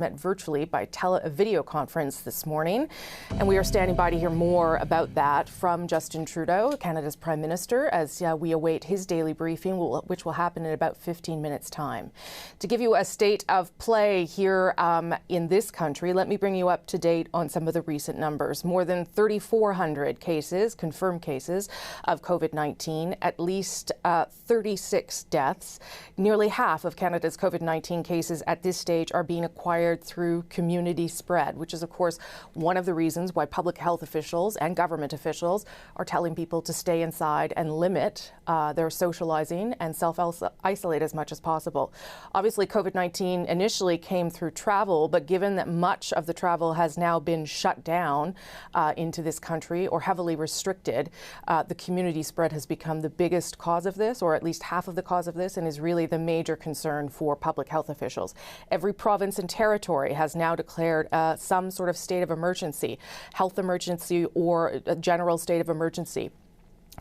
met virtually by video conference this morning, and we are standing by to hear more about that from Justin Trudeau, Canada's Prime Minister, as we await his daily briefing, which will happen in about 15 minutes' time. To give you a state of play here in this country, let me bring you up to date on some of the recent numbers. More than 3,400 cases, confirmed cases of COVID-19, at least 36 deaths. Nearly half of Canada's COVID-19 cases at this stage are being acquired through community spread, which is, of course, one of the reasons why public health officials and government officials are telling people to stay inside and limit their socializing and self-isolate as much as possible. Obviously, COVID-19 initially came through travel, but given that much of the travel has now been shut down into this country or heavily restricted, the community spread has become the biggest cause of this, or at least half of the cause of this, and is really the major concern for public health officials. Every province and territory has now declared some sort of state of emergency, health emergency or a general state of emergency.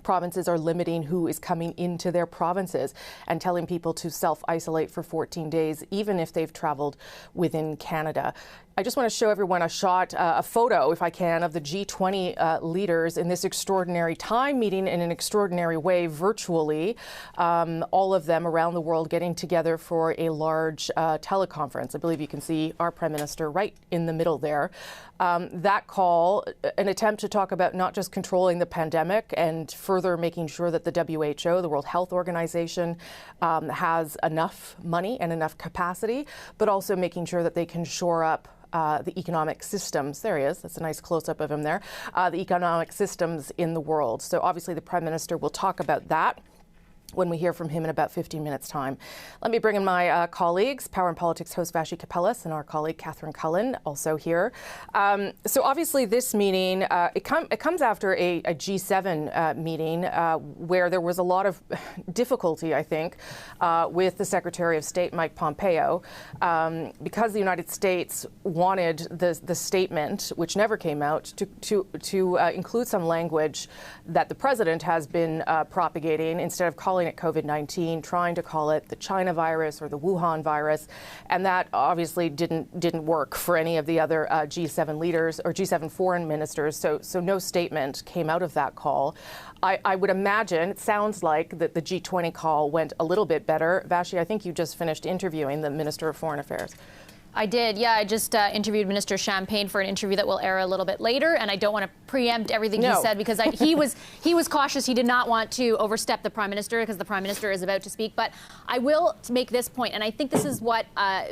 Provinces are limiting who is coming into their provinces and telling people to self-isolate for 14 days, even if they've traveled within Canada. I just want to show everyone a photo, if I can, of the G20 leaders in this extraordinary time, meeting in an extraordinary way virtually, all of them around the world getting together for a large teleconference. I believe you can see our Prime Minister right in the middle there. That call, an attempt to talk about not just controlling the pandemic and further making sure that the WHO, the World Health Organization, has enough money and enough capacity, but also making sure that they can shore up the economic systems. There he is. That's a nice close-up of him there. The economic systems in the world. So obviously the Prime Minister will talk about that when we hear from him in about 15 minutes' time. Let me bring in my colleagues, Power and Politics host Vashi Kapelis and our colleague Catherine Cullen, also here. So obviously this meeting, it comes after a G7 meeting where there was a lot of difficulty, I think, with the Secretary of State, Mike Pompeo, because the United States wanted the statement, which never came out, to include some language that the President has been propagating instead of calling it COVID-19, trying to call it the China virus or the Wuhan virus, and that obviously didn't work for any of the other G7 leaders or G7 foreign ministers. So no statement came out of that call. I would imagine, it sounds like that the G20 call went a little bit better. Vashi, I think you just finished interviewing the Minister of Foreign Affairs. I did, yeah. I just interviewed Minister Champagne for an interview that will air a little bit later, and I don't want to preempt everything he said because he was cautious. He did not want to overstep the Prime Minister because the Prime Minister is about to speak. But I will make this point, and I think this is what,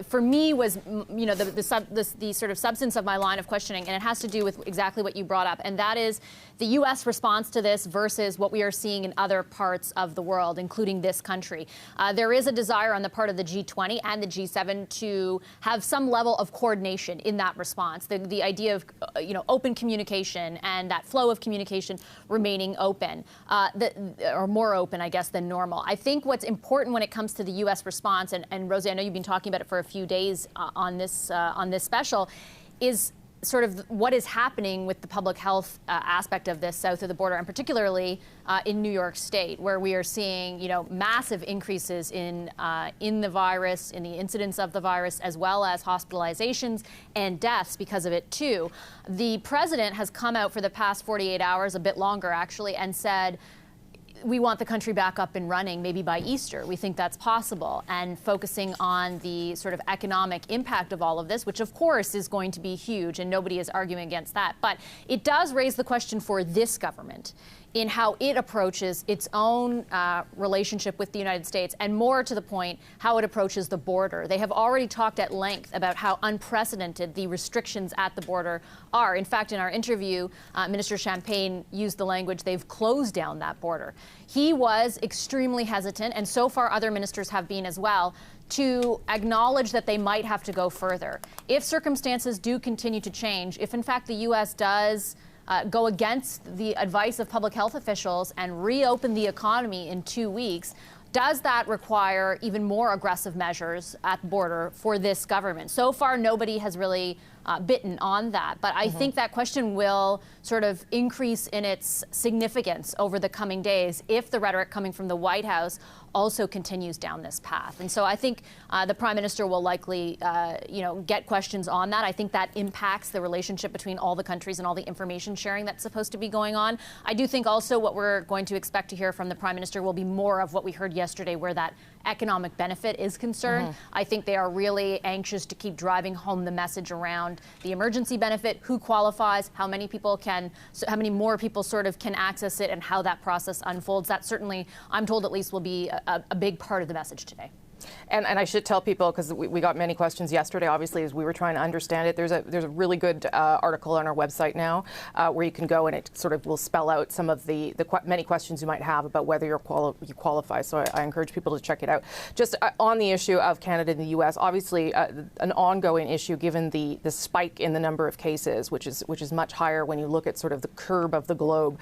for me, was the sort of substance of my line of questioning, and it has to do with exactly what you brought up, and that is the U.S. response to this versus what we are seeing in other parts of the world, including this country. There is a desire on the part of the G20 and the G7 to have some level of coordination in that response. The idea of open communication and that flow of communication remaining open, or more open, I guess, than normal. I think what's important when it comes to the U.S. response, and Rosie, I know you've been talking about it for a few days on this special, is sort of what is happening with the public health aspect of this south of the border, and particularly in New York State, where we are seeing, massive increases in the virus, in the incidence of the virus, as well as hospitalizations and deaths because of it too. The president has come out for the past 48 hours, a bit longer actually, and said, we want the country back up and running maybe by Easter. We think that's possible, and focusing on the sort of economic impact of all of this, which of course is going to be huge, and nobody is arguing against that. But it does raise the question for this government in how it approaches its own relationship with the United States, and more to the point, how it approaches the border. They have already talked at length about how unprecedented the restrictions at the border are. In fact, in our interview, Minister Champagne used the language, they've closed down that border. He was extremely hesitant, and so far other ministers have been as well, to acknowledge that they might have to go further. If circumstances do continue to change, if in fact the U.S. does go against the advice of public health officials and reopen the economy in 2 weeks, does that require even more aggressive measures at the border for this government? So far, nobody has really bitten on that. But I think that question will sort of increase in its significance over the coming days if the rhetoric coming from the White House also continues down this path. And so I think the Prime Minister will likely, get questions on that. I think that impacts the relationship between all the countries and all the information sharing that's supposed to be going on. I do think also what we're going to expect to hear from the Prime Minister will be more of what we heard yesterday, where that economic benefit is concerned. I think they are really anxious to keep driving home the message around the emergency benefit, who qualifies, how many more people sort of can access it, and how that process unfolds. That certainly, I'm told at least, will be a big part of the message today. And I should tell people, because we got many questions yesterday, obviously, as we were trying to understand it. There's a really good article on our website now where you can go, and it sort of will spell out some of the many questions you might have about whether you qualify. So I encourage people to check it out. Just on the issue of Canada and the U.S., obviously an ongoing issue given the spike in the number of cases, which is much higher when you look at sort of the curve of the globe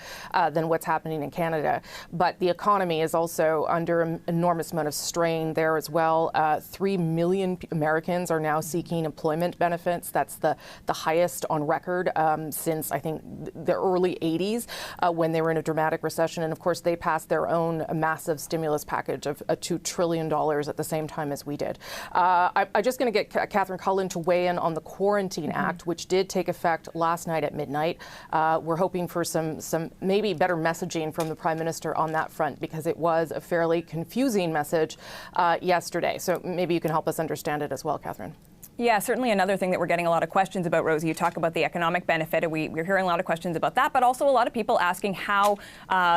than what's happening in Canada. But the economy is also under an enormous amount of strain there as well. 3 million Americans are now seeking employment benefits. That's the highest on record since, I think, the early 80s when they were in a dramatic recession. And of course, they passed their own massive stimulus package of $2 trillion at the same time as we did. I'm just going to get Catherine Cullen to weigh in on the Quarantine Act, which did take effect last night at midnight. We're hoping for some maybe better messaging from the Prime Minister on that front, because it was a fairly confusing message yesterday. So maybe you can help us understand it as well, Catherine. Yeah, certainly another thing that we're getting a lot of questions about, Rosie. You talk about the economic benefit, and we're hearing a lot of questions about that, but also a lot of people asking how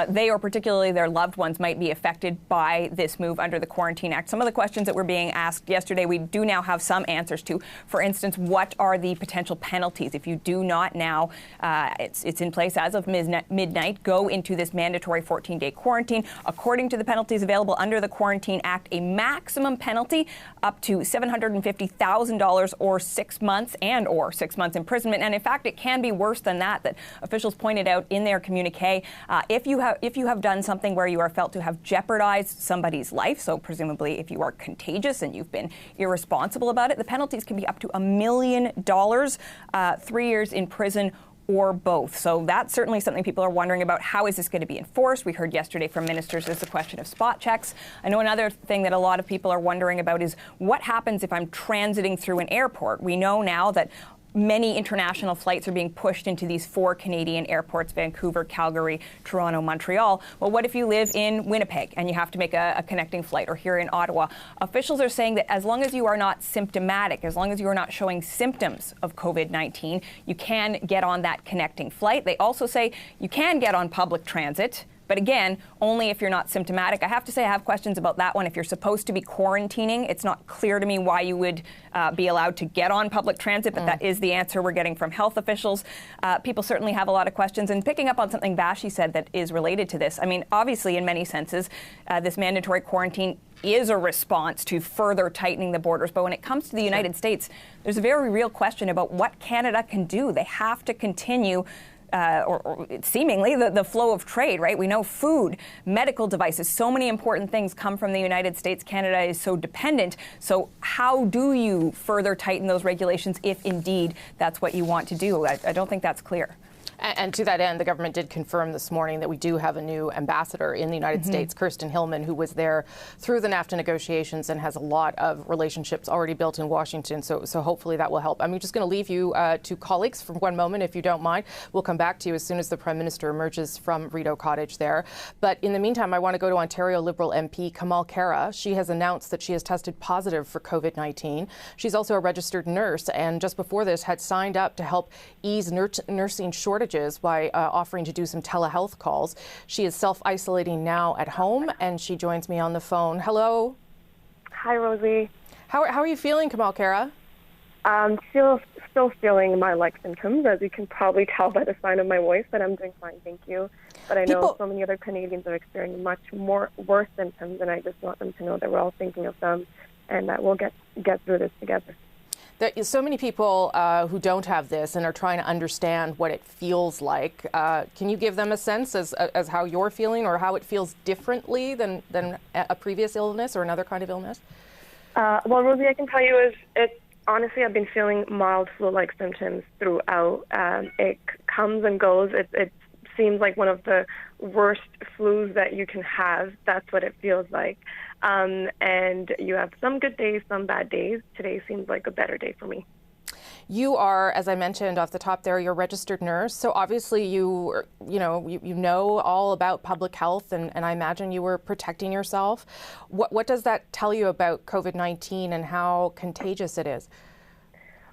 they, or particularly their loved ones, might be affected by this move under the Quarantine Act. Some of the questions that were being asked yesterday, we do now have some answers to. For instance, what are the potential penalties if you do not now, it's in place as of midnight, go into this mandatory 14-day quarantine? According to the penalties available under the Quarantine Act, a maximum penalty up to $750,000 or 6 months or 6 months imprisonment. And in fact, it can be worse than that officials pointed out in their communique. If you have done something where you are felt to have jeopardized somebody's life, so presumably if you are contagious and you've been irresponsible about it, the penalties can be up to $1 million, 3 years in prison, or both. So that's certainly something people are wondering about. How is this going to be enforced? We heard yesterday from ministers there's a question of spot checks. I know another thing that a lot of people are wondering about is what happens if I'm transiting through an airport. We know now that many international flights are being pushed into these 4 Canadian airports: Vancouver, Calgary, Toronto, Montreal. Well, what if you live in Winnipeg and you have to make a connecting flight, or here in Ottawa? Officials are saying that as long as you are not symptomatic, as long as you are not showing symptoms of COVID-19, you can get on that connecting flight. They also say you can get on public transit, but again, only if you're not symptomatic. I have to say I have questions about that one. If you're supposed to be quarantining, it's not clear to me why you would be allowed to get on public transit, but that is the answer we're getting from health officials. People certainly have a lot of questions. And picking up on something Vashi said that is related to this, I mean, obviously, in many senses, this mandatory quarantine is a response to further tightening the borders. But when it comes to the United States, there's a very real question about what Canada can do. They have to continue or seemingly the flow of trade, right? We know food, medical devices, so many important things come from the United States. Canada is so dependent. So how do you further tighten those regulations if indeed that's what you want to do? I don't think that's clear. And to that end, the government did confirm this morning that we do have a new ambassador in the United States, Kirsten Hillman, who was there through the NAFTA negotiations and has a lot of relationships already built in Washington. So hopefully that will help. I'm just going to leave you to colleagues for one moment, if you don't mind. We'll come back to you as soon as the Prime Minister emerges from Rideau Cottage there. But in the meantime, I want to go to Ontario Liberal MP Kamal Khera. She has announced that she has tested positive for COVID-19. She's also a registered nurse, and just before this had signed up to help ease nursing shortages by offering to do some telehealth calls. She is self-isolating now at home, and she joins me on the phone. Hello. Hi, Rosie. How are you feeling, Kamal Khera? Still feeling my symptoms, as you can probably tell by the sign of my voice, but I'm doing fine, thank you. But I know so many other Canadians are experiencing much worse symptoms, and I just want them to know that we're all thinking of them and that we'll get through this together. There are so many people who don't have this and are trying to understand what it feels like. Can you give them a sense as how you're feeling, or how it feels differently than a previous illness or another kind of illness? Well, Rosie, I can tell you honestly, I've been feeling mild flu-like symptoms throughout. It comes and goes. It seems like one of the worst flus that you can have. That's what it feels like. and you have some good days, some bad days. Today seems like a better day for me. You are, as I mentioned off the top there, you're a registered nurse. So obviously you know all about public health, and I imagine you were protecting yourself. What does that tell you about COVID-19 and how contagious it is?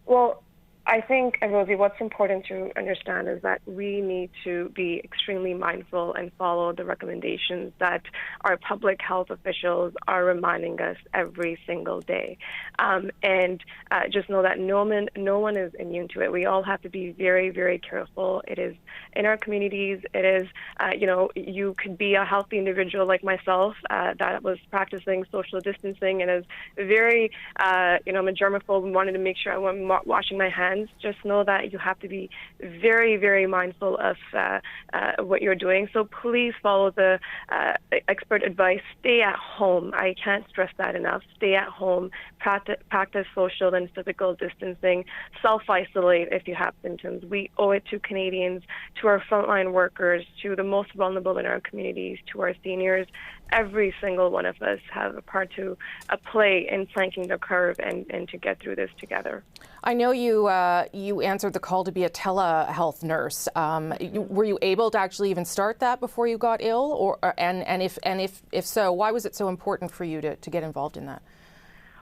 Well, I think, Rosie, what's important to understand is that we need to be extremely mindful and follow the recommendations that our public health officials are reminding us every single day. And just know that no one is immune to it. We all have to be very, very careful. It is in our communities. It is, you could be a healthy individual like myself that was practicing social distancing and is very, I'm a germaphobe and wanted to make sure I wasn't washing my hands. Just know that you have to be very, very mindful of what you're doing. So please follow the expert advice. Stay at home. I can't stress that enough. Stay at home. Practice social and physical distancing. Self-isolate if you have symptoms. We owe it to Canadians, to our frontline workers, to the most vulnerable in our communities, to our seniors. Every single one of us have a part to play in flanking the curve and to get through this together. I know you answered the call to be a telehealth nurse. Were you able to actually even start that before you got ill, and if so, why was it so important for you to get involved in that?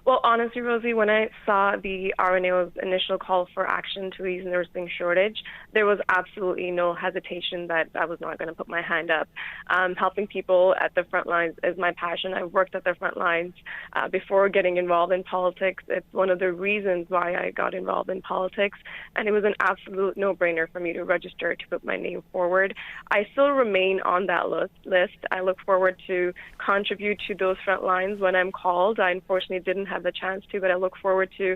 Well, honestly, Rosie, when I saw the RNAO's initial call for action to ease nursing shortage, there was absolutely no hesitation that I was not going to put my hand up. Helping people at the front lines is my passion. I've worked at the front lines before getting involved in politics. It's one of the reasons why I got involved in politics, and it was an absolute no-brainer for me to register to put my name forward. I still remain on that list. I look forward to contribute to those front lines when I'm called. I unfortunately didn't have the chance to, but I look forward to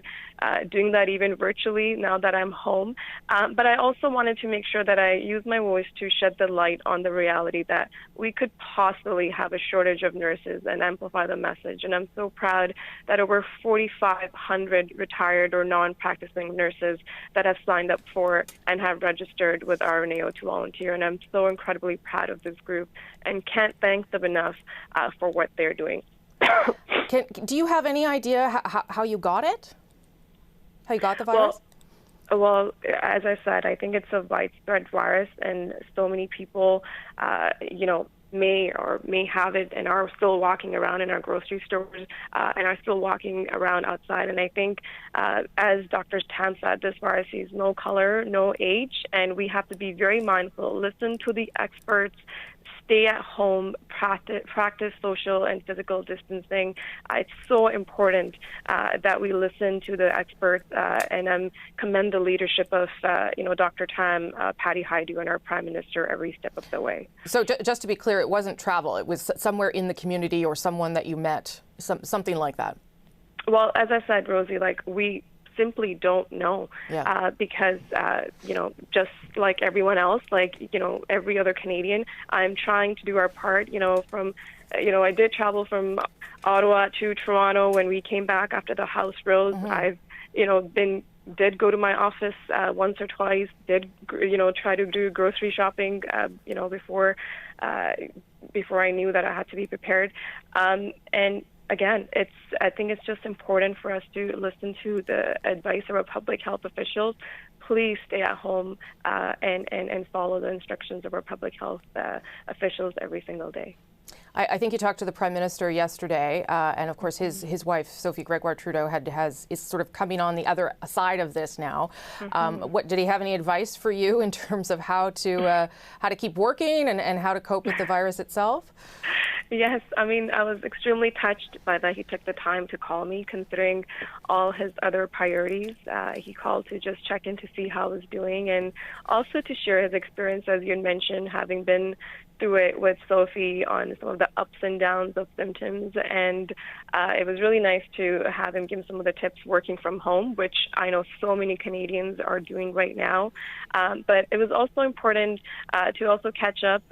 doing that even virtually now that I'm home. But I also wanted to make sure that I use my voice to shed the light on the reality that we could possibly have a shortage of nurses and amplify the message. And I'm so proud that over 4,500 retired or non-practicing nurses that have signed up for and have registered with RNAO to volunteer. And I'm so incredibly proud of this group and can't thank them enough for what they're doing. Do you have any idea how you got it? How you got the virus? Well, as I said, I think it's a widespread virus, and so many people, may have it and are still walking around in our grocery stores and are still walking around outside. And I think, as Dr. Tam said, this virus sees no color, no age, and we have to be very mindful, listen to the experts, stay at home, practice social and physical distancing. It's so important that we listen to the experts, and commend the leadership of, Dr. Tam, Patty Hajdu, and our Prime Minister every step of the way. So just to be clear, it wasn't travel. It was somewhere in the community or someone that you met, something like that. Well, as I said, Rosie, we simply don't know, because, just like everyone else, every other Canadian, I'm trying to do our part, I did travel from Ottawa to Toronto when we came back after the House rose. I've, did go to my office once or twice, did, try to do grocery shopping, before I knew that I had to be prepared. And again, I think it's just important for us to listen to the advice of our public health officials. Please stay at home and follow the instructions of our public health officials every single day. I think you talked to the Prime Minister yesterday, and of course his wife, Sophie Gregoire Trudeau, is sort of coming on the other side of this now. What did he have any advice for you in terms of how to keep working and how to cope with the virus itself? Yes, I was extremely touched by that he took the time to call me, considering all his other priorities. He called to just check in to see how I was doing, and also to share his experience, as you mentioned, having been through it with Sophie on some of the ups and downs of symptoms. And it was really nice to have him give some of the tips working from home, which I know so many Canadians are doing right now. But it was also important to also catch up,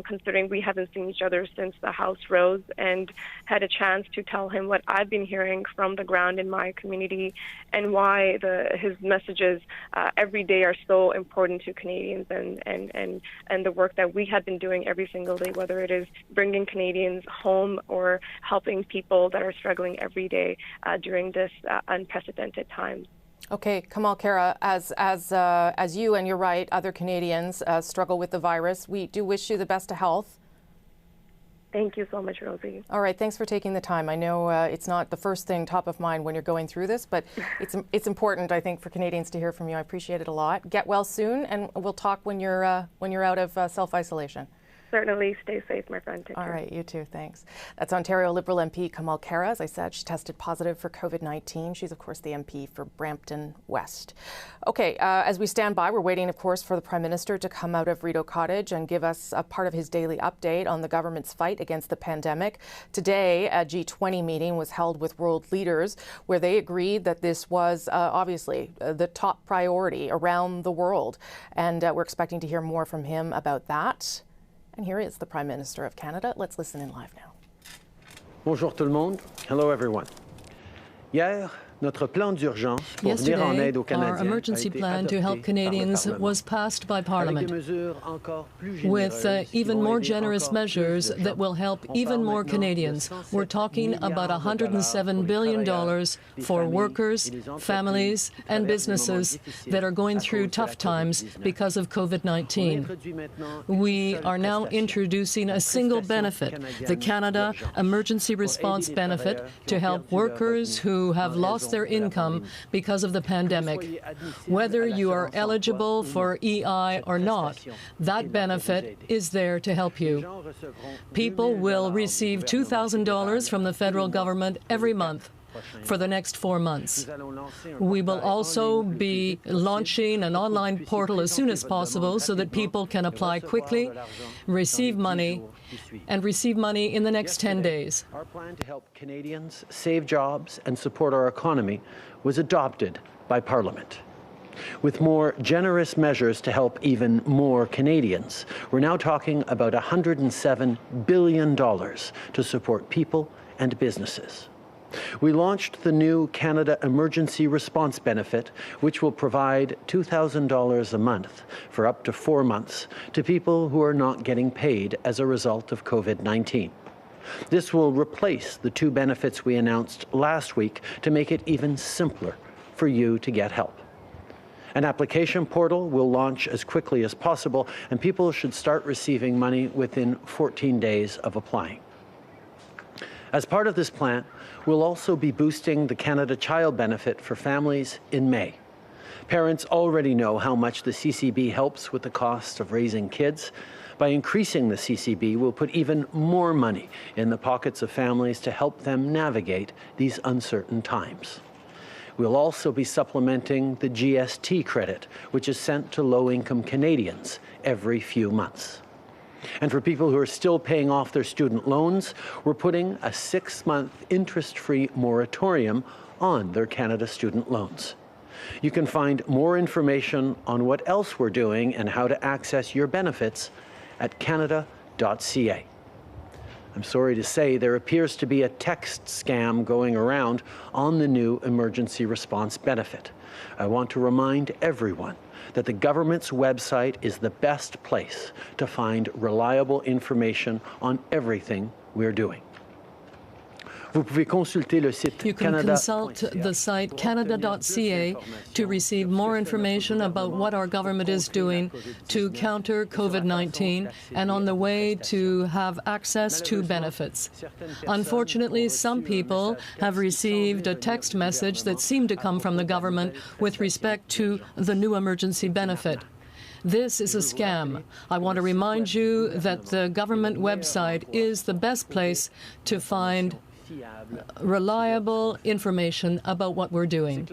considering we haven't seen each other since the House rose, and had a chance to tell him what I've been hearing from the ground in my community and why his messages every day are so important to Canadians, and the work that we had I've been doing every single day, whether it is bringing Canadians home or helping people that are struggling every day during this unprecedented time. Okay, Kamal Khera, as you and you're right, other Canadians struggle with the virus, we do wish you the best of health. Thank you so much, Rosie. All right, thanks for taking the time. I know it's not the first thing top of mind when you're going through this, but it's important, I think, for Canadians to hear from you. I appreciate it a lot. Get well soon, and we'll talk when you're out of self-isolation. Certainly. Stay safe, my friend. Take care. All right, you too. Thanks. That's Ontario Liberal MP Kamal Khera. As I said, she tested positive for COVID-19. She's, of course, the MP for Brampton West. Okay, as we stand by, we're waiting, of course, for the Prime Minister to come out of Rideau Cottage and give us a part of his daily update on the government's fight against the pandemic. Today, a G20 meeting was held with world leaders where they agreed that this was obviously the top priority around the world. And we're expecting to hear more from him about that. And here is the Prime Minister of Canada. Let's listen in live now. Bonjour tout le monde. Hello everyone. Hier, notre plan d'urgence pour venir en aide aux Canadiens. Our emergency plan to help Canadians was passed by Parliament, with even more generous measures that will help even more Canadians. We're talking about $107 billion for workers, families, and businesses that are going through tough times because of COVID-19. We are now introducing a single benefit, the Canada Emergency Response Benefit, to help workers who have lost their income because of the pandemic. Whether you are eligible for EI or not, that benefit is there to help you. People will receive $2,000 from the federal government every month for the next 4 months. We will also be launching an online portal as soon as possible so that people can apply quickly, receive money in the next 10 days. Our plan to help Canadians save jobs and support our economy was adopted by Parliament. With more generous measures to help even more Canadians, we're now talking about $107 billion to support people and businesses. We launched the new Canada Emergency Response Benefit, which will provide $2,000 a month for up to 4 months to people who are not getting paid as a result of COVID-19. This will replace the 2 benefits we announced last week to make it even simpler for you to get help. An application portal will launch as quickly as possible, and people should start receiving money within 14 days of applying. As part of this plan, we'll also be boosting the Canada Child Benefit for families in May. Parents already know how much the CCB helps with the cost of raising kids. By increasing the CCB, we'll put even more money in the pockets of families to help them navigate these uncertain times. We'll also be supplementing the GST credit, which is sent to low-income Canadians every few months. And for people who are still paying off their student loans, we're putting a 6-month interest-free moratorium on their Canada student loans. You can find more information on what else we're doing and how to access your benefits at canada.ca. I'm sorry to say there appears to be a text scam going around on the new emergency response benefit. I want to remind everyone that the government's website is the best place to find reliable information on everything we're doing. You can consult the site canada.ca to receive more information about what our government is doing to counter COVID-19 and on the way to have access to benefits. Unfortunately, some people have received a text message that seemed to come from the government with respect to the new emergency benefit. This is a scam. I want to remind you that the government website is the best place to find reliable information about what we're doing.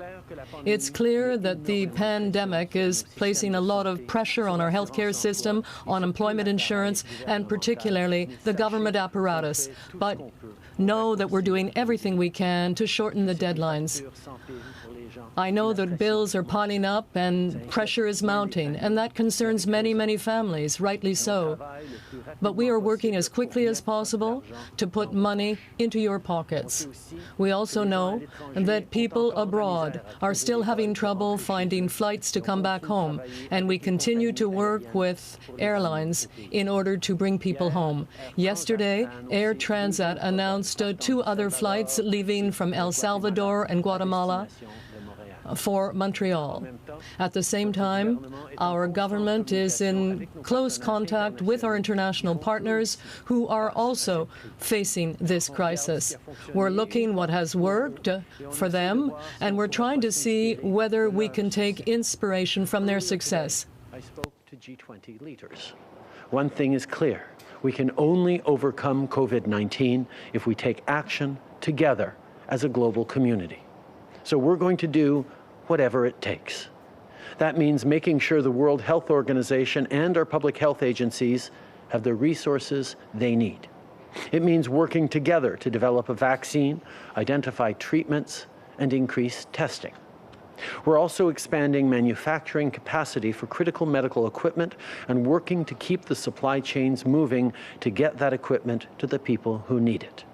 It's clear that the pandemic is placing a lot of pressure on our healthcare system, on employment insurance, and particularly the government apparatus. But know that we're doing everything we can to shorten the deadlines. I know that bills are piling up and pressure is mounting, and that concerns many, many families, rightly so. But we are working as quickly as possible to put money into your pockets. We also know that people abroad are still having trouble finding flights to come back home, and we continue to work with airlines in order to bring people home. Yesterday, Air Transat announced 2 other flights leaving from El Salvador and Guatemala for Montreal. At the same time, our government is in close contact with our international partners who are also facing this crisis. We're looking what has worked for them, and we're trying to see whether we can take inspiration from their success. I spoke to G20 leaders. One thing is clear. We can only overcome COVID-19 if we take action together as a global community. So we're going to do whatever it takes. That means making sure the World Health Organization and our public health agencies have the resources they need. It means working together to develop a vaccine, identify treatments, and increase testing. We're also expanding manufacturing capacity for critical medical equipment and working to keep the supply chains moving to get that equipment to the people who need it.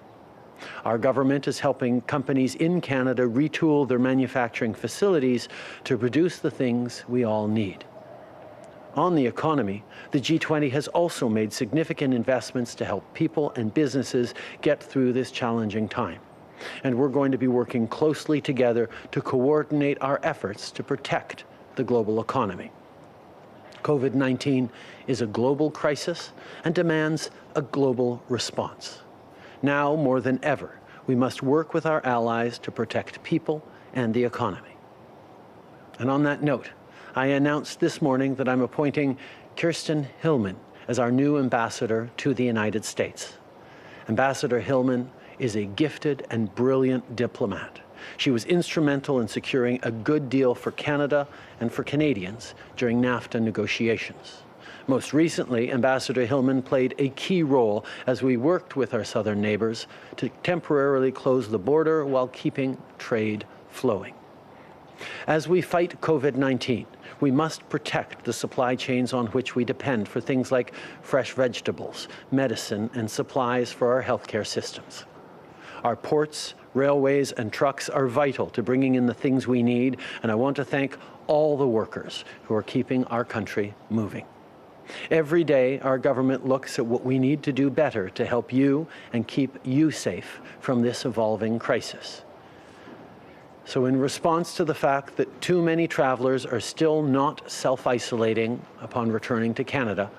Our government is helping companies in Canada retool their manufacturing facilities to produce the things we all need. On the economy, the G20 has also made significant investments to help people and businesses get through this challenging time. And we're going to be working closely together to coordinate our efforts to protect the global economy. COVID-19 is a global crisis and demands a global response. Now, more than ever, we must work with our allies to protect people and the economy. And on that note, I announced this morning that I'm appointing Kirsten Hillman as our new ambassador to the United States. Ambassador Hillman is a gifted and brilliant diplomat. She was instrumental in securing a good deal for Canada and for Canadians during NAFTA negotiations. Most recently, Ambassador Hillman played a key role as we worked with our southern neighbors to temporarily close the border while keeping trade flowing. As we fight COVID-19, we must protect the supply chains on which we depend for things like fresh vegetables, medicine, and supplies for our healthcare systems. Our ports, railways, and trucks are vital to bringing in the things we need, and I want to thank all the workers who are keeping our country moving. Every day, our government looks at what we need to do better to help you and keep you safe from this evolving crisis. So in response to the fact that too many travelers are still not self-isolating upon returning to Canada,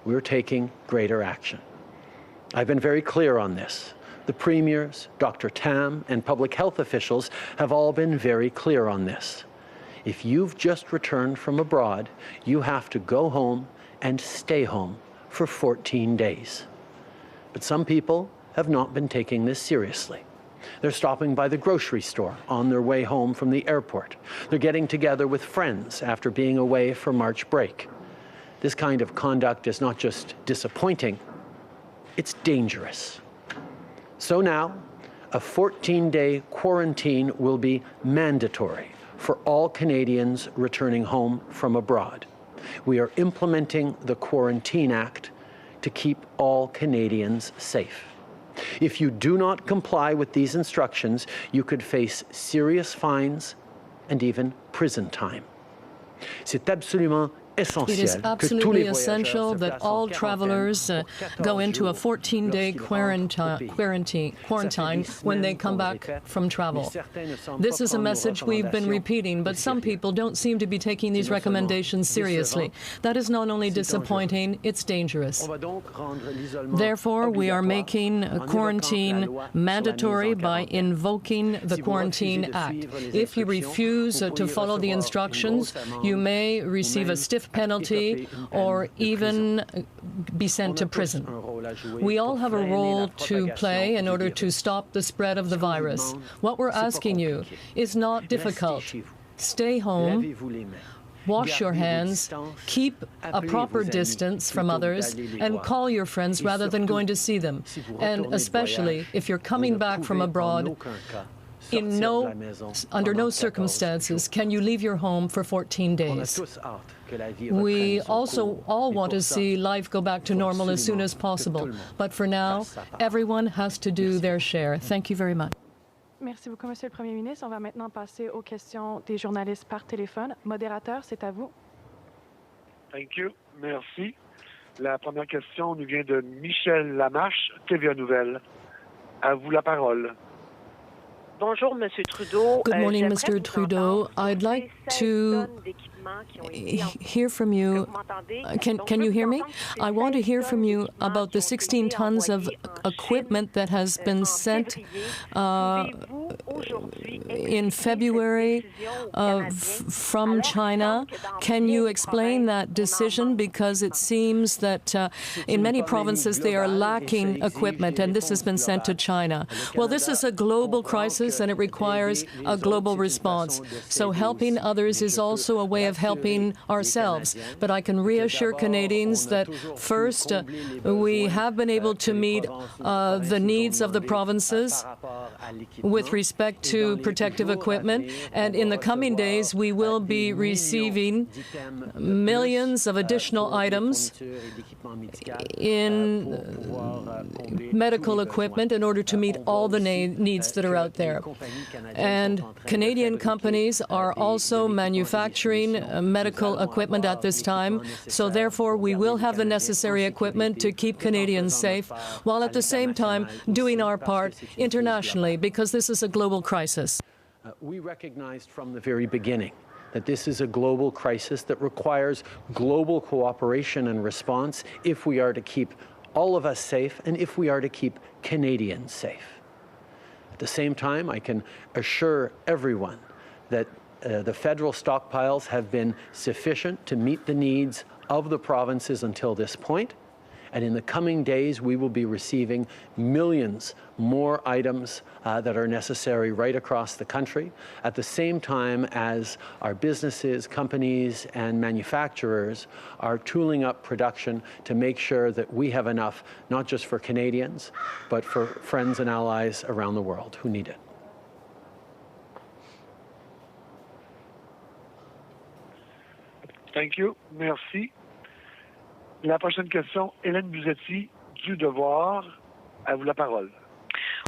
we're taking greater action. I've been very clear on this. The premiers, Dr. Tam, and public health officials have all been very clear on this. If you've just returned from abroad, you have to go home and stay home for 14 days. But some people have not been taking this seriously. They're stopping by the grocery store on their way home from the airport. They're getting together with friends after being away for March break. This kind of conduct is not just disappointing, it's dangerous. So now, a 14-day quarantine will be mandatory for all Canadians returning home from abroad. We are implementing the Quarantine Act to keep all Canadians safe. If you do not comply with these instructions, you could face serious fines and even prison time. C'est absolument It is absolutely essential that all travelers go into a 14-day quarantine when they come back from travel. This is a message we've been repeating, but some people don't seem to be taking these recommendations seriously. That is not only disappointing, it's dangerous. Therefore, we are making quarantine mandatory by invoking the Quarantine Act. If you refuse to follow the instructions, you may receive a stiff penalty or even be sent to prison. We all have a role to play in order to stop the spread of the virus. What we're asking you is not difficult. Stay home, wash your hands, keep a proper distance from others, and call your friends rather than going to see them. And especially if you're coming back from abroad, under no circumstances can you leave your home for 14 days. We also all want to see life go back to normal as soon as possible. But for now, everyone has to do their share. Thank you very much. Merci beaucoup, Monsieur le Premier ministre. On va maintenant passer aux questions des journalistes par téléphone. Modérateur, c'est à vous. Thank you. Merci. La première question nous vient de Michel Lamarche, TVA Nouvelles. À vous la parole. Bonjour, Monsieur Trudeau. Good morning, Mr. Trudeau. I'd like to hear from you. Can you hear me? I want to hear from you about the 16 tons of equipment that has been sent in February from China. Can you explain that decision? Because it seems that in many provinces they are lacking equipment, and this has been sent to China. Well, this is a global crisis, and it requires a global response. So helping others is also a way of helping ourselves. But I can reassure Canadians that first, we have been able to meet the needs of the provinces with respect to protective equipment, and in the coming days we will be receiving millions of additional items in medical equipment in order to meet all the needs that are out there. And Canadian companies are also manufacturing medical equipment at this time, so therefore we will have the necessary equipment to keep Canadians safe, while at the same time doing our part internationally, because this is a global crisis. We recognized from the very beginning that this is a global crisis that requires global cooperation and response if we are to keep all of us safe and if we are to keep Canadians safe. At the same time, I can assure everyone that the federal stockpiles have been sufficient to meet the needs of the provinces until this point. And in the coming days, we will be receiving millions more items that are necessary right across the country, at the same time as our businesses, companies, and manufacturers are tooling up production to make sure that we have enough, not just for Canadians, but for friends and allies around the world who need it. Thank you. Merci. La prochaine question, Hélène Buzetti, du Devoir. À vous la parole.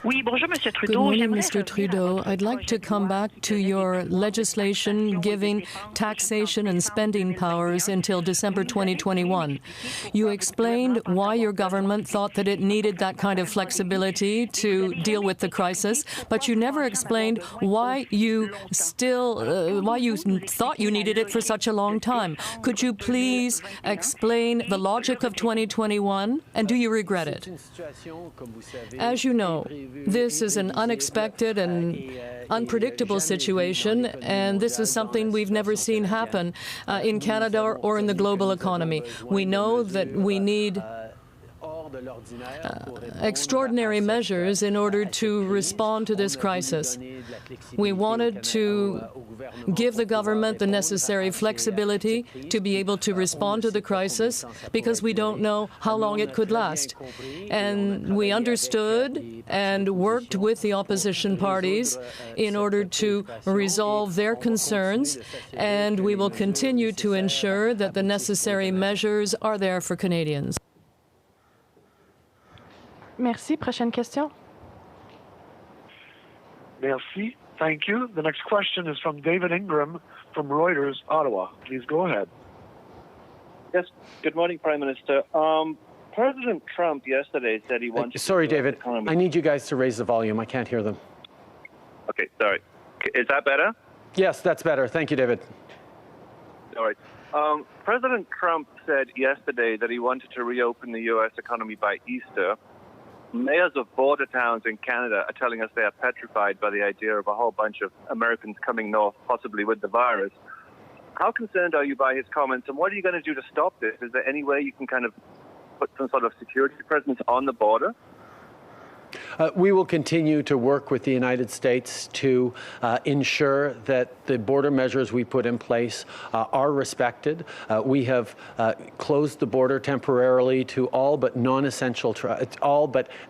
Oui, bonjour, Monsieur Trudeau. Good morning, Mr. Trudeau. I'd like to come back to your legislation giving taxation and spending powers until December 2021. You explained why your government thought that it needed that kind of flexibility to deal with the crisis, but you never explained why you thought you needed it for such a long time. Could you please explain the logic of 2021, and do you regret it? As you know, this is an unexpected and unpredictable situation, and this is something we've never seen happen in Canada or in the global economy. We know that we need extraordinary measures in order to respond to this crisis. We wanted to give the government the necessary flexibility to be able to respond to the crisis, because we don't know how long it could last. And we understood and worked with the opposition parties in order to resolve their concerns, and we will continue to ensure that the necessary measures are there for Canadians. Merci. Prochaine question. Merci. Thank you. The next question is from David Ingram from Reuters, Ottawa. Please go ahead. Yes. Good morning, Prime Minister. President Trump yesterday said he wanted Sorry, David. I need you guys to raise the volume. I can't hear them. Okay, sorry. Is that better? Yes, that's better. Thank you, David. All right. President Trump said yesterday that he wanted to reopen the U.S. economy by Easter. Mayors of border towns in Canada are telling us they are petrified by the idea of a whole bunch of Americans coming north, possibly with the virus. How concerned are you by his comments, and what are you going to do to stop this? Is there any way you can kind of put some sort of security presence on the border? We will continue to work with the United States to ensure that the border measures we put in place are respected. We have closed the border temporarily to all but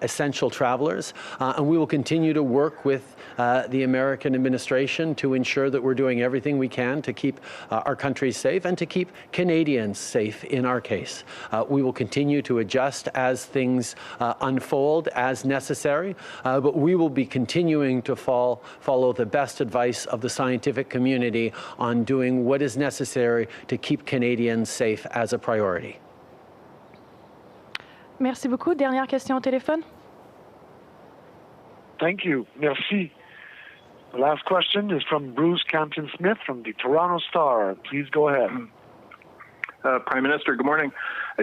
essential travelers, and we will continue to work with the American administration to ensure that we're doing everything we can to keep our country safe and to keep Canadians safe in our case. We will continue to adjust as things unfold as necessary, but we will be continuing to follow the best advice of the scientific community on doing what is necessary to keep Canadians safe as a priority. Merci beaucoup. Dernière question au téléphone. Thank you. Merci. The last question is from Bruce Campton-Smith from the Toronto Star. Please go ahead. Prime Minister, good morning.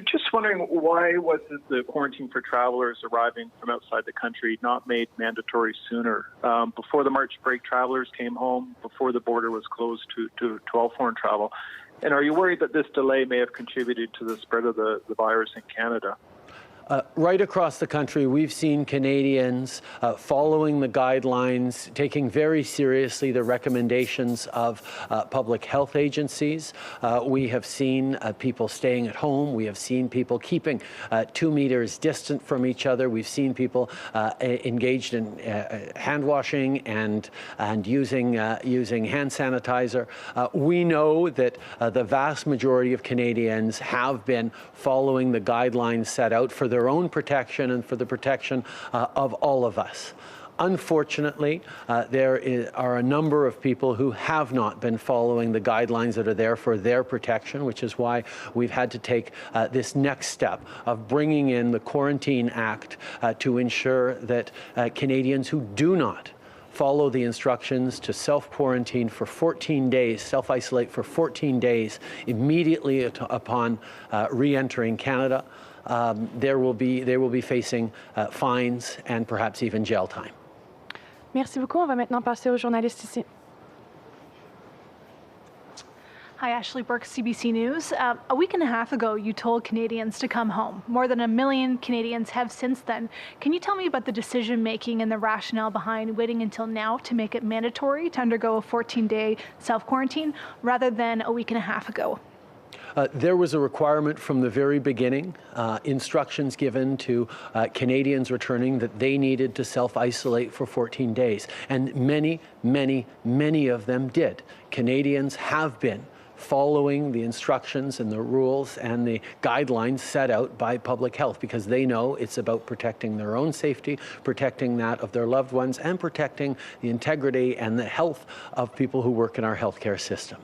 Just wondering, why was the quarantine for travelers arriving from outside the country not made mandatory sooner? Before the March break, travelers came home, before the border was closed to all foreign travel. And are you worried that this delay may have contributed to the spread of the virus in Canada? Right across the country, we've seen Canadians following the guidelines, taking very seriously the recommendations of public health agencies. We have seen people staying at home. We have seen people keeping 2 meters distant from each other. We've seen people engaged in hand washing and using hand sanitizer. We know that the vast majority of Canadians have been following the guidelines set out for their own protection and for the protection of all of us. Unfortunately, there are a number of people who have not been following the guidelines that are there for their protection, which is why we've had to take this next step of bringing in the Quarantine Act to ensure that Canadians who do not follow the instructions to self-quarantine for 14 days, self-isolate for 14 days immediately upon re-entering Canada, they will be facing fines and perhaps even jail time. Merci beaucoup. On va maintenant passer aux journalistes ici. Hi, Ashley Burke, CBC News. A week and a half ago, you told Canadians to come home. More than 1 million Canadians have since then. Can you tell me about the decision-making and the rationale behind waiting until now to make it mandatory to undergo a 14-day self-quarantine rather than a week and a half ago? There was a requirement from the very beginning, instructions given to Canadians returning that they needed to self-isolate for 14 days. And many, many, many of them did. Canadians have been following the instructions and the rules and the guidelines set out by public health because they know it's about protecting their own safety, protecting that of their loved ones, and protecting the integrity and the health of people who work in our healthcare system.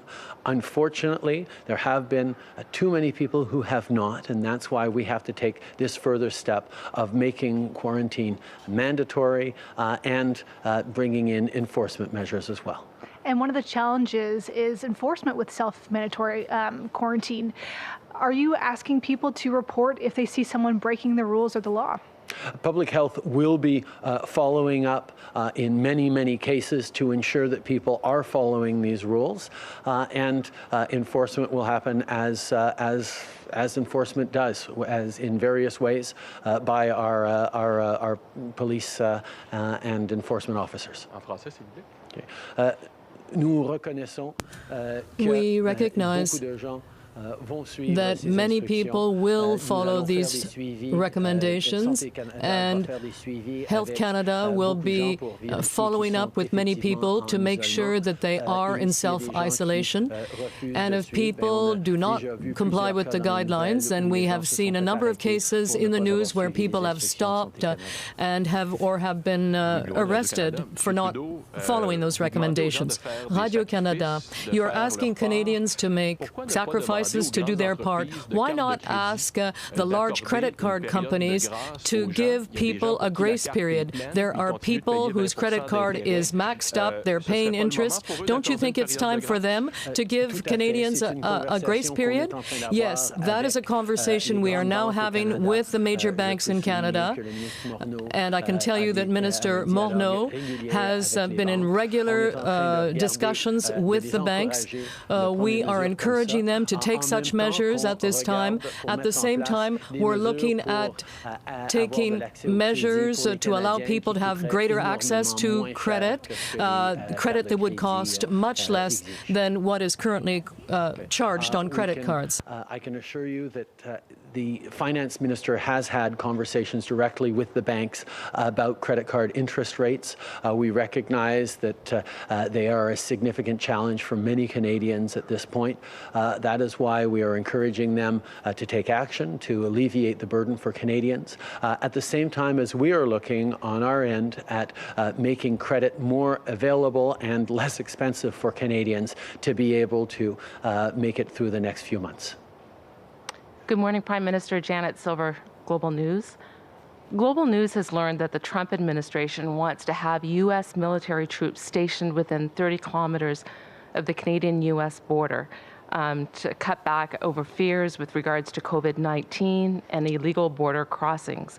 Unfortunately, there have been too many people who have not, and that's why we have to take this further step of making quarantine mandatory and bringing in enforcement measures as well. And one of the challenges is enforcement with self-mandatory quarantine. Are you asking people to report if they see someone breaking the rules or the law? Public health will be following up in many, many cases to ensure that people are following these rules, and enforcement will happen as enforcement does, as in various ways by our police and enforcement officers. Okay. We recognize that many people will follow these recommendations, and Health Canada will be following up with many people to make sure that they are in self-isolation. And if people do not comply with the guidelines, and we have seen a number of cases in the news where people have stopped and have been arrested for not following those recommendations. Radio-Canada, you're asking Canadians to make sacrifices to do their part. Why not ask the large credit card companies to give people a grace period? There are people whose credit card is maxed up, they're paying interest. Don't you think it's time for them to give Canadians a grace period? Yes, that is a conversation we are now having with the major banks in Canada. And I can tell you that Minister Morneau has been in regular discussions with the banks. We are encouraging them to take take such measures at this time. At the same time, we're looking at taking measures to allow people to have greater access to credit, credit that would cost much less than what is currently charged on credit cards. I can assure you that the finance minister has had conversations directly with the banks about credit card interest rates. We recognize that they are a significant challenge for many Canadians at this point. That is why we are encouraging them to take action to alleviate the burden for Canadians. At the same time as we are looking on our end at making credit more available and less expensive for Canadians to be able to make it through the next few months. Good morning, Prime Minister. Janet Silver, Global News. Global News has learned that the Trump administration wants to have U.S. military troops stationed within 30 kilometers of the Canadian-U.S. border to cut back over fears with regards to COVID-19 and illegal border crossings.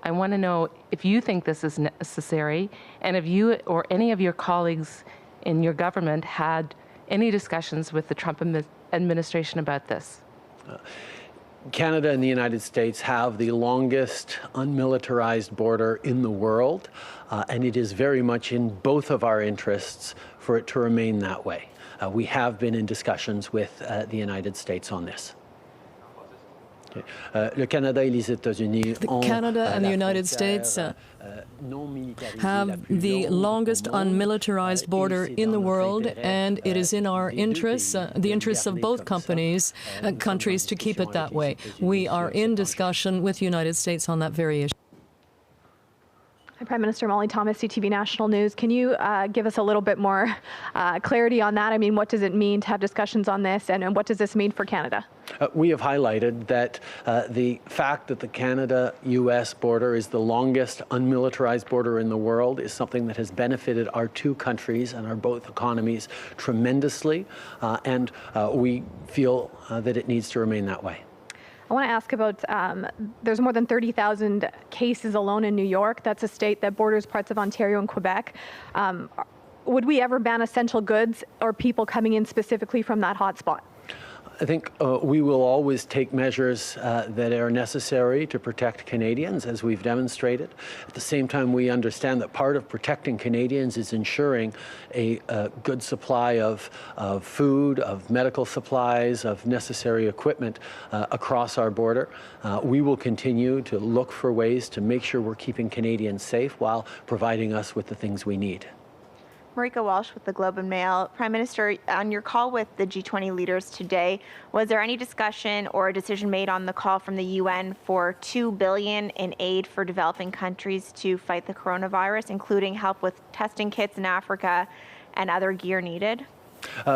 I want to know if you think this is necessary, and if you or any of your colleagues in your government had any discussions with the Trump administration about this. Canada and the United States have the longest unmilitarized border in the world, and it is very much in both of our interests for it to remain that way. We have been in discussions with the United States on this. Canada and the United States have the longest unmilitarized border in the world, and it is in our interests, the interests of both countries, to keep it that way. We are in discussion with the United States on that very issue. Hi, Prime Minister. Molly Thomas, CTV National News. Can you give us a little bit more clarity on that? I mean, what does it mean to have discussions on this, and what does this mean for Canada? We have highlighted that the fact that the Canada-U.S. border is the longest unmilitarized border in the world is something that has benefited our two countries and our both economies tremendously, and we feel that it needs to remain that way. I want to ask about, there's more than 30,000 cases alone in New York. That's a state that borders parts of Ontario and Quebec. Would we ever ban essential goods or people coming in specifically from that hotspot? I think we will always take measures that are necessary to protect Canadians, as we've demonstrated. At the same time, we understand that part of protecting Canadians is ensuring a good supply of food, of medical supplies, of necessary equipment across our border. We will continue to look for ways to make sure we're keeping Canadians safe while providing us with the things we need. Marika Walsh with the Globe and Mail. Prime Minister, on your call with the G20 leaders today, was there any discussion or a decision made on the call from the UN for $2 billion in aid for developing countries to fight the coronavirus, including help with testing kits in Africa and other gear needed?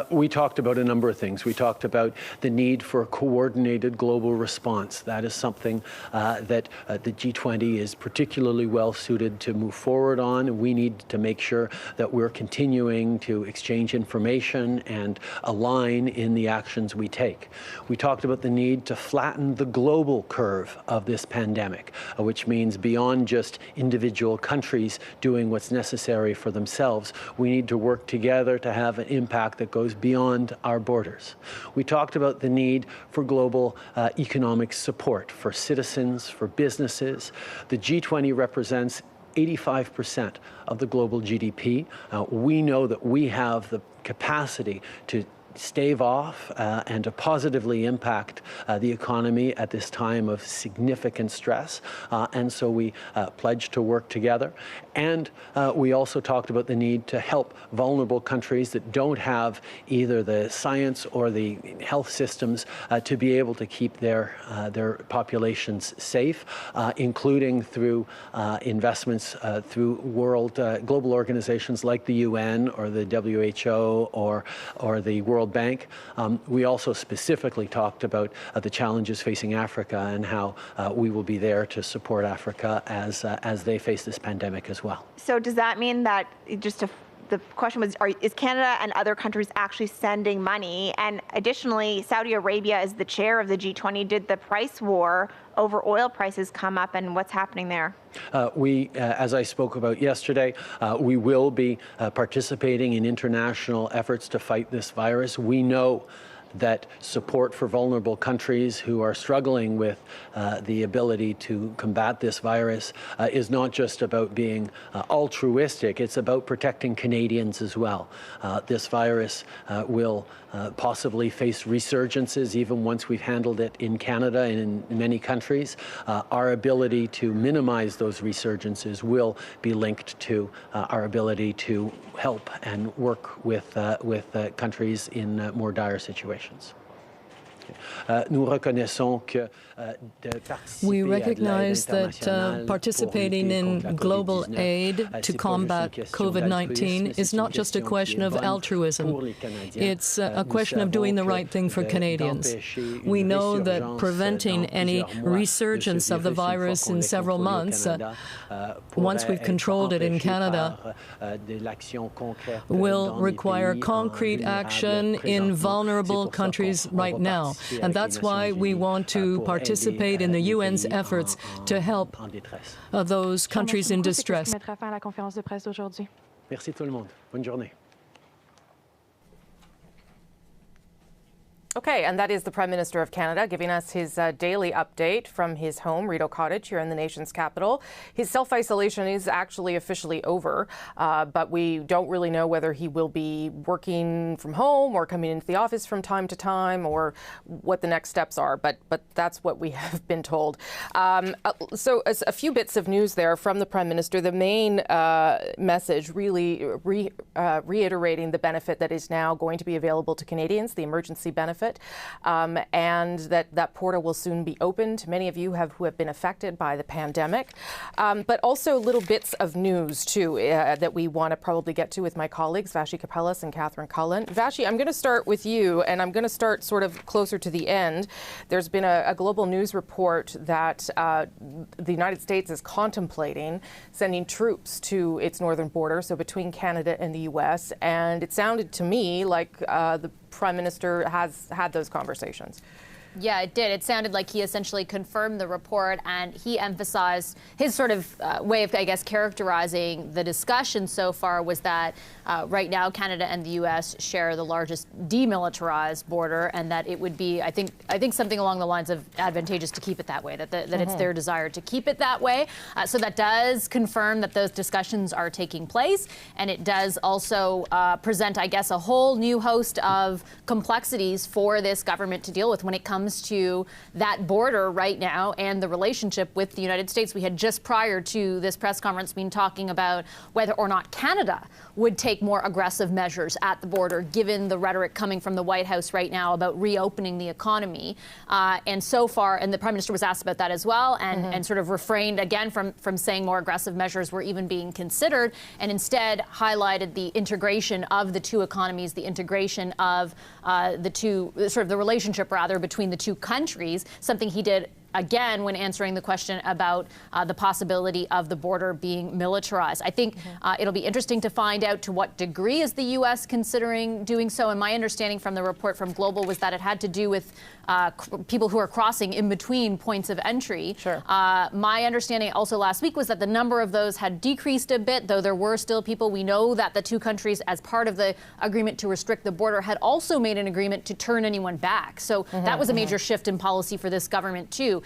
We talked about a number of things. We talked about the need for a coordinated global response. That is something that the G20 is particularly well suited to move forward on. We need to make sure that we're continuing to exchange information and align in the actions we take. We talked about the need to flatten the global curve of this pandemic, which means beyond just individual countries doing what's necessary for themselves, we need to work together to have an impact that goes beyond our borders. We talked about the need for global economic support for citizens, for businesses. The G20 represents 85% of the global GDP. We know that we have the capacity to stave off and to positively impact the economy at this time of significant stress. And so we pledged to work together. And we also talked about the need to help vulnerable countries that don't have either the science or the health systems to be able to keep their populations safe, including through investments through global organizations like the UN or the WHO or the World Bank. We also specifically talked about the challenges facing Africa and how we will be there to support Africa as they face this pandemic as well. So does that mean that, the question was, is Canada and other countries actually sending money? And additionally, Saudi Arabia is the chair of the G20. Did the price war over oil prices come up, and what's happening there? We, as I spoke about yesterday, we will be participating in international efforts to fight this virus. We know that support for vulnerable countries who are struggling with the ability to combat this virus is not just about being altruistic, it's about protecting Canadians as well. This virus will possibly face resurgences even once we've handled it in Canada and in many countries. Our ability to minimize those resurgences will be linked to our ability to help and work with countries in more dire situations. We recognize that participating in global aid to combat COVID-19 is not just a question of altruism. It's a question of doing the right thing for Canadians. We know that preventing any resurgence of the virus in several months, once we've controlled it in Canada, will require concrete action in vulnerable countries right now. And that's why we want to participate in the UN's efforts to help those countries in distress. Merci tout le monde. Bonne journée. Okay, and that is the Prime Minister of Canada giving us his daily update from his home, Rideau Cottage, here in the nation's capital. His self-isolation is actually officially over, but we don't really know whether he will be working from home or coming into the office from time to time or what the next steps are, but that's what we have been told. So a few bits of news there from the Prime Minister. The main message really reiterating the benefit that is now going to be available to Canadians, the emergency benefit. And that portal will soon be open to many of you who have been affected by the pandemic. But also little bits of news, too, that we want to probably get to with my colleagues, Vashi Kapelas and Catherine Cullen. Vashi, I'm going to start with you, and I'm going to start sort of closer to the end. There's been a global news report that the United States is contemplating sending troops to its northern border, so between Canada and the U.S., and it sounded to me like the Prime Minister has had those conversations. Yeah, it did. It sounded like he essentially confirmed the report, and he emphasized his sort of way of, I guess, characterizing the discussion so far was that right now Canada and the U.S. share the largest demilitarized border, and that it would be, I think something along the lines of advantageous to keep it that way, that it's their desire to keep it that way. So that does confirm that those discussions are taking place, and it does also present, I guess, a whole new host of complexities for this government to deal with when it comes to that border right now and the relationship with the United States. We had just prior to this press conference been talking about whether or not Canada would take more aggressive measures at the border, given the rhetoric coming from the White House right now about reopening the economy. And so far, and the Prime Minister was asked about that as well, and sort of refrained again from saying more aggressive measures were even being considered, and instead highlighted the integration of the two economies, the integration of the two, sort of the relationship rather between the two countries, something he did again when answering the question about the possibility of the border being militarized. I think it'll be interesting to find out to what degree is the U.S. considering doing so. And my understanding from the report from Global was that it had to do with people who are crossing in between points of entry. Sure. My understanding also last week was that the number of those had decreased a bit, though there were still people. We know that the two countries, as part of the agreement to restrict the border, had also made an agreement to turn anyone back. So that was a major shift in policy for this government, too.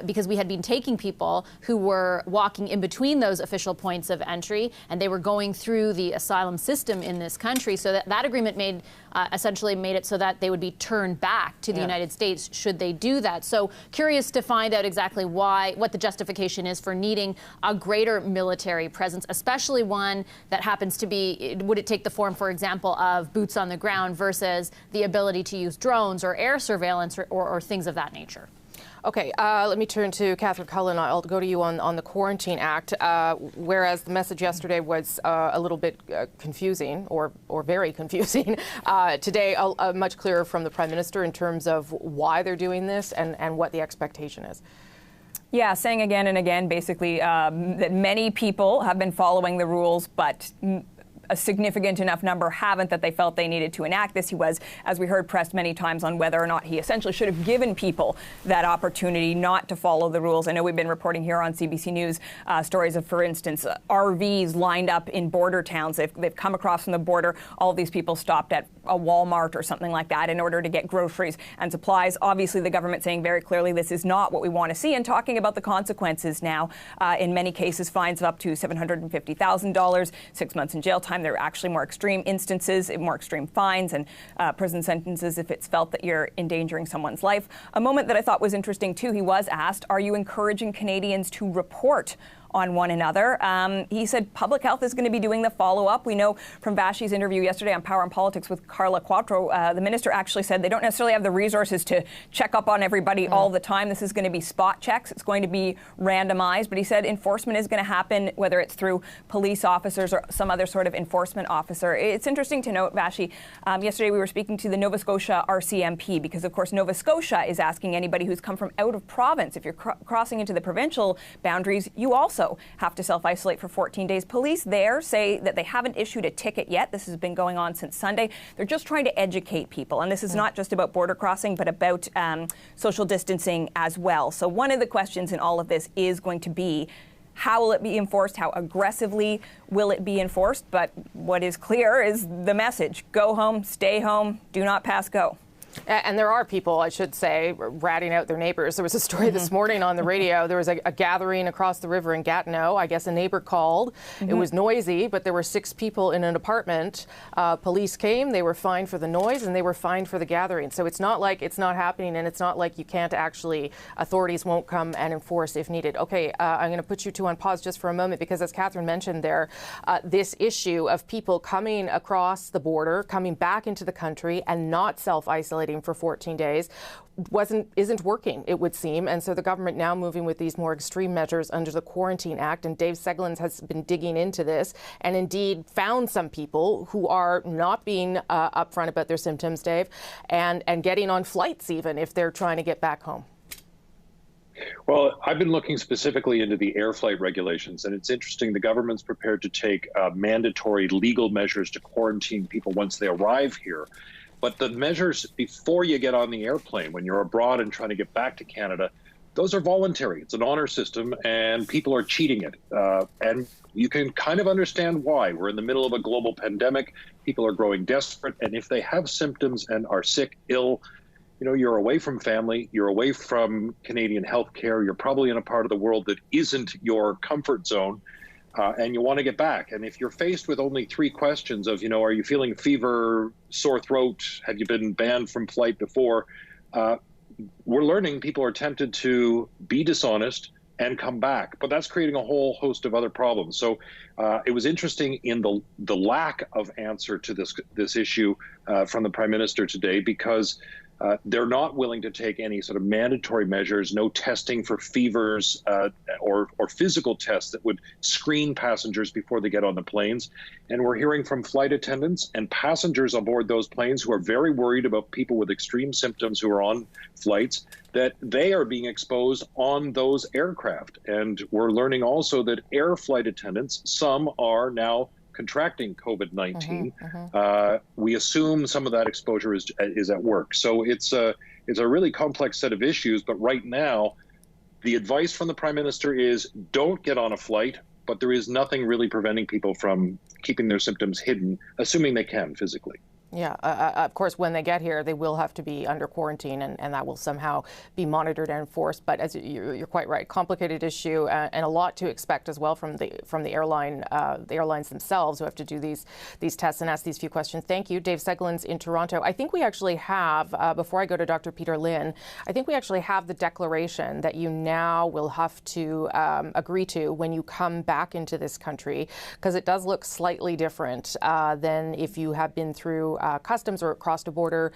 Because we had been taking people who were walking in between those official points of entry, and they were going through the asylum system in this country. So that agreement essentially made it so that they would be turned back to the United States should they do that. So curious to find out exactly what the justification is for needing a greater military presence, especially one that happens to be, would it take the form, for example, of boots on the ground versus the ability to use drones or air surveillance or things of that nature? Okay, let me turn to Catherine Cullen. I'll go to you on the Quarantine Act. Whereas the message yesterday was a little bit confusing or very confusing, today much clearer from the Prime Minister in terms of why they're doing this and what the expectation is. Yeah, saying again and again, basically, that many people have been following the rules, but a significant enough number haven't that they felt they needed to enact this. He was, as we heard, pressed many times on whether or not he essentially should have given people that opportunity not to follow the rules. I know we've been reporting here on CBC News stories of, for instance, RVs lined up in border towns. They've come across from the border. All of these people stopped at a Walmart or something like that in order to get groceries and supplies. Obviously, the government saying very clearly this is not what we want to see, and talking about the consequences now. In many cases, fines of up to $750,000, 6 months in jail time. There are actually more extreme instances, more extreme fines, and prison sentences if it's felt that you're endangering someone's life. A moment that I thought was interesting, too, he was asked, are you encouraging Canadians to report on one another? He said public health is going to be doing the follow-up. We know from Vashti's interview yesterday on Power and Politics with Carla Quattro, the minister actually said they don't necessarily have the resources to check up on everybody all the time. This is going to be spot checks. It's going to be randomized. But he said enforcement is going to happen, whether it's through police officers or some other sort of enforcement officer. It's interesting to note, Vashti, yesterday we were speaking to the Nova Scotia RCMP because, of course, Nova Scotia is asking anybody who's come from out of province, if you're crossing into the provincial boundaries, you also have to self-isolate for 14 days. Police there say that they haven't issued a ticket yet. This has been going on since Sunday. They're just trying to educate people. And this is not just about border crossing, but about social distancing as well. So one of the questions in all of this is going to be, how will it be enforced? How aggressively will it be enforced? But what is clear is the message. Go home, stay home, do not pass go. And there are people, I should say, ratting out their neighbors. There was a story this morning on the radio. There was a gathering across the river in Gatineau. I guess a neighbor called. It was noisy, but there were 6 people in an apartment. Police came. They were fined for the noise, and they were fined for the gathering. So it's not like it's not happening, and it's not like you can't actually, authorities won't come and enforce if needed. Okay, I'm going to put you two on pause just for a moment, because as Catherine mentioned there, this issue of people coming across the border, coming back into the country and not self-isolating for 14 days isn't working, it would seem. And so the government now moving with these more extreme measures under the Quarantine Act. And Dave Seglins has been digging into this and indeed found some people who are not being upfront about their symptoms, Dave, and getting on flights even if they're trying to get back home. Well, I've been looking specifically into the air flight regulations, and it's interesting. The government's prepared to take mandatory legal measures to quarantine people once they arrive here. But the measures before you get on the airplane, when you're abroad and trying to get back to Canada, those are voluntary. It's an honor system, and people are cheating it. And you can kind of understand why. We're in the middle of a global pandemic. People are growing desperate. And if they have symptoms and are sick, ill, you know, you're away from family, you're away from Canadian healthcare, you're probably in a part of the world that isn't your comfort zone. And you want to get back. And if you're faced with only 3 questions of, you know, are you feeling fever, sore throat, have you been banned from flight before? We're learning people are tempted to be dishonest and come back. But that's creating a whole host of other problems. So it was interesting in the lack of answer to this issue from the Prime Minister today, because they're not willing to take any sort of mandatory measures, no testing for fevers or physical tests that would screen passengers before they get on the planes. And we're hearing from flight attendants and passengers on board those planes who are very worried about people with extreme symptoms who are on flights, that they are being exposed on those aircraft. And we're learning also that air flight attendants, some are now contracting COVID-19. We assume some of that exposure is at work. So it's a really complex set of issues. But right now, the advice from the Prime Minister is don't get on a flight, but there is nothing really preventing people from keeping their symptoms hidden, assuming they can physically. Yeah, of course, when they get here, they will have to be under quarantine, and that will somehow be monitored and enforced. But as you're quite right, complicated issue, and a lot to expect as well from the airlines themselves, who have to do these tests and ask these few questions. Thank you, Dave Seglins in Toronto. I think we actually have, before I go to Dr. Peter Lynn, I think we actually have the declaration that you now will have to agree to when you come back into this country, because it does look slightly different than if you have been through customs or crossed a border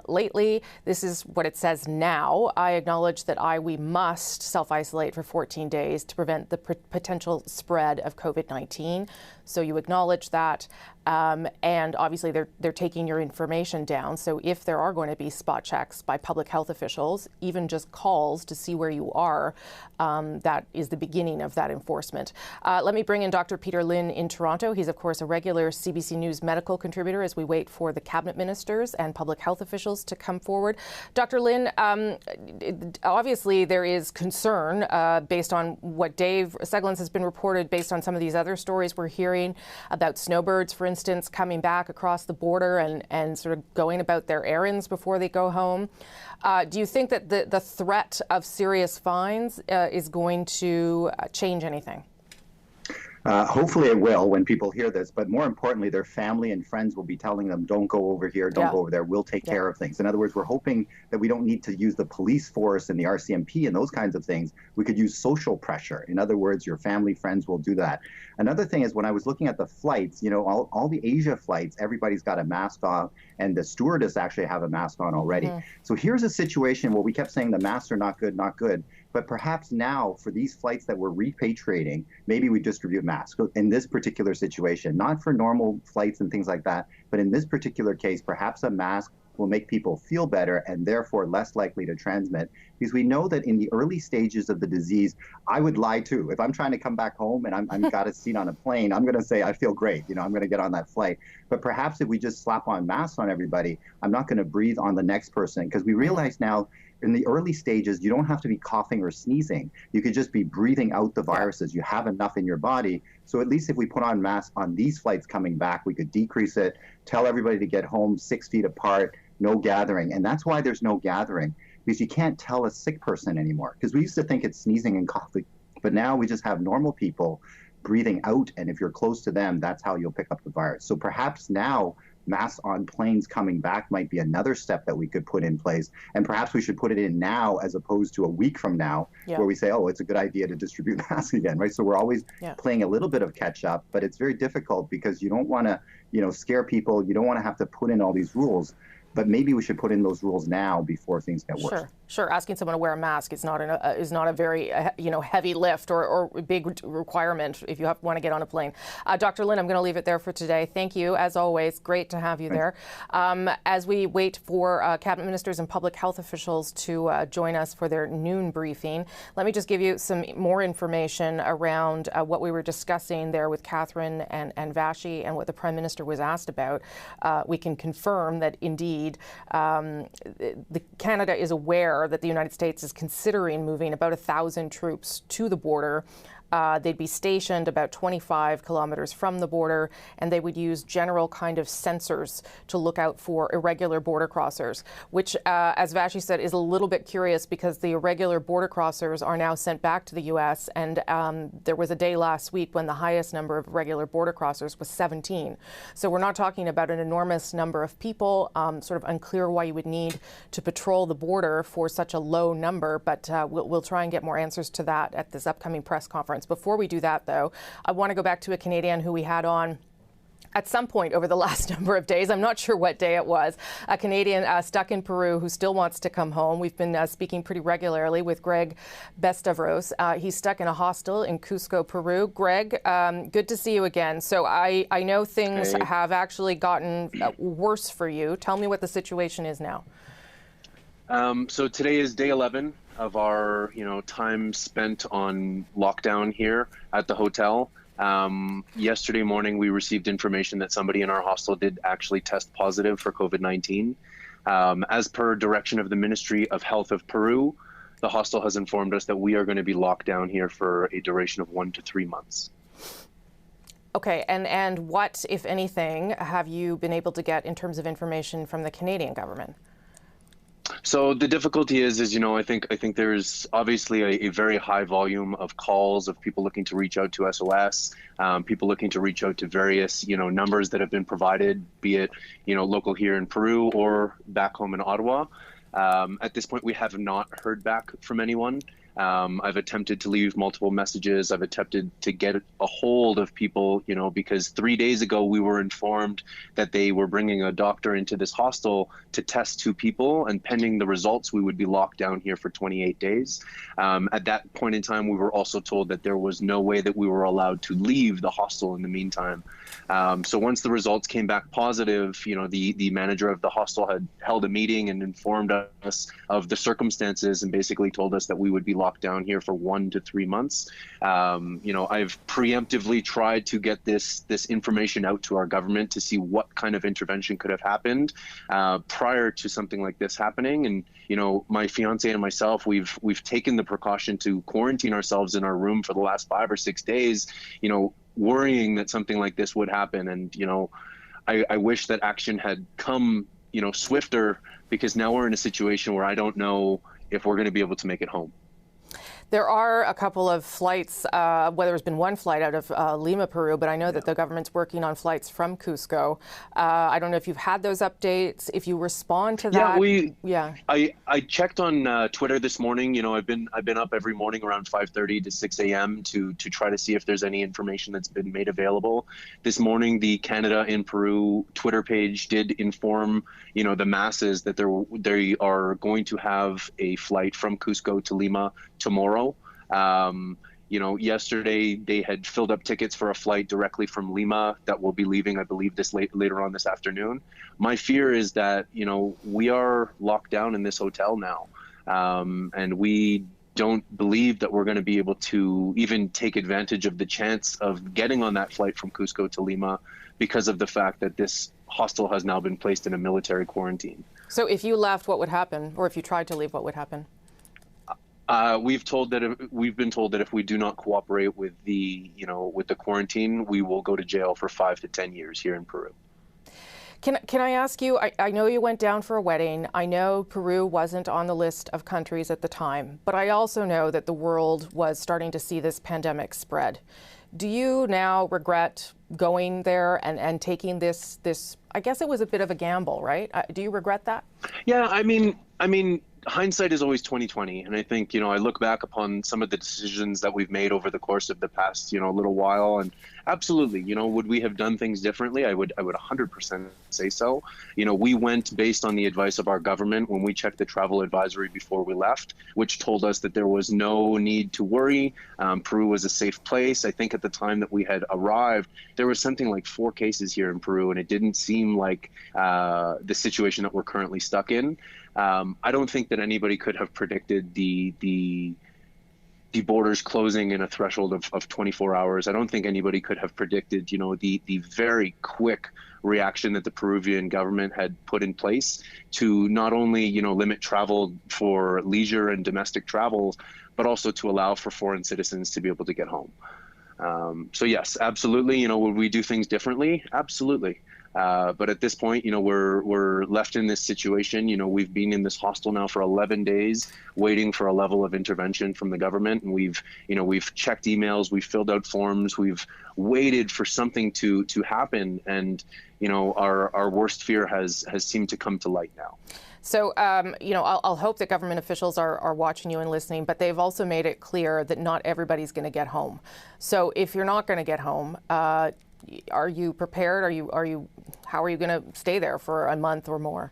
lately. This is what it says now. I acknowledge that we must self-isolate for 14 days to prevent the potential spread of COVID-19. So you acknowledge that. And obviously they're taking your information down. So if there are going to be spot checks by public health officials, even just calls to see where you are, that is the beginning of that enforcement. Let me bring in Dr. Peter Lynn in Toronto. He's, of course, a regular CBC News medical contributor as we wait for the cabinet ministers and public health officials to come forward. Dr. Lynn, obviously there is concern based on what Dave Seglins has been reported, based on some of these other stories we're hearing about snowbirds, for instance, coming back across the border and sort of going about their errands before they go home. Do you think that the threat of serious fines is going to change anything? Hopefully it will when people hear this, but more importantly, their family and friends will be telling them, don't go over here, don't go over there, we'll take care of things. In other words, we're hoping that we don't need to use the police force and the RCMP and those kinds of things. We could use social pressure. In other words, your family, friends will do that. Another thing is when I was looking at the flights, you know, all the Asia flights, everybody's got a mask on, and the stewardess actually have a mask on already. So here's a situation where we kept saying the masks are not good, not good. But perhaps now, for these flights that we're repatriating, maybe we distribute masks in this particular situation, not for normal flights and things like that, but in this particular case, perhaps a mask will make people feel better and therefore less likely to transmit. Because we know that in the early stages of the disease, I would lie too. If I'm trying to come back home and I'm got a seat on a plane, I'm going to say I feel great. You know, I'm going to get on that flight. But perhaps if we just slap on masks on everybody, I'm not going to breathe on the next person, because we realize now in the early stages, you don't have to be coughing or sneezing. You could just be breathing out the viruses. You have enough in your body. So at least if we put on masks on these flights coming back, we could decrease it, tell everybody to get home 6 feet apart, no gathering. And that's why there's no gathering, because you can't tell a sick person anymore. Because we used to think it's sneezing and coughing, but now we just have normal people breathing out. And if you're close to them, that's how you'll pick up the virus. So perhaps now masks on planes coming back might be another step that we could put in place. And perhaps we should put it in now as opposed to a week from now, where we say, oh, it's a good idea to distribute masks again, right? So we're always playing a little bit of catch up, but it's very difficult because you don't want to, you know, scare people. You don't want to have to put in all these rules. But maybe we should put in those rules now before things get worse. Sure. Asking someone to wear a mask is not a very heavy lift or big requirement if you want to get on a plane. Dr. Lynn, I'm going to leave it there for today. Thank you, as always. Great to have you there. As we wait for cabinet ministers and public health officials to join us for their noon briefing, let me just give you some more information around what we were discussing there with Catherine and Vashi and what the Prime Minister was asked about. We can confirm that indeed Canada is aware that the United States is considering moving about 1,000 troops to the border. They'd be stationed about 25 kilometers from the border, and they would use general kind of sensors to look out for irregular border crossers, which, as Vashi said, is a little bit curious because the irregular border crossers are now sent back to the U.S., and there was a day last week when the highest number of regular border crossers was 17. So we're not talking about an enormous number of people, sort of unclear why you would need to patrol the border for such a low number, but we'll try and get more answers to that at this upcoming press conference. Before we do that, though, I want to go back to a Canadian who we had on at some point over the last number of days. I'm not sure what day it was. A Canadian stuck in Peru who still wants to come home. We've been speaking pretty regularly with Greg Bestavros. He's stuck in a hostel in Cusco, Peru. Greg, good to see you again. So I know things have actually gotten worse for you. Tell me what the situation is now. So today is day 11 of our, time spent on lockdown here at the hotel. Yesterday morning, we received information that somebody in our hostel did actually test positive for COVID-19. As per direction of the Ministry of Health of Peru, the hostel has informed us that we are going to be locked down here for a duration of 1 to 3 months. Okay, and what, if anything, have you been able to get in terms of information from the Canadian government? So the difficulty is I think there's obviously a very high volume of calls of people looking to reach out to SOS, people looking to reach out to various, numbers that have been provided, be it, local here in Peru or back home in Ottawa. At this point, we have not heard back from anyone. I've attempted to leave multiple messages. I've attempted to get a hold of people, because 3 days ago we were informed that they were bringing a doctor into this hostel to test 2 people, and pending the results, we would be locked down here for 28 days. At that point in time, we were also told that there was no way that we were allowed to leave the hostel in the meantime. So once the results came back positive, the manager of the hostel had held a meeting and informed us of the circumstances and basically told us that we would be locked down here for 1 to 3 months. I've preemptively tried to get this information out to our government to see what kind of intervention could have happened prior to something like this happening. And my fiance and myself, we've taken the precaution to quarantine ourselves in our room for the last 5 or 6 days, worrying that something like this would happen. And I wish that action had come swifter, because now we're in a situation where I don't know if we're going to be able to make it home. There are a couple of flights, there's been one flight out of Lima, Peru, but I know that the government's working on flights from Cusco. I don't know if you've had those updates, if you respond to that. I checked on Twitter this morning. I've been up every morning around 5:30 to 6 a.m. to try to see if there's any information that's been made available. This morning, the Canada in Peru Twitter page did inform, the masses that they are going to have a flight from Cusco to Lima tomorrow. Yesterday they had filled up tickets for a flight directly from Lima that will be leaving, I believe, later on this afternoon. My fear is that, we are locked down in this hotel now, and we don't believe that we're going to be able to even take advantage of the chance of getting on that flight from Cusco to Lima because of the fact that this hostel has now been placed in a military quarantine. So if you left, what would happen? Or if you tried to leave, what would happen? We've been told that if we do not cooperate with the quarantine, we will go to jail for 5 to 10 years here in Peru. Can I ask you, I know you went down for a wedding. I know Peru wasn't on the list of countries at the time, but I also know that the world was starting to see this pandemic spread. Do you now regret going there and taking this, I guess it was a bit of a gamble, right? Do you regret that? Yeah, I mean, hindsight is always 20/20, and I think I look back upon some of the decisions that we've made over the course of the past little while, and absolutely, would we have done things differently? I would 100% say so. We went based on the advice of our government when we checked the travel advisory before we left, which told us that there was no need to worry. Peru was a safe place. I think at the time that we had arrived, there was something like 4 cases here in Peru, and it didn't seem like the situation that we're currently stuck in. I don't think that anybody could have predicted the borders closing in a threshold of 24 hours. I don't think anybody could have predicted, the very quick reaction that the Peruvian government had put in place to not only, limit travel for leisure and domestic travel, but also to allow for foreign citizens to be able to get home. So yes, absolutely. Would we do things differently? Absolutely. But at this point, we're left in this situation. We've been in this hostel now for 11 days, waiting for a level of intervention from the government. And we've checked emails, we've filled out forms, we've waited for something to happen. And, our worst fear has seemed to come to light now. So, I'll hope that government officials are watching you and listening, but they've also made it clear that not everybody's going to get home. So if you're not going to get home, are you prepared? How are you going to stay there for a month or more?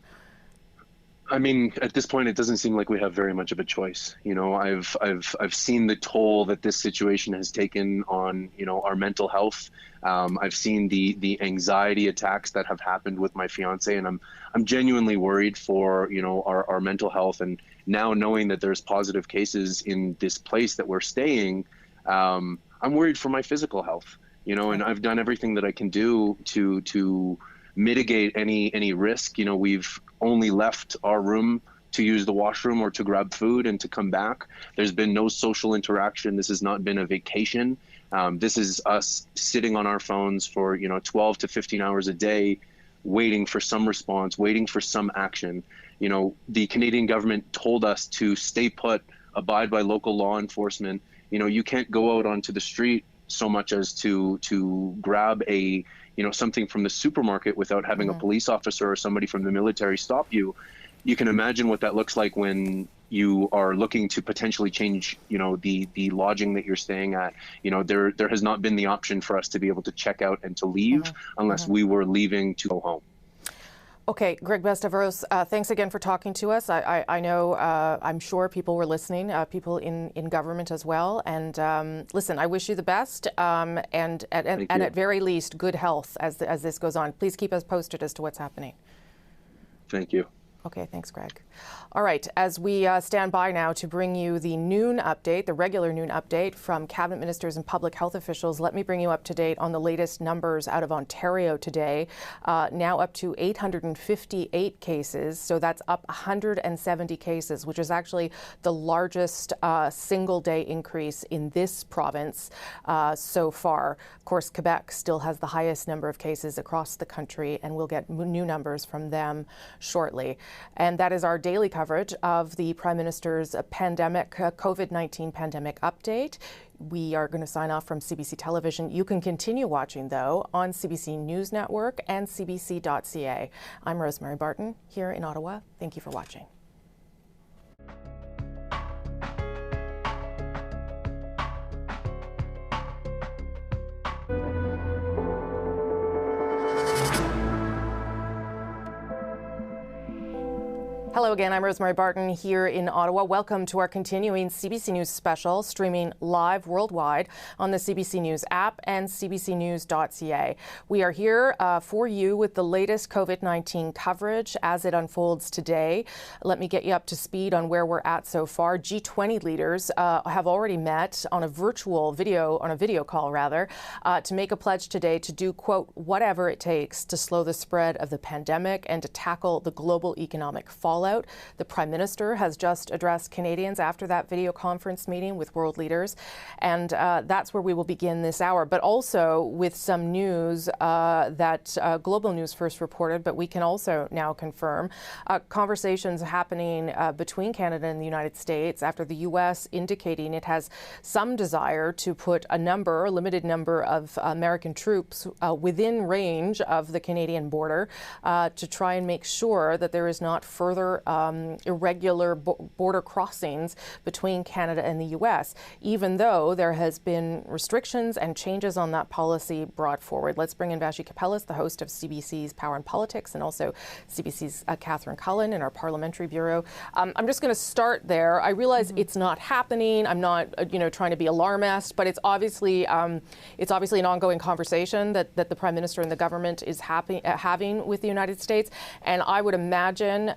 I mean, at this point, it doesn't seem like we have very much of a choice. I've seen the toll that this situation has taken on, our mental health. I've seen the anxiety attacks that have happened with my fiance, and I'm genuinely worried for, our mental health. And now knowing that there's positive cases in this place that we're staying, I'm worried for my physical health. And I've done everything that I can do to mitigate any risk. We've only left our room to use the washroom or to grab food and to come back. There's been no social interaction. This has not been a vacation. This is us sitting on our phones for 12 to 15 hours a day, waiting for some response, waiting for some action. The Canadian government told us to stay put, abide by local law enforcement. You can't go out onto the street so much as to grab something from the supermarket without having a police officer or somebody from the military stop you. You can imagine what that looks like when you are looking to potentially change, the lodging that you're staying at, there has not been the option for us to be able to check out and to leave unless we were leaving to go home. Okay, Greg Bestaveros, thanks again for talking to us. I know, I'm sure people were listening, people in government as well. And listen, I wish you the best, and at very least, good health as this goes on. Please keep us posted as to what's happening. Thank you. Okay, thanks, Greg. All right, as we stand by now to bring you the noon update, the regular noon update from cabinet ministers and public health officials, let me bring you up to date on the latest numbers out of Ontario today. Now up to 858 cases, so that's up 170 cases, which is actually the largest single day increase in this province so far. Of course, Quebec still has the highest number of cases across the country, and we'll get new numbers from them shortly. And that is our daily coverage of the Prime Minister's COVID-19 pandemic update. We are going to sign off from CBC Television. You can continue watching, though, on CBC News Network and CBC.ca. I'm Rosemary Barton here in Ottawa. Thank you for watching. Hello again, I'm Rosemary Barton here in Ottawa. Welcome to our continuing CBC News special, streaming live worldwide on the CBC News app and CBCNews.ca. We are here for you with the latest COVID-19 coverage as it unfolds today. Let me get you up to speed on where we're at so far. G20 leaders have already met on a video call to make a pledge today to do, quote, whatever it takes to slow the spread of the pandemic and to tackle the global economic fallout. The Prime Minister has just addressed Canadians after that video conference meeting with world leaders, and that's where we will begin this hour, but also with some news that Global News first reported, but we can also now confirm conversations happening between Canada and the United States after the U.S. indicating it has some desire to put a limited number of American troops within range of the Canadian border to try and make sure that there is not further irregular border crossings between Canada and the U.S., even though there has been restrictions and changes on that policy brought forward. Let's bring in Vashi Kapelis, the host of CBC's Power and Politics, and also CBC's Catherine Cullen in our Parliamentary Bureau. I'm just going to start there. I realize it's not happening. I'm not, trying to be alarmist, but it's obviously an ongoing conversation that the Prime Minister and the government is having with the United States. And I would imagine,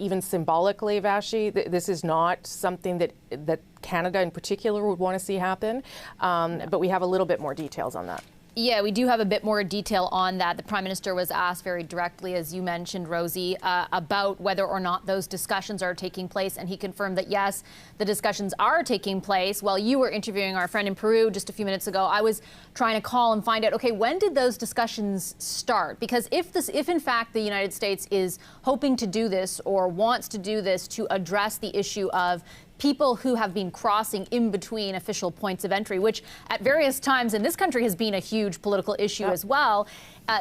even symbolically, Vashi, this is not something that Canada in particular would want to see happen, but we have a little bit more details on that. Yeah, we do have a bit more detail on that. The Prime Minister was asked very directly, as you mentioned, Rosie, about whether or not those discussions are taking place. And he confirmed that, yes, the discussions are taking place. While you were interviewing our friend in Peru just a few minutes ago, I was trying to call and find out, okay, when did those discussions start? Because if in fact the United States is hoping to do this or wants to do this to address the issue of people who have been crossing in between official points of entry, which at various times in this country has been a huge political issue as well.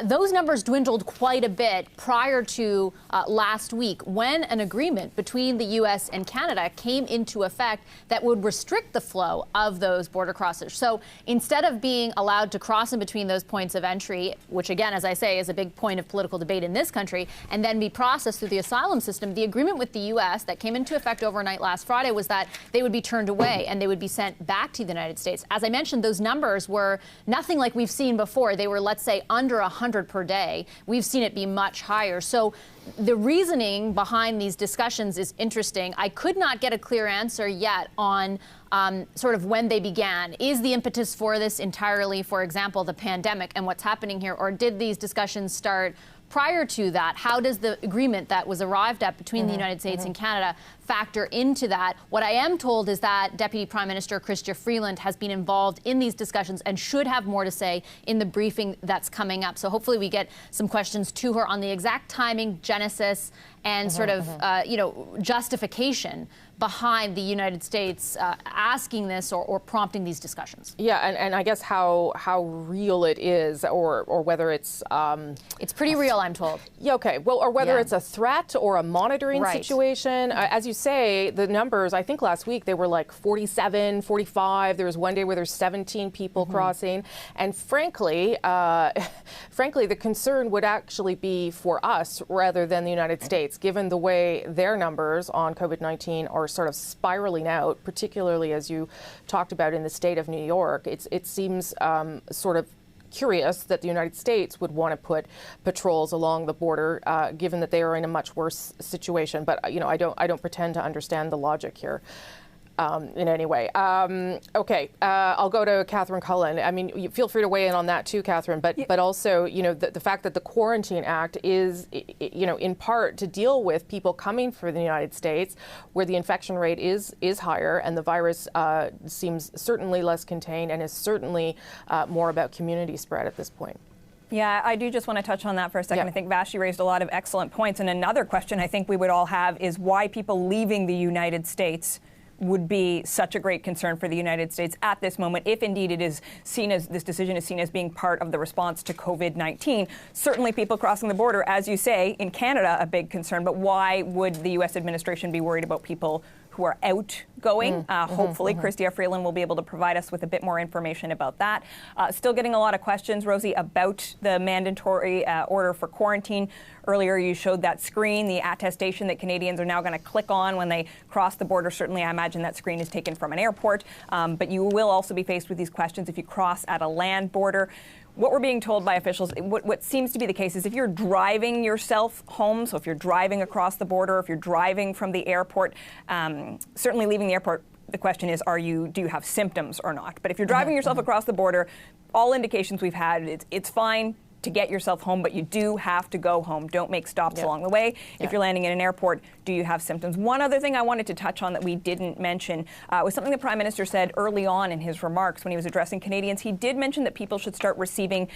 Those numbers dwindled quite a bit prior to last week when an agreement between the U.S. and Canada came into effect that would restrict the flow of those border crossers. So instead of being allowed to cross in between those points of entry, which again, as I say, is a big point of political debate in this country, and then be processed through the asylum system, the agreement with the U.S. that came into effect overnight last Friday was that they would be turned away and they would be sent back to the United States. As I mentioned, those numbers were nothing like we've seen before. They were, let's say, under 100 per day. We've seen it be much higher. So the reasoning behind these discussions is interesting. I could not get a clear answer yet on sort of when they began. Is the impetus for this entirely, for example, the pandemic and what's happening here, or did these discussions start prior to that? How does the agreement that was arrived at between the United States and Canada factor into that? What I am told is that Deputy Prime Minister Chrystia Freeland has been involved in these discussions and should have more to say in the briefing that's coming up. So hopefully we get some questions to her on the exact timing, genesis, and sort of, justification behind the United States asking this or prompting these discussions. Yeah, and I guess how real it is, or whether it's pretty real, I'm told. Yeah, okay. Well, or whether it's a threat or a monitoring Right. situation. As you say, the numbers, I think last week they were like 47, 45. There was one day where there's 17 people crossing. And frankly, the concern would actually be for us rather than the United States, given the way their numbers on COVID-19 are sort of spiraling out, particularly as you talked about in the state of New York. It seems sort of curious that the United States would want to put patrols along the border, given that they are in a much worse situation. But I don't pretend to understand the logic here. In any way. Okay, I'll go to Catherine Cullen. I mean, you feel free to weigh in on that too, Catherine, but also, the fact that the Quarantine Act is, in part to deal with people coming from the United States where the infection rate is higher and the virus seems certainly less contained and is certainly more about community spread at this point. Yeah, I do just want to touch on that for a second. I think Vashti raised a lot of excellent points. And another question I think we would all have is why people leaving the United States would be such a great concern for the United States at this moment, if indeed it is seen as, this decision is seen as being part of the response to COVID-19. Certainly people crossing the border, as you say, in Canada, a big concern, but why would the U.S. administration be worried about people who are outgoing? Hopefully, Chrystia Freeland will be able to provide us with a bit more information about that. Still getting a lot of questions, Rosie, about the mandatory order for quarantine. Earlier, you showed that screen, the attestation that Canadians are now going to click on when they cross the border. Certainly, I imagine that screen is taken from an airport, but you will also be faced with these questions if you cross at a land border. What we're being told by officials, what seems to be the case is if you're driving yourself home, so if you're driving across the border, if you're driving from the airport, certainly leaving the airport, the question is, do you have symptoms or not? But if you're driving yourself across the border, all indications we've had, it's fine to get yourself home, but you do have to go home. Don't make stops along the way. If you're landing in an airport, do you have symptoms? One other thing I wanted to touch on that we didn't mention was something the Prime Minister said early on in his remarks when he was addressing Canadians. He did mention that people should start receiving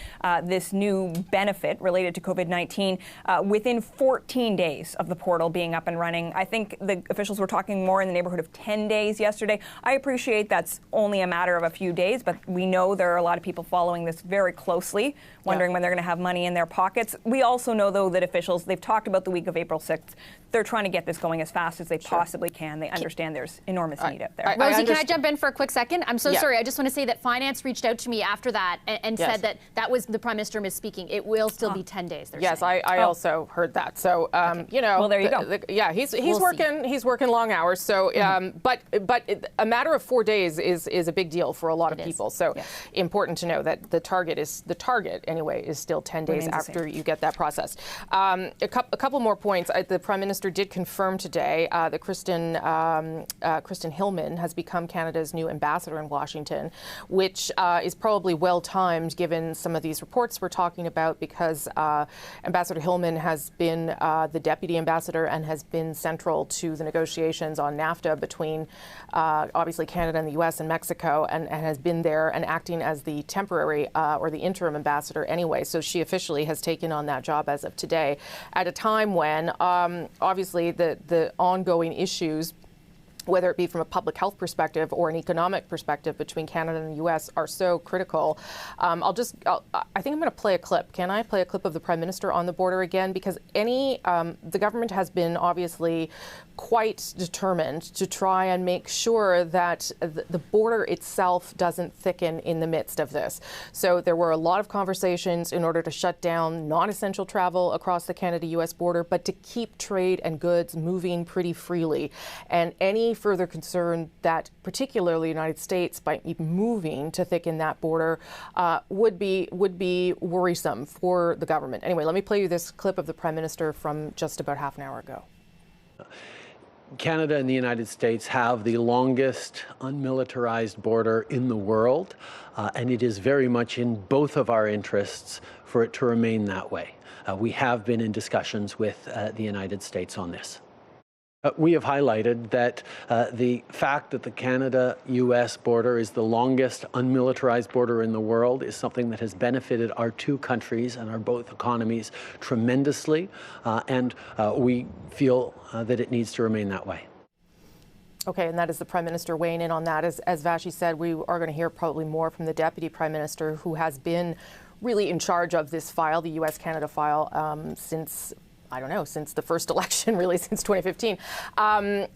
this new benefit related to COVID-19 within 14 days of the portal being up and running. I think the officials were talking more in the neighborhood of 10 days yesterday. I appreciate that's only a matter of a few days, but we know there are a lot of people following this very closely, wondering when they're going to have money in their pockets. We also know, though, that officials, they've talked about the week of April 6th. They're trying to get this going as fast as they possibly can. They understand there's enormous need out there. Rosie, can I jump in for a quick second? I'm so sorry. I just want to say that Finance reached out to me after that and said that was the Prime Minister misspeaking. It will still be 10 days. Yes, I also heard that. So, well, there you go. He's working. He's working long hours. So, but a matter of 4 days is a big deal for a lot of people. So, important to know that the target is still 10 days after you get that process. A couple more points. The Prime Minister did confirm today that Kristen Hillman has become Canada's new ambassador in Washington, which is probably well-timed given some of these reports we're talking about, because Ambassador Hillman has been the deputy ambassador and has been central to the negotiations on NAFTA between obviously Canada and the U.S. and Mexico, and has been there and acting as the temporary or the interim ambassador anyway. So she officially has taken on that job as of today, at a time when obviously the ongoing issues, whether it be from a public health perspective or an economic perspective between Canada and the U.S., are so critical. I think I'm going to play a clip. Can I play a clip of the Prime Minister on the border again? Because the government has been obviously quite determined to try and make sure that the border itself doesn't thicken in the midst of this. So there were a lot of conversations in order to shut down non-essential travel across the Canada-U.S. border, but to keep trade and goods moving pretty freely. And any further concern that particularly the United States by moving to thicken that border would be worrisome for the government. Anyway, let me play you this clip of the Prime Minister from just about half an hour ago. Canada and the United States have the longest unmilitarized border in the world, and it is very much in both of our interests for it to remain that way. We have been in discussions with the United States on this. We have highlighted that the fact that the Canada-U.S. border is the longest unmilitarized border in the world is something that has benefited our two countries and our both economies tremendously, and we feel that it needs to remain that way. Okay, and that is the Prime Minister weighing in on that. As Vashi said, we are going to hear probably more from the Deputy Prime Minister, who has been really in charge of this file, the U.S.-Canada file, since the first election, really, since 2015. I'm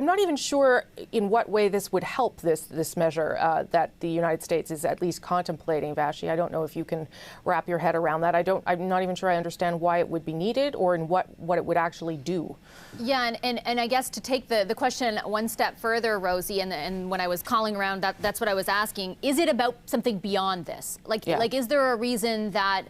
not even sure in what way this would help this measure that the United States is at least contemplating, Vashi. I don't know if you can wrap your head around that. I'm not even sure I understand why it would be needed or in what it would actually do. Yeah, and I guess to take the question one step further, Rosie, and when I was calling around, that's what I was asking. Is it about something beyond this? Like is there a reason that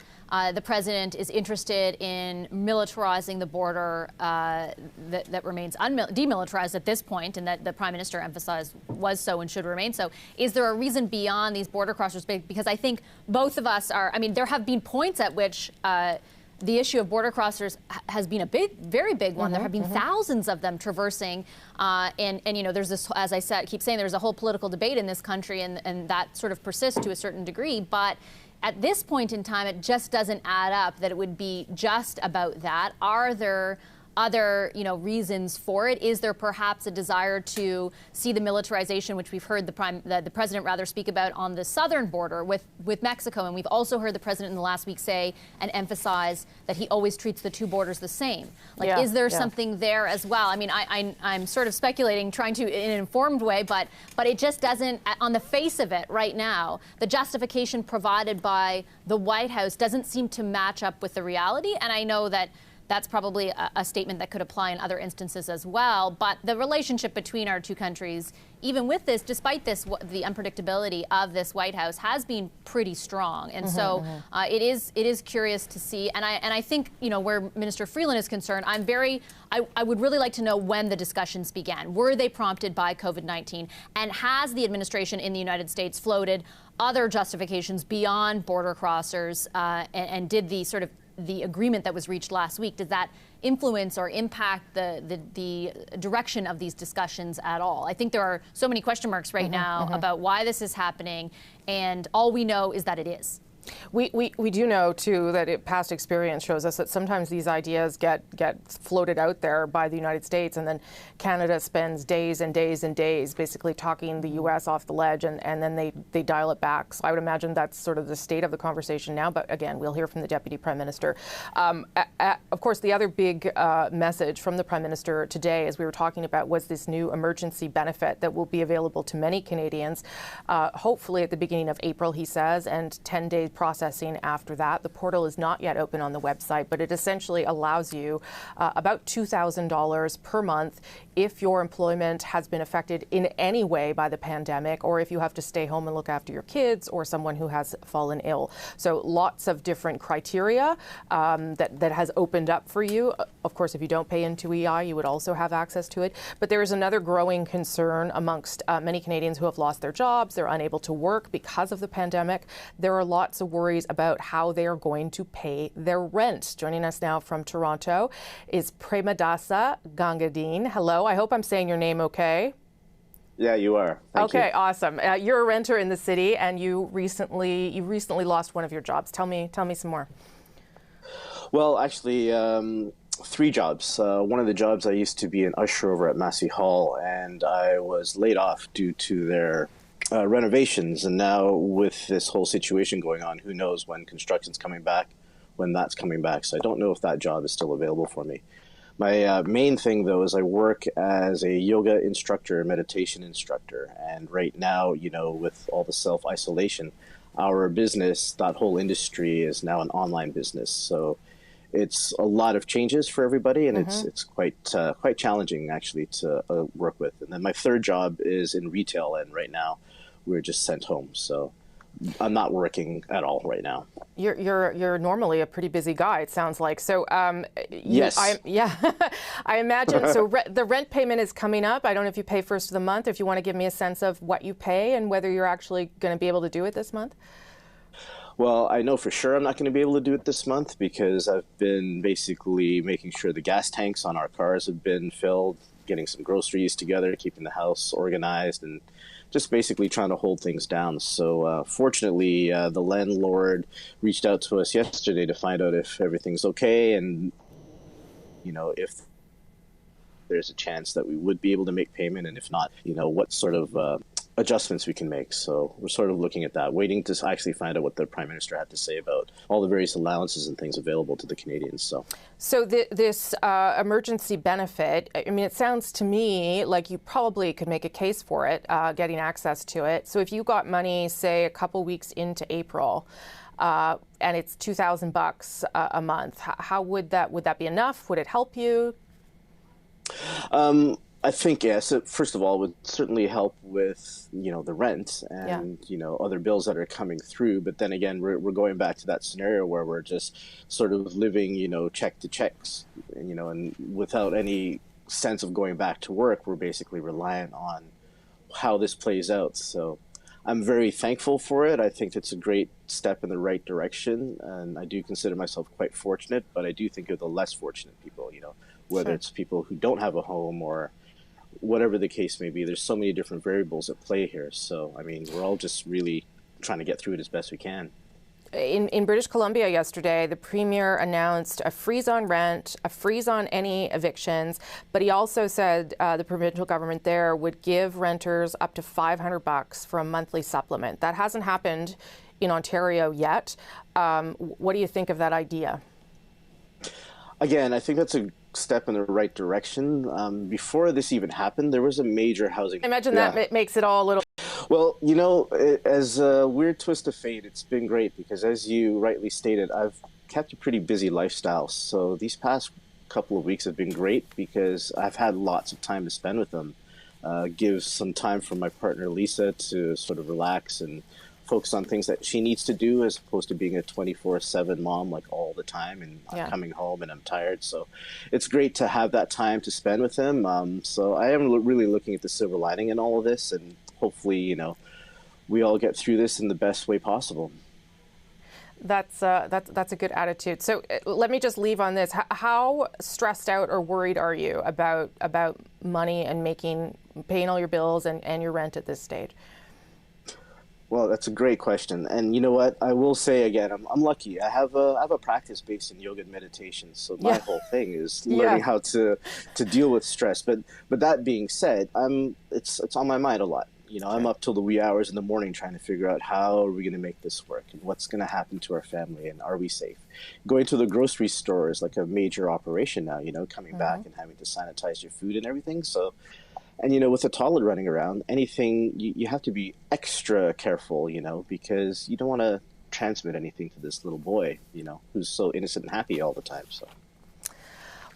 the president is interested in militarizing the border that remains demilitarized at this point, and that the Prime Minister emphasized was so and should remain so? Is there a reason beyond these border crossers? Because I think both of us are, there have been points at which the issue of border crossers has been a very big one. There have been thousands of them traversing, and there's this, as I keep saying, there's a whole political debate in this country, and that sort of persists to a certain degree, but at this point in time, it just doesn't add up that it would be just about that. Are there other, reasons for it? Is there perhaps a desire to see the militarization, which we've heard the president rather speak about on the southern border with Mexico, and we've also heard the president in the last week say and emphasize that he always treats the two borders the same. Is there something there as well? I'm sort of speculating, trying to in an informed way, but it just doesn't, on the face of it right now, the justification provided by the White House doesn't seem to match up with the reality, and I know that that's probably a statement that could apply in other instances as well. But the relationship between our two countries, even with this, despite this, the unpredictability of this White House has been pretty strong. And it is curious to see. And I think, where Minister Freeland is concerned, I would really like to know when the discussions began. Were they prompted by COVID-19? And has the administration in the United States floated other justifications beyond border crossers? And did the agreement that was reached last week, does that influence or impact the direction of these discussions at all? I think there are so many question marks right now about why this is happening, and all we know is that it is. We do know, too, that past experience shows us that sometimes these ideas get floated out there by the United States, and then Canada spends days and days and days basically talking the U.S. off the ledge, and then they dial it back. So I would imagine that's sort of the state of the conversation now. But again, we'll hear from the Deputy Prime Minister. Of course, the other big message from the Prime Minister today, as we were talking about, was this new emergency benefit that will be available to many Canadians, hopefully at the beginning of April, he says, and 10 days processing after that. The portal is not yet open on the website, but it essentially allows you about $2,000 per month if your employment has been affected in any way by the pandemic, or if you have to stay home and look after your kids, or someone who has fallen ill. So lots of different criteria that has opened up for you. Of course, if you don't pay into EI, you would also have access to it. But there is another growing concern amongst many Canadians who have lost their jobs. They're unable to work because of the pandemic. There are lots of worries about how they are going to pay their rent. Joining us now from Toronto is Premadasa Gangadine. Hello, I hope I'm saying your name okay. Yeah, you are. Thank you. Awesome. You're a renter in the city, and you recently lost one of your jobs. Tell me some more. Well, actually, 3 jobs. One of the jobs I used to be an usher over at Massey Hall, and I was laid off due to their renovations. And now with this whole situation going on, who knows when construction's coming back, when that's coming back. So I don't know if that job is still available for me. My main thing, though, is I work as a yoga instructor, meditation instructor. And right now, with all the self-isolation, our business, that whole industry is now an online business. So it's a lot of changes for everybody, and it's quite challenging, actually, to work with. And then my third job is in retail, and right now we're just sent home. So I'm not working at all right now. You're normally a pretty busy guy, it sounds like. So yes, I imagine. So the rent payment is coming up. I don't know if you pay first of the month. If you want to give me a sense of what you pay and whether you're actually going to be able to do it this month. Well, I know for sure I'm not going to be able to do it this month because I've been basically making sure the gas tanks on our cars have been filled, getting some groceries together, keeping the house organized, and just basically trying to hold things down. So fortunately, the landlord reached out to us yesterday to find out if everything's okay and, if there's a chance that we would be able to make payment, and if not, what sort of adjustments we can make. So we're sort of looking at that, waiting to actually find out what the Prime Minister had to say about all the various allowances and things available to the Canadians. So this emergency benefit, I mean, it sounds to me like you probably could make a case for it, getting access to it. So if you got money, say, a couple weeks into April, and it's $2,000 a month, how would that be enough? Would it help you? I think, yes. First of all, it would certainly help with, the rent and, other bills that are coming through. But then again, we're going back to that scenario where we're just sort of living, check to checks, and without any sense of going back to work, we're basically reliant on how this plays out. So I'm very thankful for it. I think it's a great step in the right direction. And I do consider myself quite fortunate, but I do think of the less fortunate people, whether Sure. it's people who don't have a home or whatever the case may be. There's so many different variables at play here. So, I mean, we're all just really trying to get through it as best we can. In British Columbia yesterday, the Premier announced a freeze on rent, a freeze on any evictions, but he also said the provincial government there would give renters up to $500 for a monthly supplement. That hasn't happened in Ontario yet. What do you think of that idea? Again, I think that's a step in the right direction. Before this even happened, there was a major housing... I imagine that makes it all a little... Well, as a weird twist of fate, it's been great because, as you rightly stated, I've kept a pretty busy lifestyle. So these past couple of weeks have been great because I've had lots of time to spend with them. Give some time for my partner, Lisa, to sort of relax and focus on things that she needs to do as opposed to being a 24/7 mom like all the time, and I'm coming home and I'm tired. So it's great to have that time to spend with him. So I am really looking at the silver lining in all of this, and hopefully, we all get through this in the best way possible. That's a good attitude. So let me just leave on this. How stressed out or worried are you about money and paying all your bills and your rent at this stage? Well, that's a great question. And you know what? I will say again, I'm lucky. I have a practice based in yoga and meditation. So my whole thing is learning how to deal with stress. But that being said, it's on my mind a lot. I'm up till the wee hours in the morning trying to figure out how are we going to make this work and what's going to happen to our family and are we safe? Going to the grocery store is like a major operation now, coming back and having to sanitize your food and everything. So, and with a toddler running around, anything, you have to be extra careful, because you don't want to transmit anything to this little boy, who's so innocent and happy all the time. So.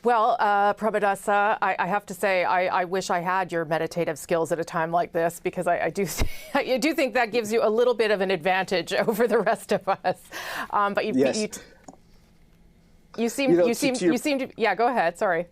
Well, Prabhadasa, I have to say, I wish I had your meditative skills at a time like this, because I do think that gives you a little bit of an advantage over the rest of us. But you seem to, yeah, go ahead. Sorry.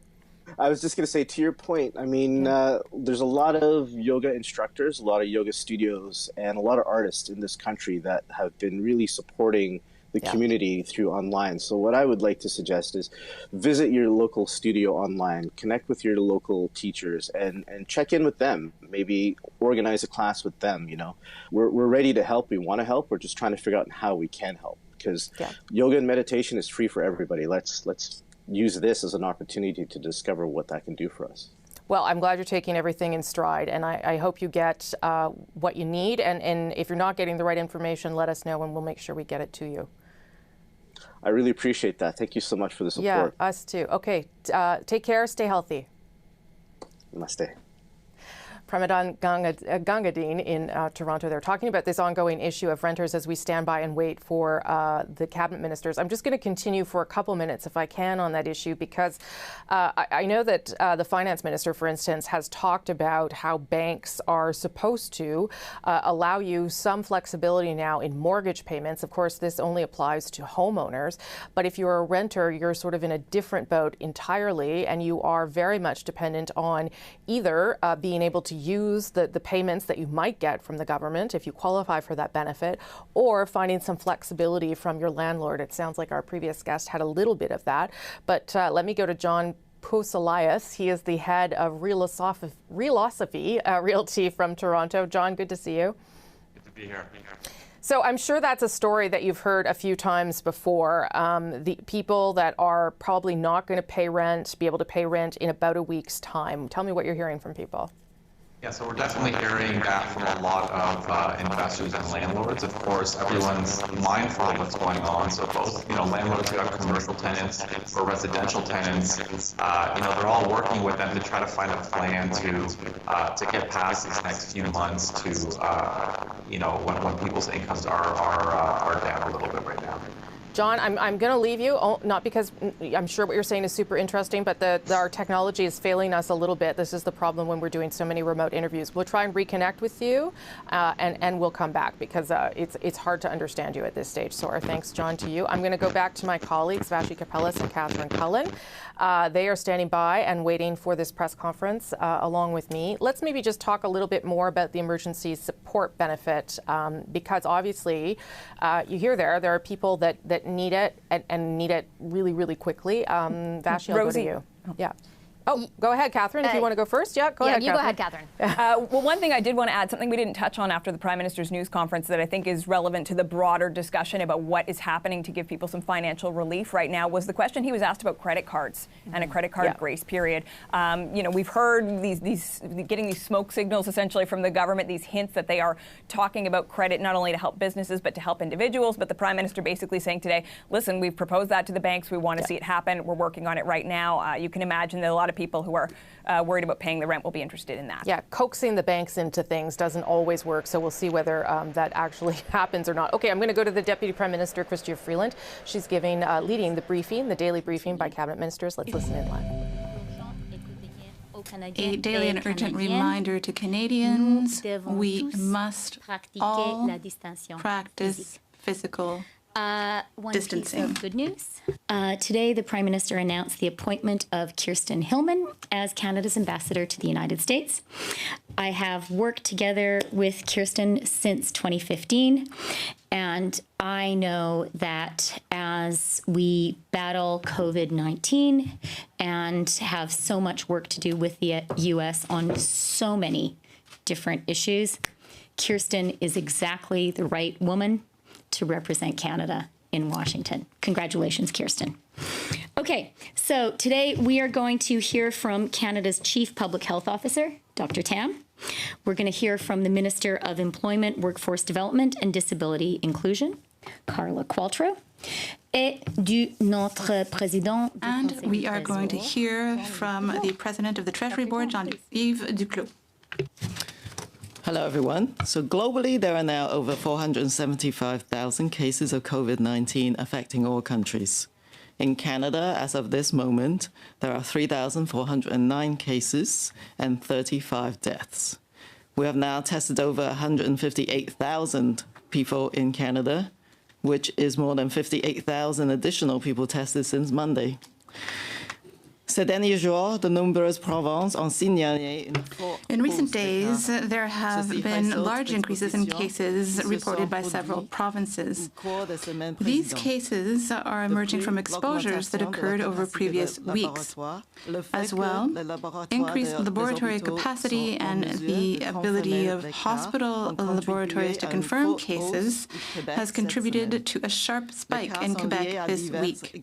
I was just going to say, to your point, I mean, there's a lot of yoga instructors, a lot of yoga studios, and a lot of artists in this country that have been really supporting the community through online. So what I would like to suggest is visit your local studio online, connect with your local teachers, and check in with them. Maybe organize a class with them. We're ready to help. We want to help. We're just trying to figure out how we can help, because yoga and meditation is free for everybody. Let's use this as an opportunity to discover what that can do for us. Well, I'm glad you're taking everything in stride, and I hope you get what you need. And if you're not getting the right information, let us know, and we'll make sure we get it to you. I really appreciate that. Thank you so much for the support. Yeah, us too. Okay, take care, stay healthy. Namaste. Pramadan Gangadine in Toronto. They're talking about this ongoing issue of renters as we stand by and wait for the cabinet ministers. I'm just going to continue for a couple minutes, if I can, on that issue, because I know that the finance minister, for instance, has talked about how banks are supposed to allow you some flexibility now in mortgage payments. Of course, this only applies to homeowners, but if you're a renter, you're sort of in a different boat entirely, and you are very much dependent on either being able to use the payments that you might get from the government if you qualify for that benefit, or finding some flexibility from your landlord. It sounds like our previous guest had a little bit of that. But let me go to John Poselias. He is the head of Realosophy Realty from Toronto. John, good to see you. Good to be here. So I'm sure that's a story that you've heard a few times before. The people that are probably not going to be able to pay rent in about a week's time. Tell me what you're hearing from people. Yeah, so we're definitely hearing that from a lot of investors and landlords. Of course, everyone's mindful of what's going on. So both, landlords who have commercial tenants or residential tenants, they're all working with them to try to find a plan to get past these next few months to, when people's incomes are down a little bit right now. John, I'm going to leave you, not because I'm sure what you're saying is super interesting, but our technology is failing us a little bit. This is the problem when we're doing so many remote interviews. We'll try and reconnect with you, and we'll come back because it's hard to understand you at this stage. So our thanks, John, to you. I'm going to go back to my colleagues, Vashi Kapellas and Catherine Cullen. They are standing by and waiting for this press conference along with me. Let's maybe just talk a little bit more about the emergency support benefit because obviously you hear there are people that need it and need it really, really quickly. Vashi, I'll go to you. Yeah. Oh, go ahead, Catherine, if you want to go first. Yeah, go ahead, Catherine. You go ahead, Catherine. Well, one thing I did want to add, something we didn't touch on after the Prime Minister's news conference that I think is relevant to the broader discussion about what is happening to give people some financial relief right now, was the question he was asked about credit cards and a credit card grace period. We've heard these getting these smoke signals essentially from the government, these hints that they are talking about credit not only to help businesses but to help individuals. But the Prime Minister basically saying today, listen, we've proposed that to the banks. We want to see it happen. We're working on it right now. You can imagine that a lot of people who are worried about paying the rent will be interested in that. Yeah, coaxing the banks into things doesn't always work, so we'll see whether that actually happens or not. Okay, I'm going to go to the Deputy Prime Minister, Chrystia Freeland. She's leading the briefing, the daily briefing by cabinet ministers. Let's listen in live. A daily and urgent reminder to Canadians, we must all practice physical distancing. Piece of good news. Today, the Prime Minister announced the appointment of Kirsten Hillman as Canada's ambassador to the United States. I have worked together with Kirsten since 2015, and I know that as we battle COVID-19 and have so much work to do with the U.S. on so many different issues, Kirsten is exactly the right woman to represent Canada in Washington. Congratulations, Kirsten. Okay, so today we are going to hear from Canada's Chief Public Health Officer, Dr. Tam. We're going to hear from the Minister of Employment, Workforce Development and Disability Inclusion, Carla Qualtrough. And we are going to hear from the President of the Treasury Board, Jean-Yves Duclos. Hello, everyone. So globally, there are now over 475,000 cases of COVID-19 affecting all countries. In Canada, as of this moment, there are 3,409 cases and 35 deaths. We have now tested over 158,000 people in Canada, which is more than 58,000 additional people tested since Monday. Ces derniers jours, de nombreuses provinces ont signalé une forte In recent days, there have been large increases in cases reported by several provinces. These cases are emerging from exposures that occurred over previous weeks. As well, increased laboratory capacity and the ability of hospital laboratories to confirm cases has contributed to a sharp spike in Quebec this week.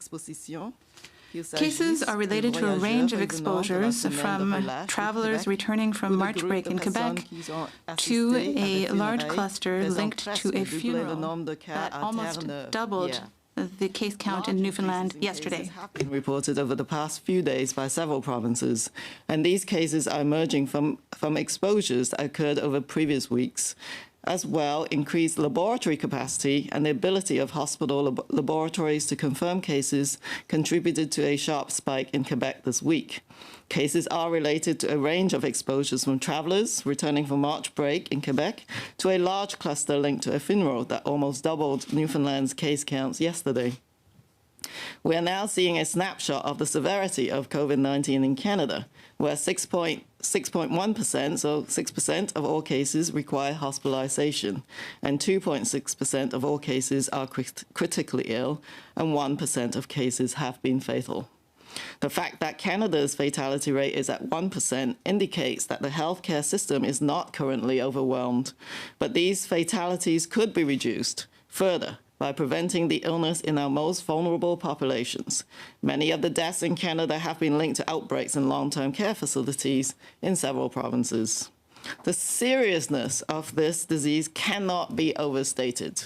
Cases are related to a range of exposures, from travelers returning from March break in Quebec to a large cluster linked to a funeral that almost doubled the case count in Newfoundland yesterday. Reported over the past few days by several provinces, and these cases are emerging from exposures that occurred over previous weeks. As well, increased laboratory capacity and the ability of hospital laboratories to confirm cases contributed to a sharp spike in Quebec this week. Cases are related to a range of exposures, from travelers returning from March break in Quebec to a large cluster linked to a funeral that almost doubled Newfoundland's case counts yesterday. We are now seeing a snapshot of the severity of COVID-19 in Canada, where 6.1%, so 6% of all cases require hospitalization, and 2.6% of all cases are critically ill, and 1% of cases have been fatal. The fact that Canada's fatality rate is at 1% indicates that the healthcare system is not currently overwhelmed, but these fatalities could be reduced further by preventing the illness in our most vulnerable populations. Many of the deaths in Canada have been linked to outbreaks in long-term care facilities in several provinces. The seriousness of this disease cannot be overstated.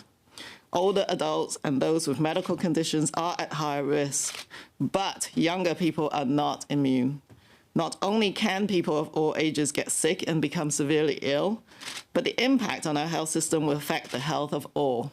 Older adults and those with medical conditions are at higher risk, but younger people are not immune. Not only can people of all ages get sick and become severely ill, but the impact on our health system will affect the health of all.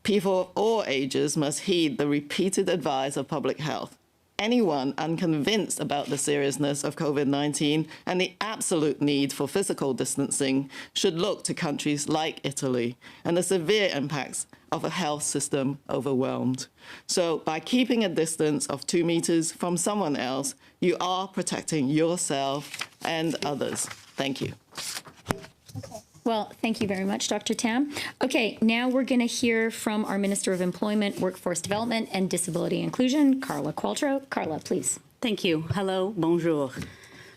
People of all ages must heed the repeated advice of public health. Anyone unconvinced about the seriousness of COVID-19 and the absolute need for physical distancing should look to countries like Italy and the severe impacts of a health system overwhelmed. So by keeping a distance of 2 meters from someone else, you are protecting yourself and others. Thank you. Well, thank you very much, Dr. Tam. Okay, now we're going to hear from our Minister of Employment, Workforce Development and Disability Inclusion, Carla Qualtrough. Carla, please. Thank you. Hello, bonjour.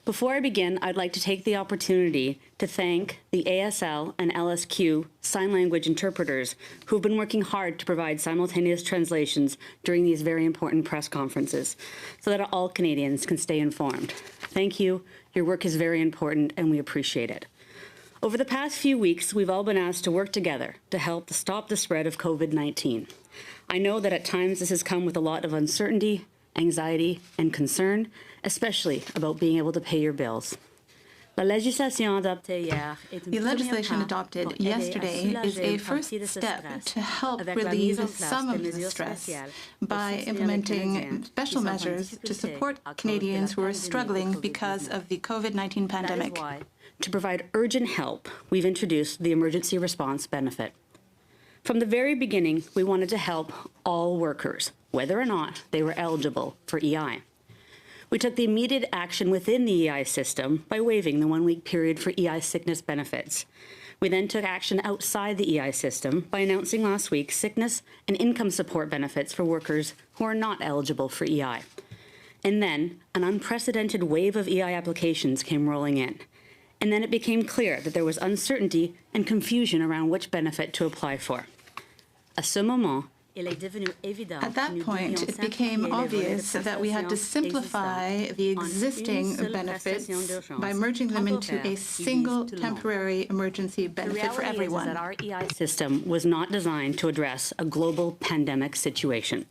Before I begin, I'd like to take the opportunity to thank the ASL and LSQ sign language interpreters who've been working hard to provide simultaneous translations during these very important press conferences so that all Canadians can stay informed. Thank you. Your work is very important and we appreciate it. Over the past few weeks, we've all been asked to work together to help to stop the spread of COVID-19. I know that at times this has come with a lot of uncertainty, anxiety, and concern, especially about being able to pay your bills. The legislation adopted yesterday is a first step to help relieve some of the stress by implementing special measures to support Canadians who are struggling because of the COVID-19 pandemic. To provide urgent help, we've introduced the Emergency Response Benefit. From the very beginning, we wanted to help all workers, whether or not they were eligible for EI. We took the immediate action within the EI system by waiving the 1-week period for EI sickness benefits. We then took action outside the EI system by announcing last week sickness and income support benefits for workers who are not eligible for EI. And then an unprecedented wave of EI applications came rolling in. And then it became clear that there was uncertainty and confusion around which benefit to apply for. At that point, it became obvious that we had to simplify the existing benefits by merging them into a single temporary emergency benefit for everyone. The reality is that our EI system was not designed to address a global pandemic situation.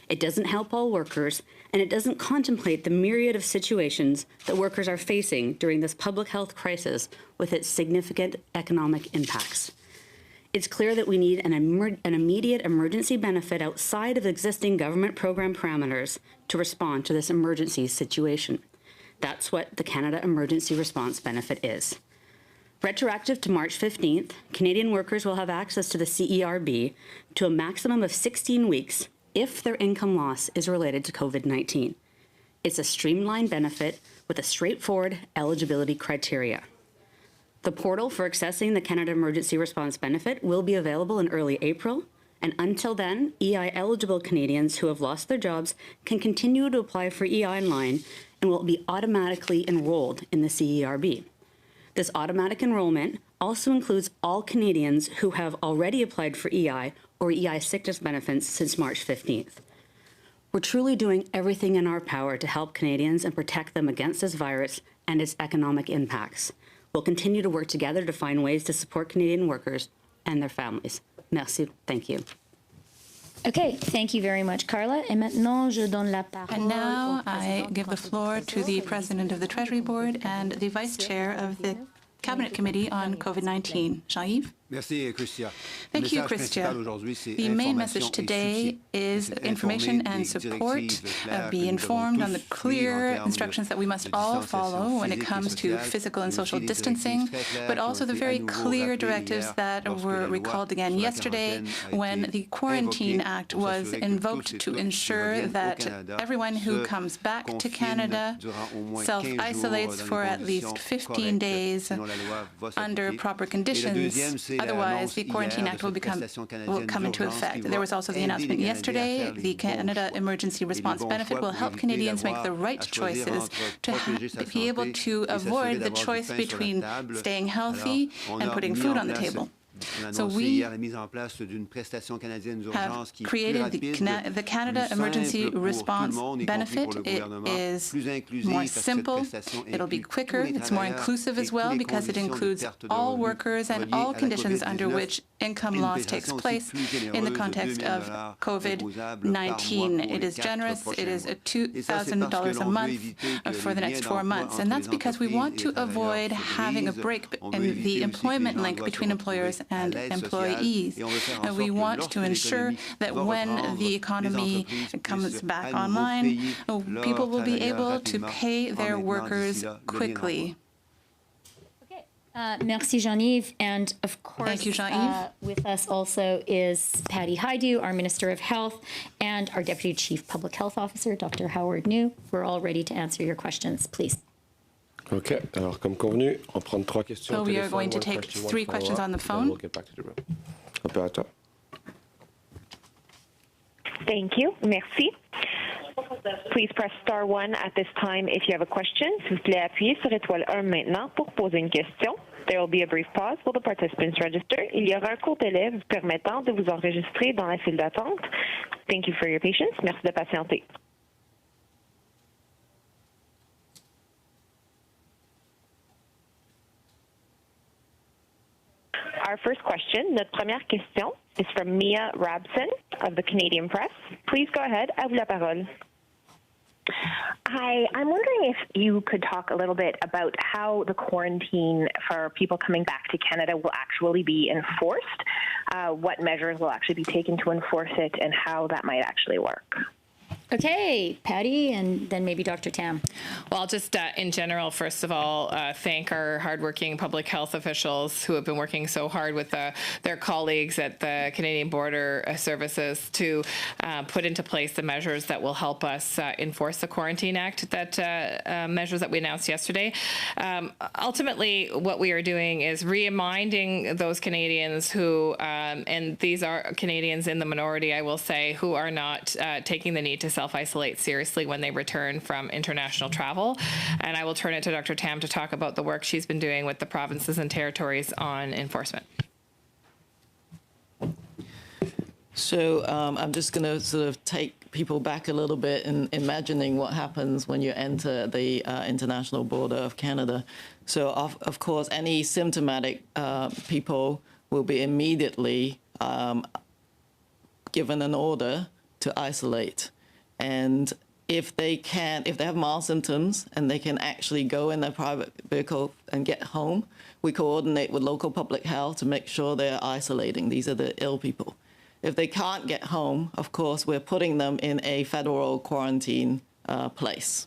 It doesn't help all workers, and it doesn't contemplate the myriad of situations that workers are facing during this public health crisis with its significant economic impacts. It's clear that we need an immediate emergency benefit outside of existing government program parameters to respond to this emergency situation. That's what the Canada Emergency Response Benefit is. Retroactive to March 15th, Canadian workers will have access to the CERB to a maximum of 16 weeks if their income loss is related to COVID-19. It's a streamlined benefit with a straightforward eligibility criteria. The portal for accessing the Canada Emergency Response Benefit will be available in early April, and until then, EI-eligible Canadians who have lost their jobs can continue to apply for EI online and will be automatically enrolled in the CERB. This automatic enrollment also includes all Canadians who have already applied for EI or EI sickness benefits since March 15th. We're truly doing everything in our power to help Canadians and protect them against this virus and its economic impacts. We'll continue to work together to find ways to support Canadian workers and their families. Merci. Thank you. Okay, thank you very much, Carla. And now I give the floor to the President of the Treasury Board and the Vice Chair of the Cabinet Committee on COVID-19, Jean-Yves. Thank you, Christia. The main message today is information and support. Be informed on the clear instructions that we must all follow when it comes to physical and social distancing, but also the very clear directives that were recalled again yesterday when the Quarantine Act was invoked to ensure that everyone who comes back to Canada self-isolates for at least 15 days under proper conditions. Otherwise, the Quarantine Act will come into effect. There was also the announcement yesterday. The Canada Emergency Response Benefit will help Canadians make the right choices to be able to avoid the choice between staying healthy and putting food on the table. So we have created the Canada Emergency Response Benefit. It is more simple, it'll be quicker, it's more inclusive as well because it includes all workers and all conditions under which income loss takes place in the context of COVID-19. It is generous, it is $2,000 a month for the next 4 months, and that's because we want to avoid having a break in the employment link between employers and employees. We want to ensure that when the economy comes back online, people will be able to pay their workers quickly. Merci, Jean-Yves. And of course, thank you, Jean-Yves. With us also is Patty Hajdu, our Minister of Health, and our Deputy Chief Public Health Officer, Dr. Howard New. We're all ready to answer your questions. Please. Okay. Alors, comme convenu, on prend 3 questions. So we are going to take 3 questions on the phone. We'll get back to the room. Operator. Thank you. Merci. Please press star 1 at this time if you have a question. S'il vous plaît, appuyez sur étoile 1 maintenant pour poser une question. There will be a brief pause while the participants register. Il y aura un court délai vous permettant de vous enregistrer dans la file d'attente. Thank you for your patience. Merci de patienter. Our first question, notre première question, is from Mia Rabson of the Canadian Press. Please go ahead. À vous la parole. Hi, I'm wondering if you could talk a little bit about how the quarantine for people coming back to Canada will actually be enforced, what measures will actually be taken to enforce it, and how that might actually work. Okay, Patty, and then maybe Dr. Tam. Well, just in general, first of all, thank our hardworking public health officials who have been working so hard with their colleagues at the Canadian Border Services to put into place the measures that will help us enforce the Quarantine Act, that measures that we announced yesterday. Ultimately, what we are doing is reminding those Canadians who, and these are Canadians in the minority, I will say, who are not taking the need to self-isolate seriously when they return from international travel. And I will turn it to Dr. Tam to talk about the work she's been doing with the provinces and territories on enforcement. So I'm just going to sort of take people back a little bit in imagining what happens when you enter the international border of Canada. So of course, any symptomatic people will be immediately given an order to isolate. And if they have mild symptoms and they can actually go in their private vehicle and get home, we coordinate with local public health to make sure they're isolating. These are the ill people. If they can't get home, of course, we're putting them in a federal quarantine place.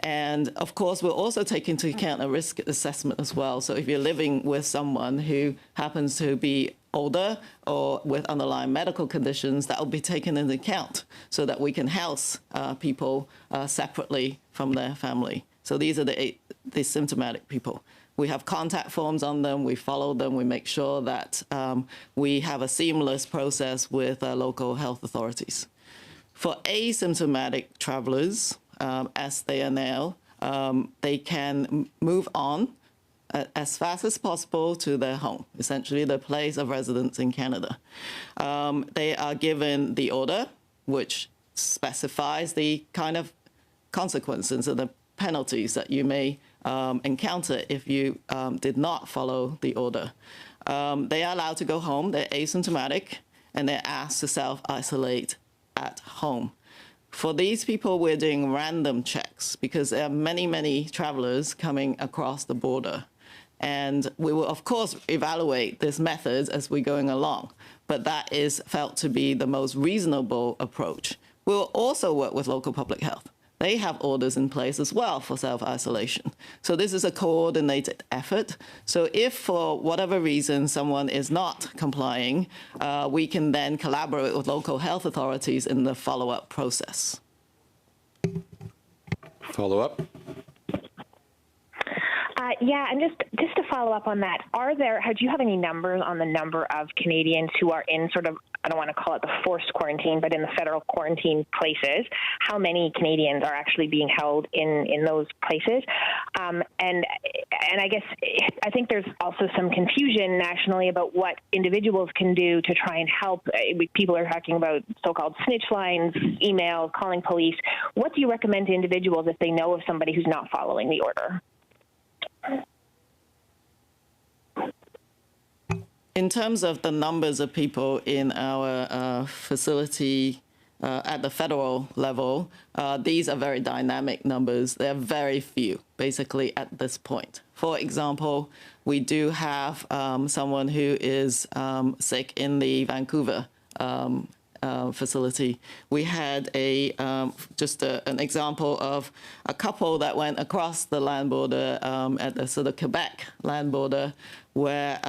And of course, we'll also take into account a risk assessment as well. So if you're living with someone who happens to be older or with underlying medical conditions, that will be taken into account so that we can house people separately from their family. So these are the symptomatic people. We have contact forms on them, we follow them, we make sure that we have a seamless process with local health authorities. For asymptomatic travelers, as they are now, they can move on as fast as possible to their home, essentially their place of residence in Canada. They are given the order, which specifies the kind of consequences and the penalties that you may encounter if you did not follow the order. They are allowed to go home, they're asymptomatic, and they're asked to self-isolate at home. For these people, we're doing random checks because there are many, many travelers coming across the border. And we will, of course, evaluate this method as we're going along. But that is felt to be the most reasonable approach. We will also work with local public health. They have orders in place as well for self-isolation. So this is a coordinated effort. So if for whatever reason someone is not complying, we can then collaborate with local health authorities in the follow-up process. Follow-up? Yeah, and just to follow up on that, do you have any numbers on the number of Canadians who are in sort of, I don't want to call it the forced quarantine, but in the federal quarantine places? How many Canadians are actually being held in those places? And I guess I think there's also some confusion nationally about what individuals can do to try and help. People are talking about so-called snitch lines, emails, calling police. What do you recommend to individuals if they know of somebody who's not following the order? In terms of the numbers of people in our facility at the federal level, these are very dynamic numbers. They're very few, basically, at this point. For example, we do have someone who is sick in the Vancouver facility. We had an example of a couple that went across the land border at the sort of Quebec land border, where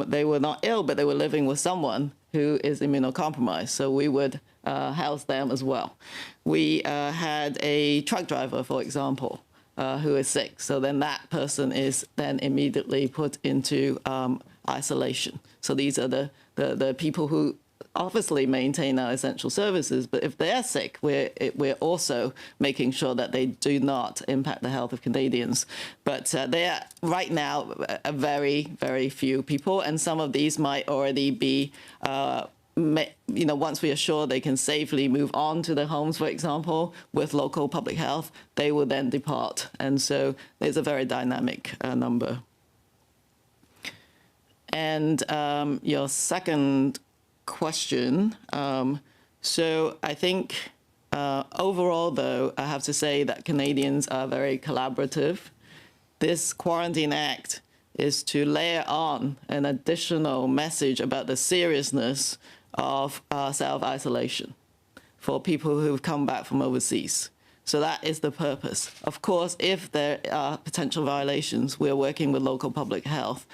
they were not ill, but they were living with someone who is immunocompromised. So we would house them as well. We had a truck driver, for example, who is sick. So then that person is then immediately put into isolation. So these are the people who obviously maintain our essential services, but if they're sick, we're also making sure that they do not impact the health of Canadians. But they are right now a very, very few people, and some of these might already be, once we are sure they can safely move on to their homes, for example, with local public health, they will then depart. And so there's a very dynamic number. And your second question. So I think overall, though, I have to say that Canadians are very collaborative. This Quarantine Act is to layer on an additional message about the seriousness of self-isolation for people who've come back from overseas. So that is the purpose. Of course, if there are potential violations, we're working with local public health.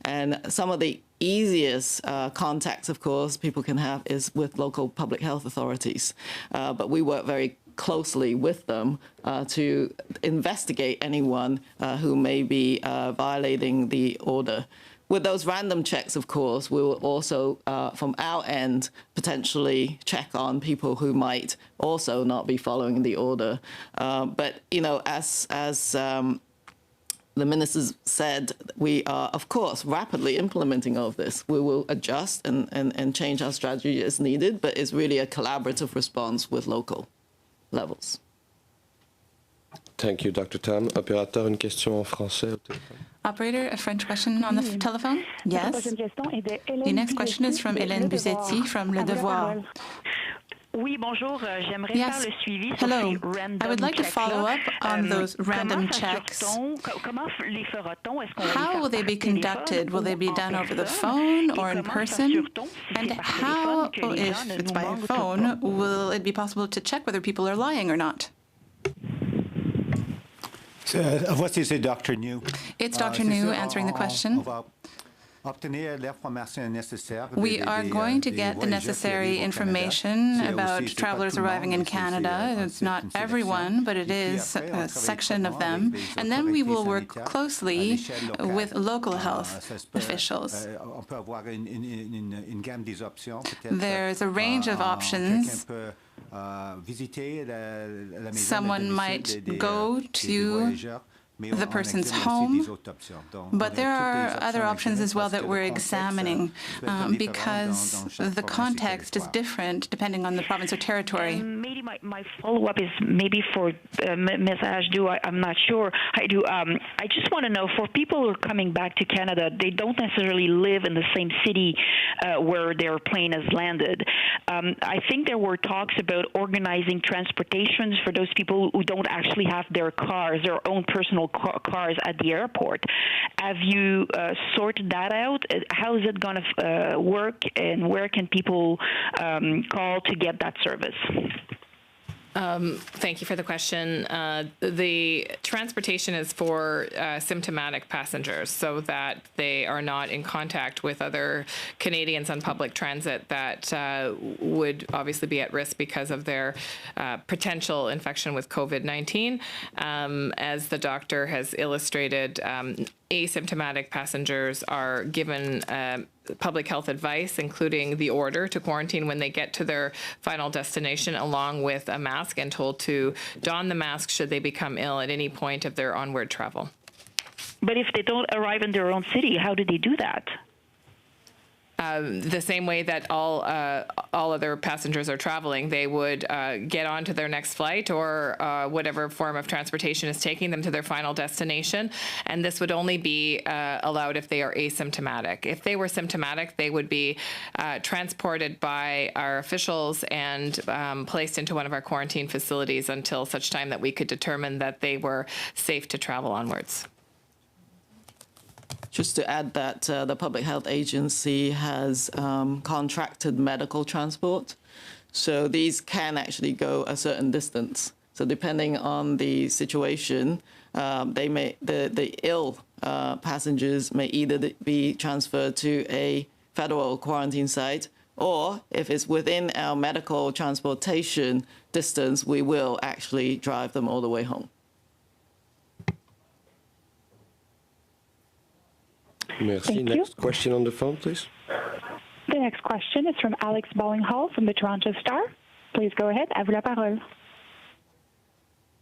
And some of the easiest contacts, of course, people can have is with local public health authorities. But we work very closely with them to investigate anyone who may be violating the order. With those random checks, of course, we will also, from our end, potentially check on people who might also not be following the order. But, as the ministers said, we are, of course, rapidly implementing all of this. We will adjust and change our strategy as needed, but it's really a collaborative response with local levels. Thank you, Dr. Tam. Opérateur, une question en français. Operator, a French question on the telephone? Yes. The next question is from Hélène Buzetti from Le Devoir. Yes. Hello. I would like to follow up on those random checks. How will they be conducted? Will they be done over the phone or in person? And how, if it's by phone, will it be possible to check whether people are lying or not? Voici Dr. New. It's Dr. New answering the question. We are going to get the necessary information about travelers arriving in Canada. It's not everyone, but it is a section of them. And then we will work closely with local health officials. There's a range of options. Someone might go to the person's home, but there are other options as well that we're examining because the context is different depending on the province or territory. Maybe my follow-up is maybe for Ms. Ashdu, I'm not sure. I just want to know, for people who are coming back to Canada, they don't necessarily live in the same city where their plane has landed. I think there were talks about organizing transportations for those people who don't actually have their cars, their own personal additional cars at the airport. Have you sorted that out? How is it going to work, and where can people call to get that service? Thank you for the question. The transportation is for symptomatic passengers, so that they are not in contact with other Canadians on public transit that would obviously be at risk because of their potential infection with COVID-19. As the doctor has illustrated, asymptomatic passengers are given public health advice, including the order to quarantine when they get to their final destination, along with a mask, and told to don the mask should they become ill at any point of their onward travel. But if they don't arrive in their own city, how do they do that? The same way that all other passengers are traveling, they would get on to their next flight or whatever form of transportation is taking them to their final destination. And this would only be allowed if they are asymptomatic. If they were symptomatic, they would be transported by our officials and placed into one of our quarantine facilities until such time that we could determine that they were safe to travel onwards. Just to add that the Public Health Agency has contracted medical transport. So these can actually go a certain distance. So depending on the situation, the ill passengers may either be transferred to a federal quarantine site, or if it's within our medical transportation distance, we will actually drive them all the way home. Merci. Next question on the phone, please. The next question is from Alex Bollinghall from the Toronto Star. Please go ahead. À vous la parole.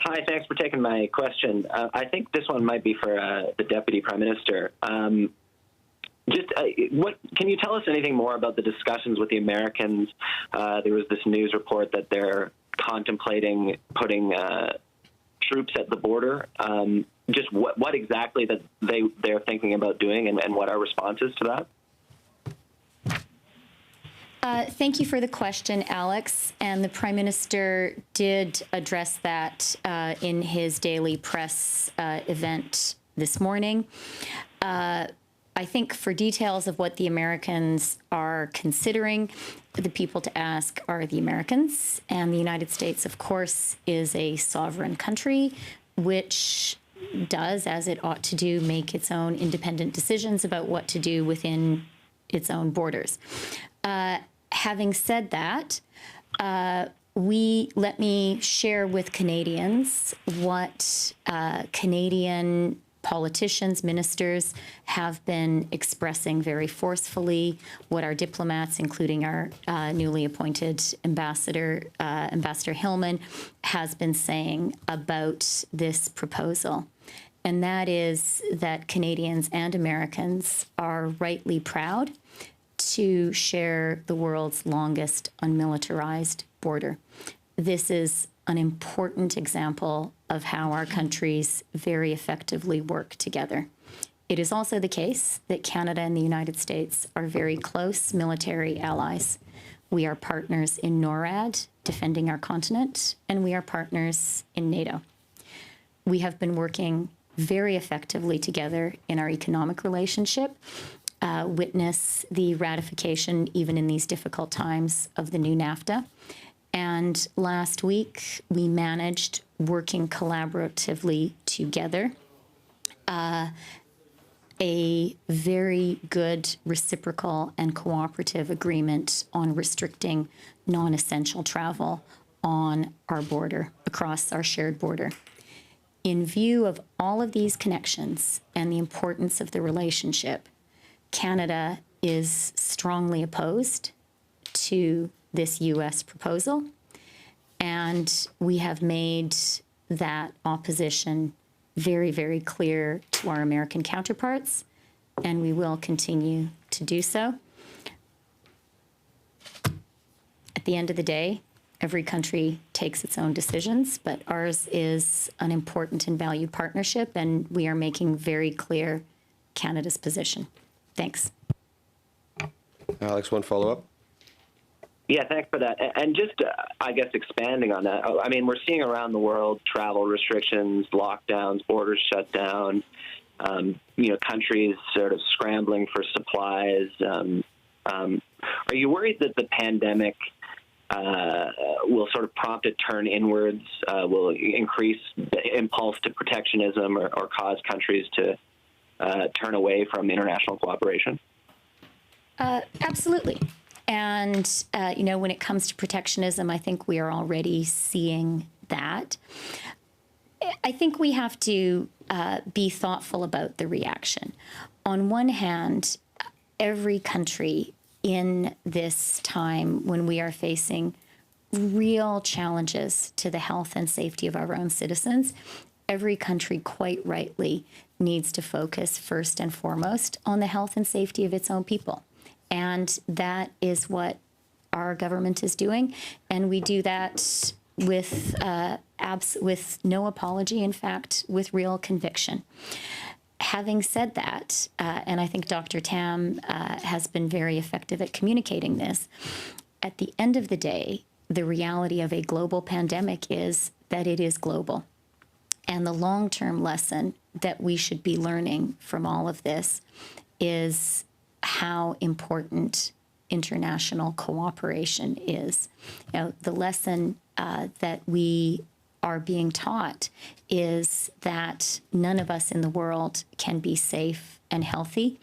Hi, thanks for taking my question. I think this one might be for the Deputy Prime Minister. What can you tell us anything more about the discussions with the Americans? There was this news report that they're contemplating putting troops at the border. Just what exactly that they're thinking about doing, and what our response is to that? Thank you for the question, Alex. And the Prime Minister did address that in his daily press event this morning. I think for details of what the Americans are considering, the people to ask are the Americans. And the United States, of course, is a sovereign country, which does, as it ought to do, make its own independent decisions about what to do within its own borders. Having said that, let me share with Canadians what Canadian politicians, ministers have been expressing very forcefully, what our diplomats, including our newly appointed Ambassador Hillman, has been saying about this proposal. And that is that Canadians and Americans are rightly proud to share the world's longest unmilitarized border. This is an important example of how our countries very effectively work together. It is also the case that Canada and the United States are very close military allies. We are partners in NORAD, defending our continent, and we are partners in NATO. We have been working very effectively together in our economic relationship. Witness the ratification, even in these difficult times, of the new NAFTA. And last week, we managed, working collaboratively together, a very good reciprocal and cooperative agreement on restricting non-essential travel on our border, across our shared border. In view of all of these connections and the importance of the relationship, Canada is strongly opposed to this U.S. proposal, and we have made that opposition very, very clear to our American counterparts, and we will continue to do so. At the end of the day, every country takes its own decisions, but ours is an important and valued partnership, and we are making very clear Canada's position. Thanks. Alex, one follow-up. Yeah, thanks for that. And just, I guess, expanding on that, I mean, we're seeing around the world travel restrictions, lockdowns, borders shut down, countries sort of scrambling for supplies. Are you worried that the pandemic will sort of prompt a turn inwards, will increase the impulse to protectionism or cause countries to turn away from international cooperation? Absolutely. And, when it comes to protectionism, I think we are already seeing that. I think we have to be thoughtful about the reaction. On one hand, every country in this time when we are facing real challenges to the health and safety of our own citizens, every country quite rightly needs to focus first and foremost on the health and safety of its own people. And that is what our government is doing. And we do that with no apology, in fact, with real conviction. Having said that, and I think Dr. Tam has been very effective at communicating this, at the end of the day, the reality of a global pandemic is that it is global. And the long-term lesson that we should be learning from all of this is how important international cooperation is. The lesson that we are being taught is that none of us in the world can be safe and healthy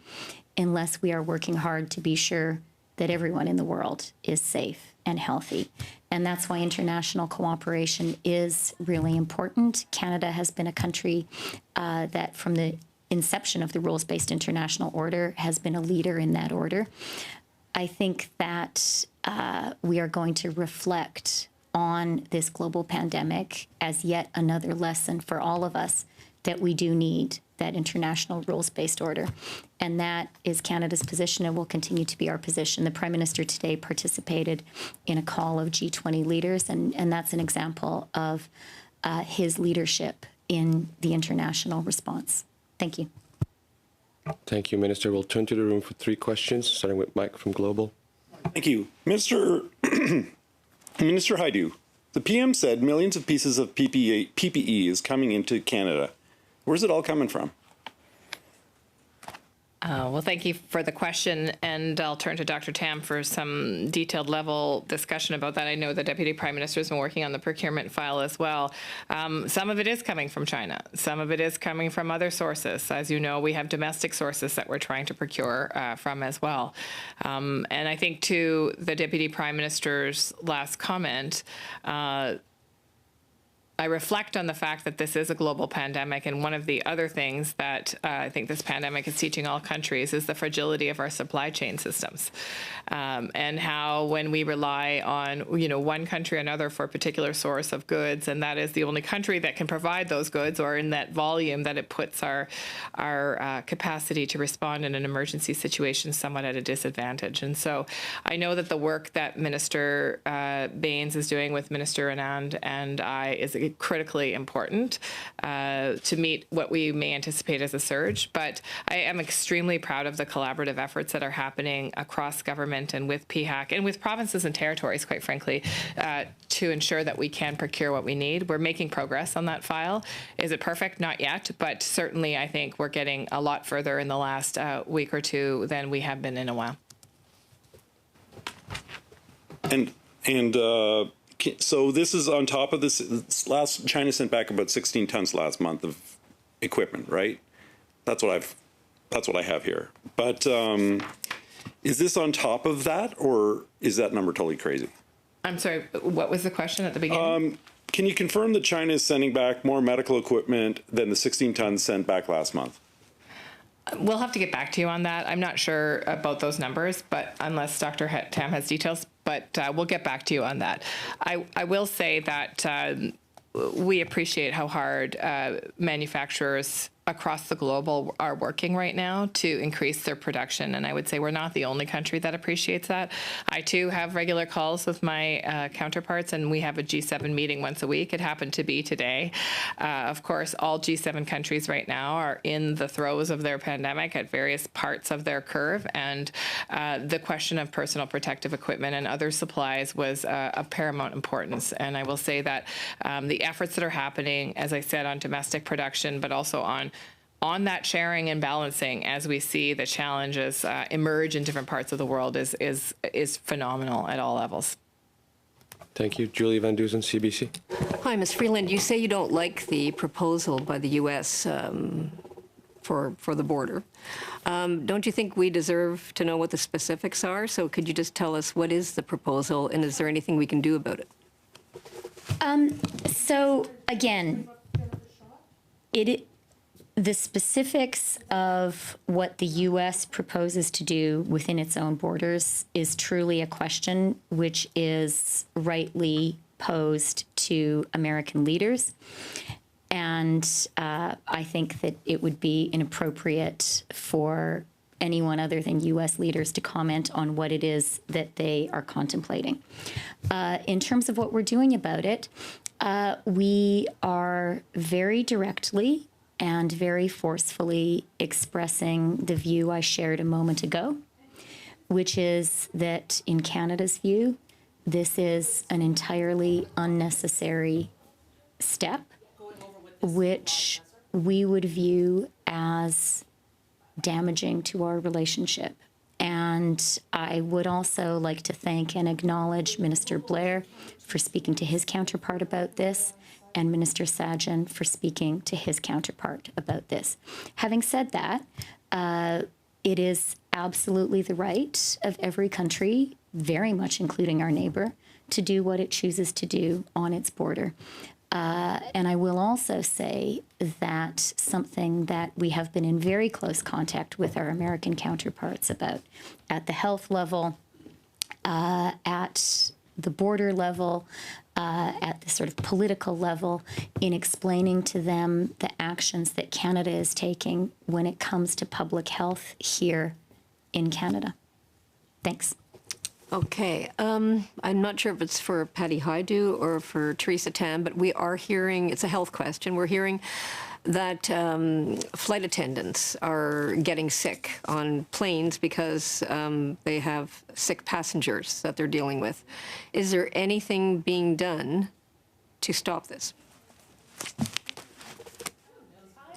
unless we are working hard to be sure that everyone in the world is safe and healthy. And that's why international cooperation is really important. Canada has been a country that from the inception of the rules-based international order has been a leader in that order. I think that we are going to reflect on this global pandemic as yet another lesson for all of us that we do need that international rules-based order. And that is Canada's position and will continue to be our position. The Prime Minister today participated in a call of G20 leaders, and that's an example of his leadership in the international response. Thank you. Thank you, Minister. We'll turn to the room for 3 questions, starting with Mike from Global. Thank you. Minister Hajdu, the PM said millions of pieces of PPE is coming into Canada. Where's it all coming from? Well, thank you for the question, and I'll turn to Dr. Tam for some detailed level discussion about that. I know the Deputy Prime Minister has been working on the procurement file as well. Some of it is coming from China. Some of it is coming from other sources. As you know, we have domestic sources that we're trying to procure from as well. And I think to the Deputy Prime Minister's last comment, I reflect on the fact that this is a global pandemic, and one of the other things that I think this pandemic is teaching all countries is the fragility of our supply chain systems, and how when we rely on one country or another for a particular source of goods, and that is the only country that can provide those goods or in that volume, that it puts our capacity to respond in an emergency situation somewhat at a disadvantage. And so I know that the work that Minister Baines is doing with Minister Anand and I is critically important to meet what we may anticipate as a surge. But I am extremely proud of the collaborative efforts that are happening across government and with PHAC and with provinces and territories, quite frankly, to ensure that we can procure what we need. We're making progress on that file. Is it perfect? Not yet, but certainly I think we're getting a lot further in the last week or two than we have been in a while. So this is on top of this. China sent back about 16 tons last month of equipment, right? That's what I have here. But is this on top of that, or is that number totally crazy? I'm sorry, what was the question at the beginning? Can you confirm that China is sending back more medical equipment than the 16 tons sent back last month? We'll have to get back to you on that. I'm not sure about those numbers, but unless Dr. Tam has details, but we'll get back to you on that. I will say that we appreciate how hard manufacturers across the globe are working right now to increase their production. And I would say we're not the only country that appreciates that. I, too, have regular calls with my counterparts, and we have a G7 meeting once a week. It happened to be today. Of course, all G7 countries right now are in the throes of their pandemic at various parts of their curve. And the question of personal protective equipment and other supplies was of paramount importance. And I will say that the efforts that are happening, as I said, on domestic production, but also on that sharing and balancing as we see the challenges emerge in different parts of the world is phenomenal at all levels. Thank you. Julie Van Dusen, CBC. Hi, Ms. Freeland. You say you don't like the proposal by the U.S. For the border. Don't you think we deserve to know what the specifics are? So could you just tell us what is the proposal, and is there anything we can do about it? So again, the specifics of what the U.S. proposes to do within its own borders is truly a question which is rightly posed to American leaders. And I think that it would be inappropriate for anyone other than U.S. leaders to comment on what it is that they are contemplating. In terms of what we're doing about it, we are very directly and very forcefully expressing the view I shared a moment ago, which is that in Canada's view, this is an entirely unnecessary step, which we would view as damaging to our relationship. And I would also like to thank and acknowledge Minister Blair for speaking to his counterpart about this, and Minister Sajjan for speaking to his counterpart about this. Having said that, it is absolutely the right of every country, very much including our neighbor, to do what it chooses to do on its border. And I will also say that something that we have been in very close contact with our American counterparts about at the health level, at the border level, at the sort of political level, in explaining to them the actions that Canada is taking when it comes to public health here in Canada. Thanks. Okay. I'm not sure if it's for Patty Hajdu or for Theresa Tam, but we are hearing, it's a health question, we're hearing that flight attendants are getting sick on planes because they have sick passengers that they're dealing with. Is there anything being done to stop this?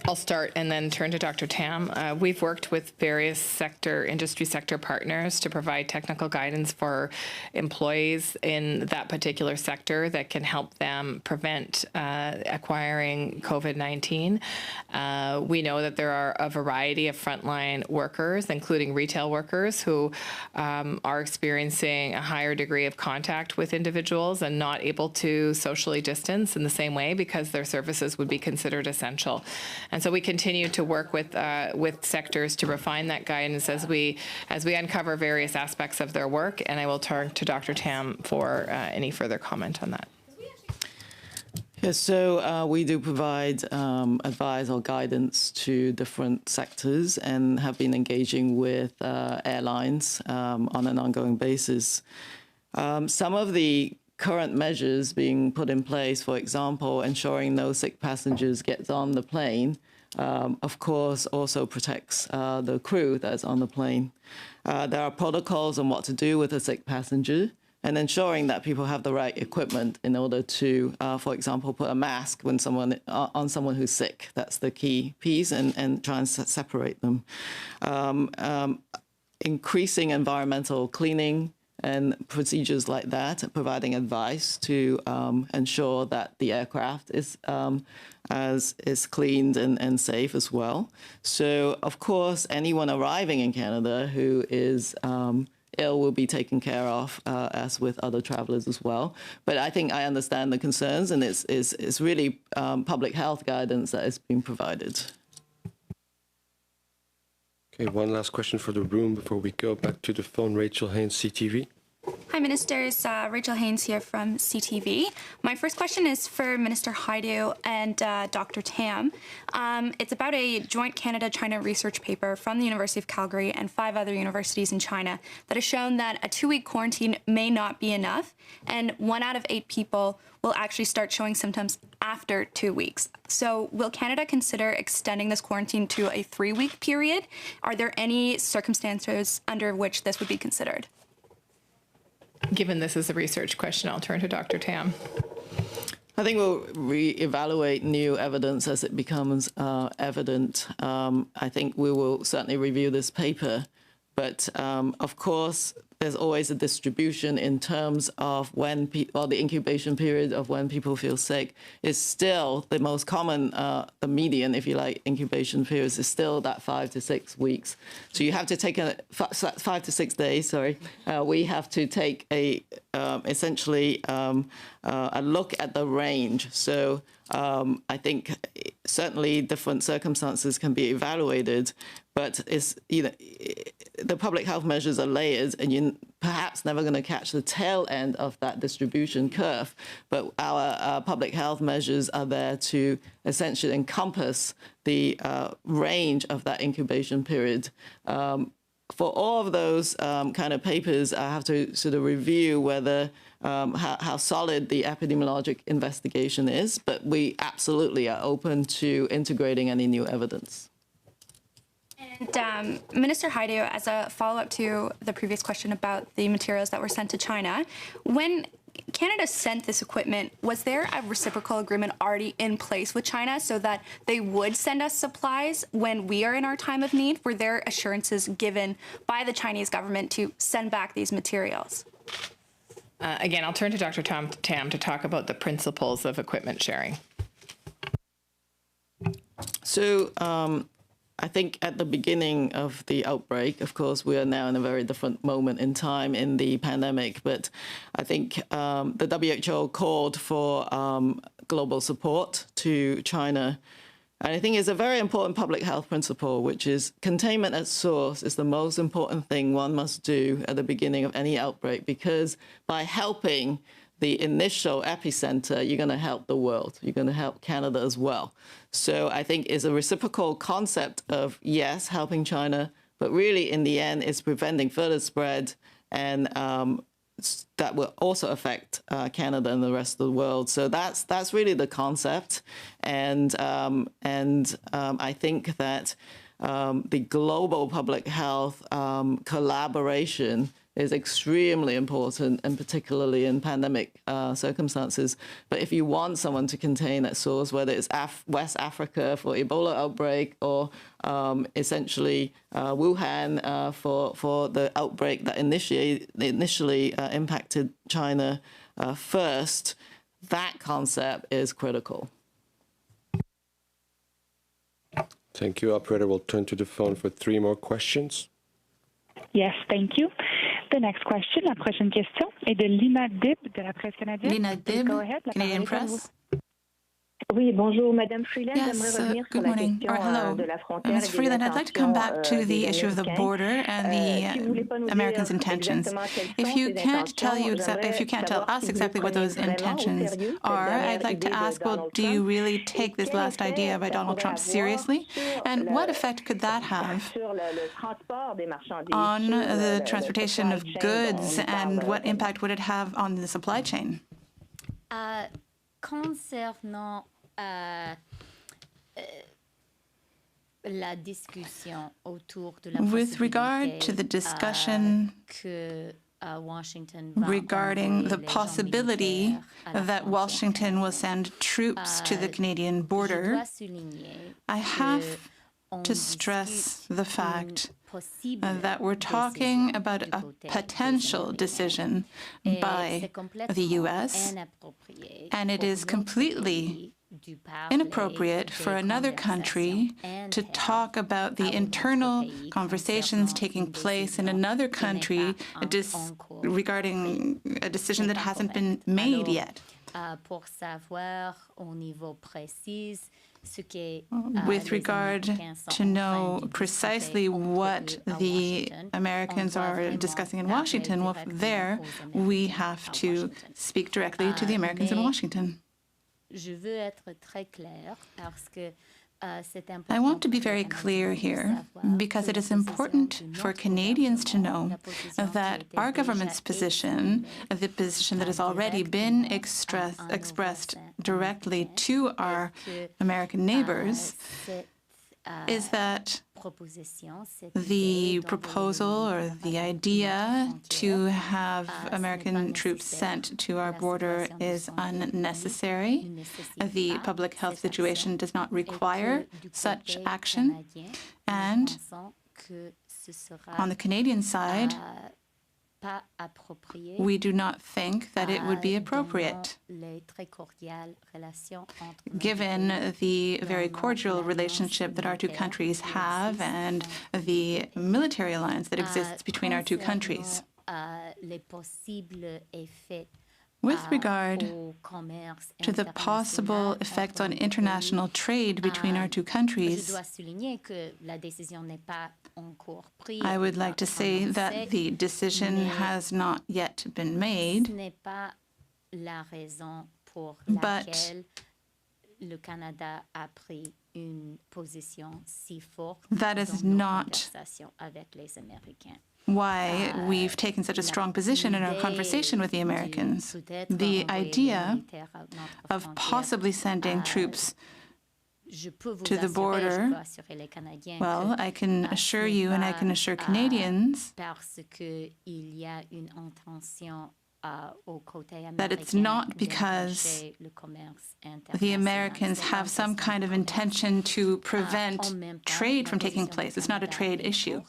I'll start and then turn to Dr. Tam. We've worked with various industry sector partners to provide technical guidance for employees in that particular sector that can help them prevent acquiring COVID-19. We know that there are a variety of frontline workers, including retail workers, who are experiencing a higher degree of contact with individuals and not able to socially distance in the same way because their services would be considered essential. And so we continue to work with sectors to refine that guidance as we uncover various aspects of their work. And I will turn to Dr. Tam for any further comment on that. Yes, so we do provide advice or guidance to different sectors and have been engaging with airlines on an ongoing basis. Some of the current measures being put in place, for example, ensuring no sick passengers get on the plane, of course, also protects the crew that's on the plane. There are protocols on what to do with a sick passenger and ensuring that people have the right equipment in order to, for example, put a mask when on someone who's sick. That's the key piece, and try and separate them. Increasing environmental cleaning and procedures like that, providing advice to ensure that the aircraft is cleaned and safe as well. So, of course, anyone arriving in Canada who is ill will be taken care of, as with other travelers as well. But I think I understand the concerns, and it's really public health guidance that is being provided. Okay, one last question for the room before we go back to the phone. Rachel Haynes, CTV. Hi, Ministers. Rachel Haynes here from CTV. My first question is for Minister Hajdu and Dr. Tam. It's about a joint Canada-China research paper from the University of Calgary and 5 other universities in China that has shown that a 2-week quarantine may not be enough, and 1 out of 8 people will actually start showing symptoms after 2 weeks. So will Canada consider extending this quarantine to a 3-week period? Are there any circumstances under which this would be considered? Given this is a research question, I'll turn to Dr. Tam. I think we'll reevaluate new evidence as it becomes evident. I think we will certainly review this paper, but of course, there's always a distribution in terms of when the incubation period of when people feel sick is still the most common, the median, if you like, incubation periods is still that 5 to 6 weeks. So you have to take 5 to 6 days, sorry. We have to take essentially a look at the range. So I think certainly different circumstances can be evaluated, but it's, the public health measures are layered, and you're perhaps never going to catch the tail end of that distribution curve. But our public health measures are there to essentially encompass the range of that incubation period. For all of those kind of papers, I have to sort of review whether how solid the epidemiologic investigation is, but we absolutely are open to integrating any new evidence. And Minister Hajdu, as a follow-up to the previous question about the materials that were sent to China, when Canada sent this equipment, was there a reciprocal agreement already in place with China so that they would send us supplies when we are in our time of need? Were there assurances given by the Chinese government to send back these materials? Again, I'll turn to Dr. Tam to talk about the principles of equipment sharing. So I think at the beginning of the outbreak, of course, we are now in a very different moment in time in the pandemic, but I think the WHO called for global support to China. And I think it's a very important public health principle, which is containment at source is the most important thing one must do at the beginning of any outbreak, because by helping the initial epicenter, you're going to help the world. You're going to help Canada as well. So I think it's a reciprocal concept of, yes, helping China, but really in the end, it's preventing further spread, and that will also affect Canada and the rest of the world. So that's really the concept. And I think that the global public health collaboration is extremely important, and particularly in pandemic circumstances. But if you want someone to contain at source, whether it's West Africa for Ebola outbreak, or essentially Wuhan for the outbreak that initially impacted China first, that concept is critical. Thank you, operator. We'll turn to the phone for 3 more questions. Yes, thank you. The next question, la prochaine question, est de Lina Dib de la Presse canadienne. Lina Dib, Canadian Press. Oui, bonjour, Madame Freeland. Yes, good morning. Hello, Ms. Freeland. I'd like to come back to the issue of the border and the Americans' intentions. If you can't tell us exactly what those intentions are, I'd like to ask, well, do you really take this last idea by Donald Trump seriously? And what effect could that have on the transportation of goods, and what impact would it have on the supply chain? Concernant la discussion autour de la with regard to the discussion regarding the possibility that Washington will send troops to the Canadian border, I have to stress the fact that we're talking about a potential decision by the U.S., and it is completely inappropriate for another country to talk about the internal conversations taking place in another country regarding a decision that hasn't been made yet. Pour savoir au niveau précis with regard to know precisely what the Americans are discussing in Washington, well, there we have to speak directly to the Americans in Washington. I want to be very clear here because it is important for Canadians to know that our government's position, the position that has already been expressed directly to our American neighbors, is that the proposal or the idea to have American troops sent to our border is unnecessary. The public health situation does not require such action. And on the Canadian side, we do not think that it would be appropriate, given the very cordial relationship that our two countries have and the military alliance that exists between our two countries. With regard to the possible effects on international trade between our two countries, I would like to say that the decision has not yet been made, but that is not why we've taken such a strong position in our conversation with the Americans. The idea of possibly sending troops to the border, well, I can assure you and I can assure Canadians that it's not because the Americans have some kind of intention to prevent trade from taking place. It's not a trade issue.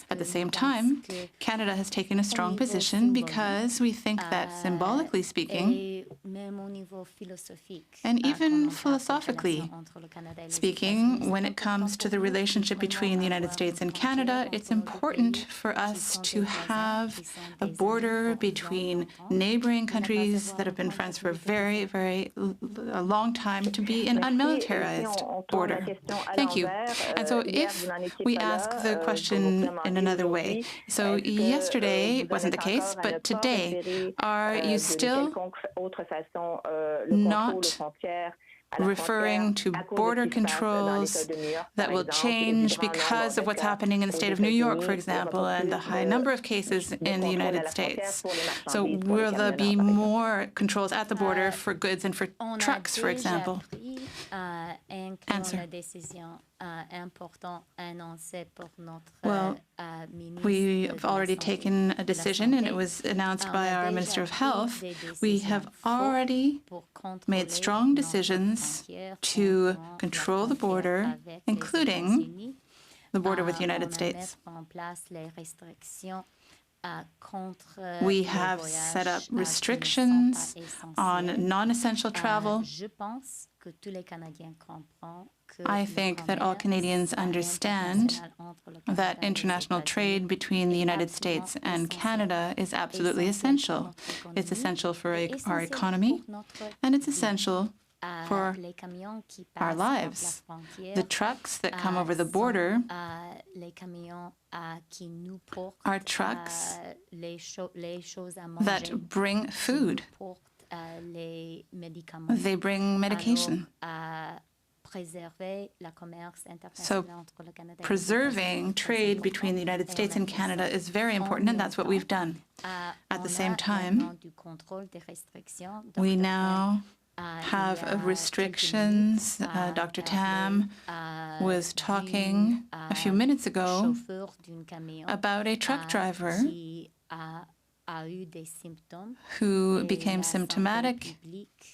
At the same time, Canada has taken a strong position because we think that, symbolically speaking, and even philosophically speaking, when it comes to the relationship between the United States and Canada, it's important for us to have a border between neighboring countries that have been friends for a long time to be an unmilitarized border. Thank you. And so if we ask the question in another way, so yesterday wasn't the case, but today, are you still not referring to border controls that will change because of what's happening in the state of New York, for example, and the high number of cases in the United States? So will there be more controls at the border for goods and for trucks, for example? Answer. Well, we've already taken a decision, and it was announced by our Minister of Health. We have already made strong decisions to control the border, including the border with the United States. We have set up restrictions on non-essential travel. I think that all Canadians understand that international trade between the United States and Canada is absolutely essential. It's essential for our economy, and it's essential for our lives. The trucks that come over the border are trucks that bring food. They bring medication. So preserving trade between the United States and Canada is very important, and that's what we've done. At the same time, we now have restrictions. Dr. Tam was talking a few minutes ago about a truck driver who became symptomatic,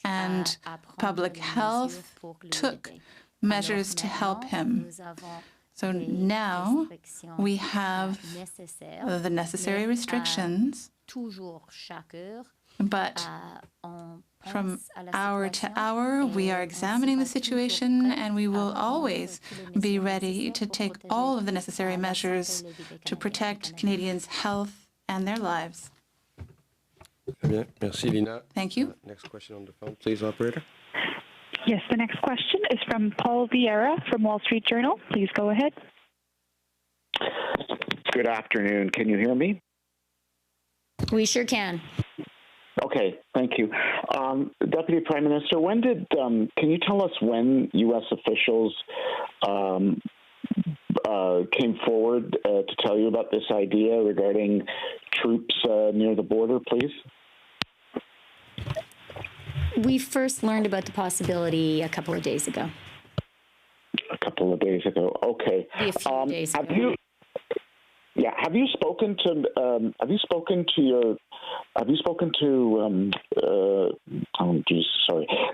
and public health took measures to help him. So now we have the necessary restrictions, but from hour to hour, we are examining the situation, and we will always be ready to take all of the necessary measures to protect Canadians' health and their lives. Bien. Merci, Lina. Thank you. Next question on the phone, please, operator. Yes, the next question is from Paul Vieira from Wall Street Journal. Please go ahead. Good afternoon. Can you hear me? We sure can. Okay, thank you. Deputy Prime Minister, can you tell us when U.S. officials came forward to tell you about this idea regarding troops near the border, please? We first learned about the possibility a couple of days ago. A couple of days ago. Okay. Maybe a few days ago. Have you spoken to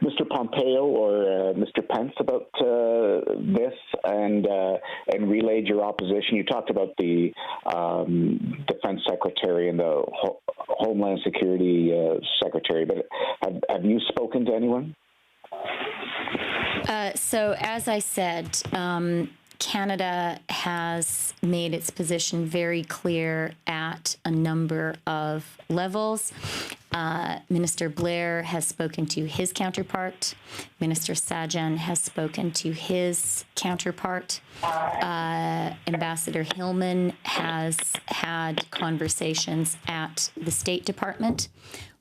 Mr. Pompeo or Mr. Pence about this and relayed your opposition? You talked about the Defense Secretary and the Homeland Security Secretary, but have you spoken to anyone? So, as I said, Canada has made its position very clear at a number of levels. Minister Blair has spoken to his counterpart. Minister Sajjan has spoken to his counterpart. Ambassador Hillman has had conversations at the State Department.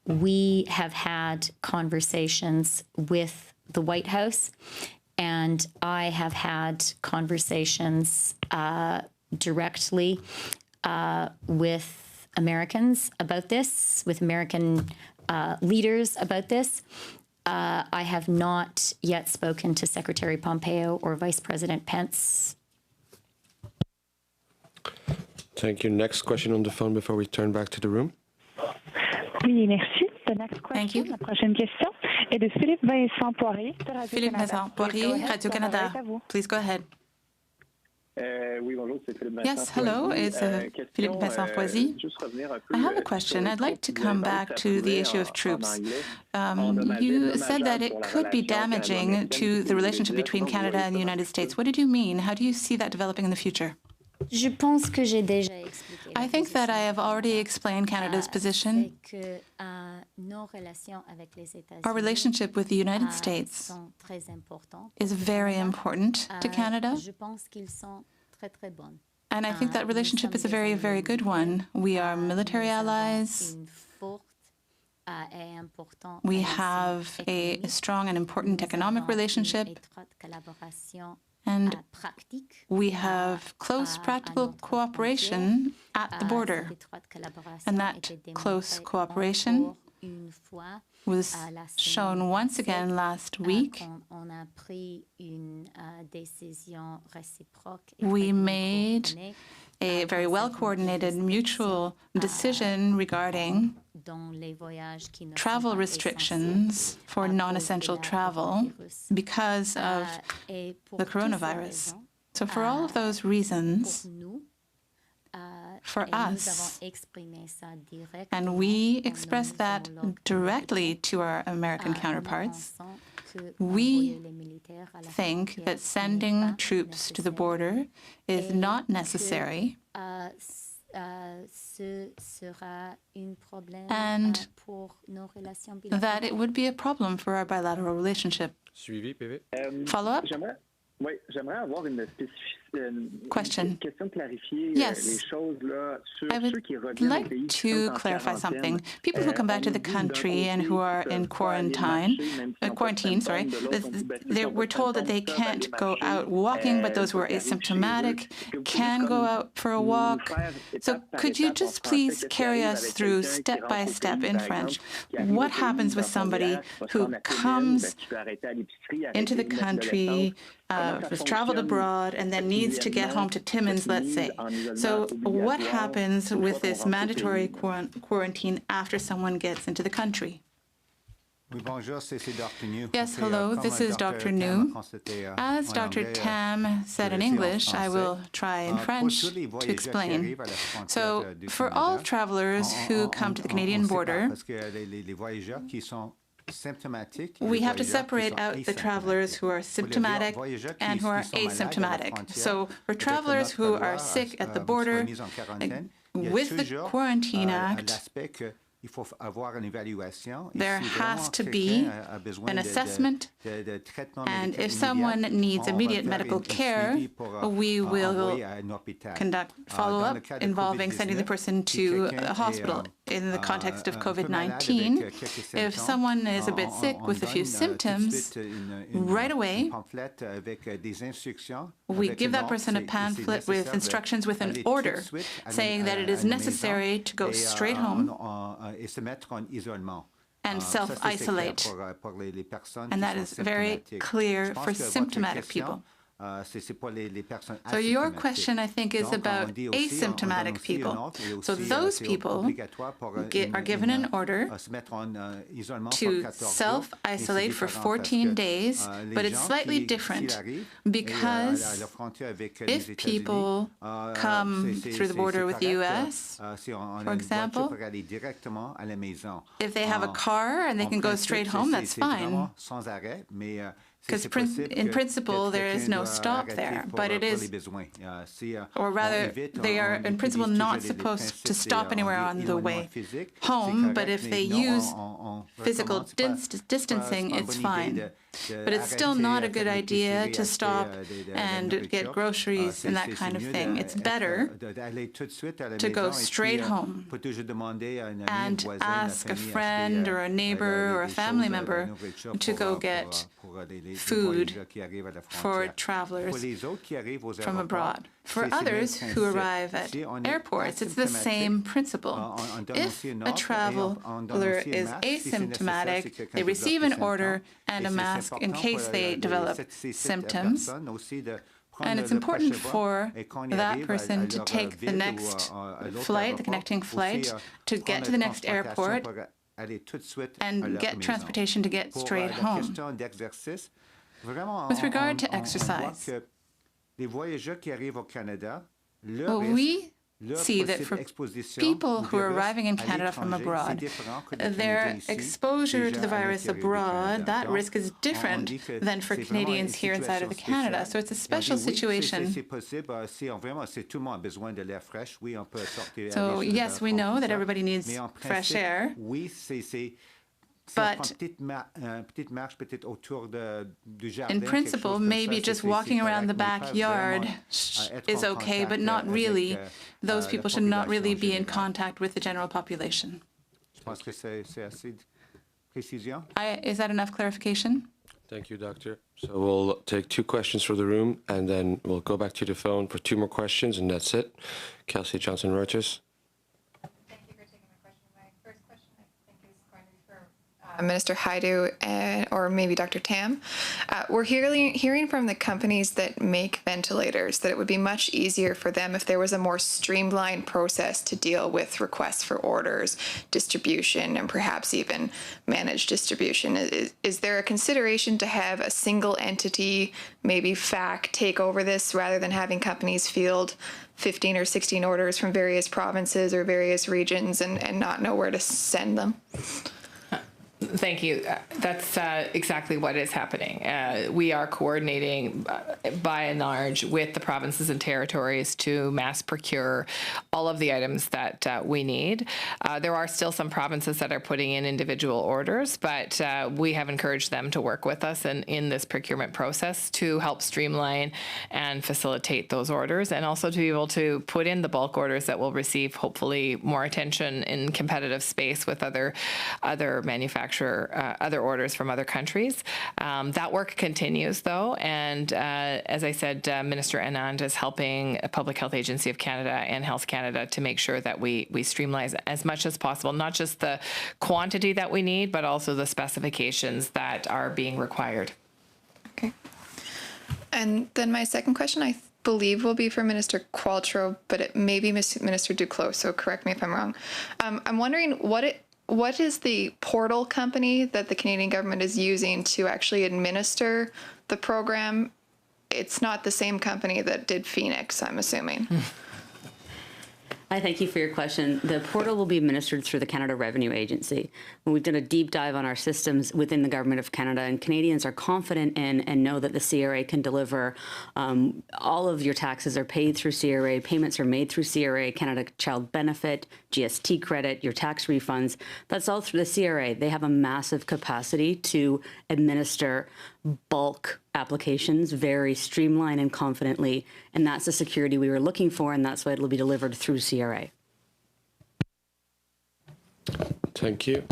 We have had conversations with the White House. And I have had conversations directly with Americans about this, with American leaders about this. I have not yet spoken to Secretary Pompeo or Vice President Pence. Thank you. Next question on the phone before we turn back to the room. Oui, merci. The next question, Thank you. La prochaine question est de Philippe Vincent Poirier de Radio-Canada. Philippe Vincent Poirier, Radio-Canada. Please go ahead. Yes, hello, it's Philippe Vincent Poirier. I have a question. I'd like to come back to the issue of troops. You said that it could be damaging to the relationship between Canada and the United States. What did you mean? How do you see that developing in the future? I think that I have already explained Canada's position. Our relationship with the United States is very important to Canada. And I think that relationship is a very, very good one. We are military allies. We have a strong and important economic relationship. And we have close practical cooperation at the border. And that close cooperation was shown once again last week. We made a very well-coordinated mutual decision regarding travel restrictions for non-essential travel because of the coronavirus. So for all of those reasons, for us, and we express that directly to our American counterparts, we think that sending troops to the border is not necessary and that it would be a problem for our bilateral relationship. Follow-up? Question. Yes, I would like to clarify something. People who come back to the country and who are in quarantine, we're told that they can't go out walking, but those who are asymptomatic can go out for a walk. So could you just please carry us through step by step in French? What happens with somebody who comes into the country, has traveled abroad, and then needs to get home to Timmins, let's say? So what happens with this mandatory quarantine after someone gets into the country? Yes, hello, this is Dr. New. As Dr. Tam said in English, I will try in French to explain. So for all travelers who come to the Canadian border, we have to separate out the travelers who are symptomatic and who are asymptomatic. So for travelers who are sick at the border, with the Quarantine Act, There has to be an assessment, and if someone needs immediate medical care, we will conduct follow-up involving sending the person to a hospital. In the context of COVID-19, if someone is a bit sick with a few symptoms, right away, we give that person a pamphlet with instructions with an order saying that it is necessary to go straight home and self-isolate. And that is very clear for symptomatic people. So your question, I think, is about asymptomatic people. So those people are given an order to self-isolate for 14 days, but it's slightly different because if people come through the border with the U.S., for example, if they have a car and they can go straight home, that's fine. Because in principle, there is no stop there, but it is, or rather, they are in principle not supposed to stop anywhere on the way home, but if they use physical distancing, it's fine. But it's still not a good idea to stop and get groceries and that kind of thing. It's better to go straight home and ask a friend or a neighbor or a family member to go get food for travelers from abroad. For others who arrive at airports, it's the same principle. If a traveler is asymptomatic, they receive an order and a mask in case they develop symptoms. And it's important for that person to take the next flight, the connecting flight, to get to the next airport and get transportation to get straight home. With regard to exercise, well, we see that for people who are arriving in Canada from abroad, their exposure to the virus abroad, that risk is different than for Canadians here inside of Canada. So it's a special situation. So yes, we know that everybody needs fresh air. But in principle, maybe just walking around the backyard is okay, but not really. Those people should not really be in contact with the general population. Is that enough clarification? Thank you, Doctor. So we'll take 2 questions from the room, and then we'll go back to the phone for 2 more questions, and that's it. Kelsey Johnson-Reuters. Minister Haidu or maybe Dr. Tam. We're hearing from the companies that make ventilators that it would be much easier for them if there was a more streamlined process to deal with requests for orders, distribution, and perhaps even managed distribution. Is there a consideration to have a single entity, maybe FAC, take over this rather than having companies field 15 or 16 orders from various provinces or various regions and not know where to send them? Thank you. That's exactly what is happening. We are coordinating by and large with the provinces and territories to mass procure all of the items that we need. There are still some provinces that are putting in individual orders, but we have encouraged them to work with us in this procurement process to help streamline and facilitate those orders, and also to be able to put in the bulk orders that will receive hopefully more attention in competitive space with other manufacturers. Other orders from other countries. That work continues, though, and as I said, Minister Anand is helping Public Health Agency of Canada and Health Canada to make sure that we streamline as much as possible, not just the quantity that we need, but also the specifications that are being required. Okay. And then my second question, I believe, will be for Minister Qualtrough, but it may be Minister Duclos, so correct me if I'm wrong. I'm wondering what is the portal company that the Canadian government is using to actually administer the program? It's not the same company that did Phoenix, I'm assuming. Hi, thank you for your question. The portal will be administered through the Canada Revenue Agency. We've done a deep dive on our systems within the Government of Canada, and Canadians are confident in and know that the CRA can deliver. All of your taxes are paid through CRA, payments are made through CRA, Canada Child Benefit, GST credit, your tax refunds. That's all through the CRA. They have a massive capacity to administer bulk applications very streamlined and confidently, and that's the security we were looking for, and that's why it'll be delivered through CRA. Thank you.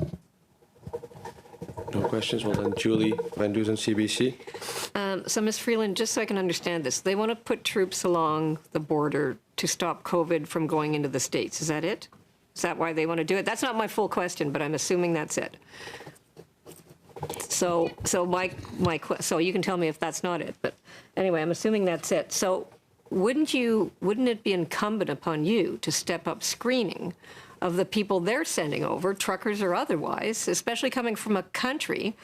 No questions? Well then, Julie Van Dusen, CBC. So Ms. Freeland, just so I can understand this, they want to put troops along the border to stop COVID from going into the States. Is that it? Is that why they want to do it? That's not my full question, but I'm assuming that's it. So you can tell me if that's not it, but anyway, I'm assuming that's it. So wouldn't it be incumbent upon you to step up screening of the people they're sending over, truckers or otherwise, especially coming from a country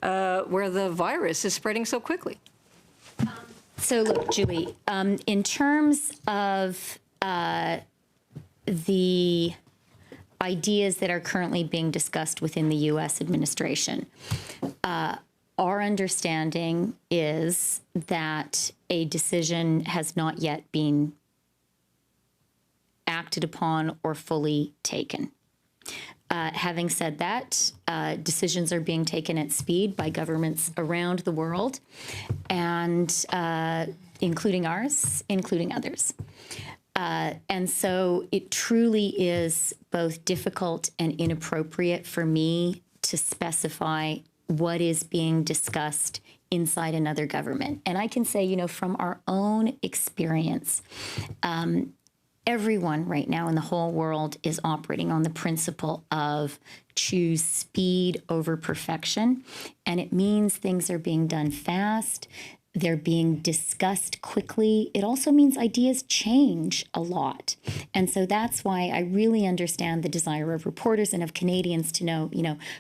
where the virus is spreading so quickly? So look, Julie, in terms of the ideas that are currently being discussed within the U.S. administration, our understanding is that a decision has not yet been acted upon or fully taken. Having said that, decisions are being taken at speed by governments around the world, and including ours, including others. And so it truly is both difficult and inappropriate for me to specify what is being discussed inside another government. And I can say, from our own experience, everyone right now in the whole world is operating on the principle of choose speed over perfection. And it means things are being done fast. They're being discussed quickly. It also means ideas change a lot. And so that's why I really understand the desire of reporters and of Canadians to know,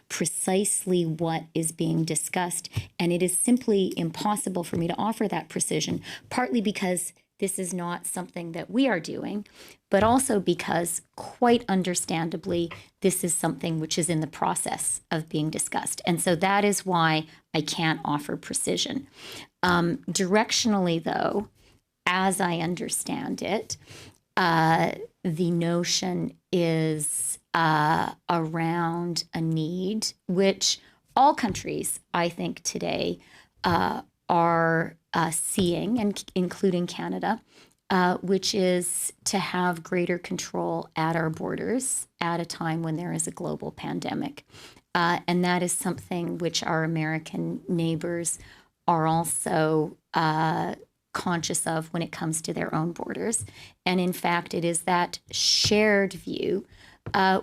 precisely what is being discussed. And it is simply impossible for me to offer that precision, partly because this is not something that we are doing, but also because, quite understandably, this is something which is in the process of being discussed. And so that is why I can't offer precision. Directionally, though, as I understand it, the notion is around a need which all countries, I think, today are seeing, and including Canada, which is to have greater control at our borders at a time when there is a global pandemic. And that is something which our American neighbors are also conscious of when it comes to their own borders. And in fact, it is that shared view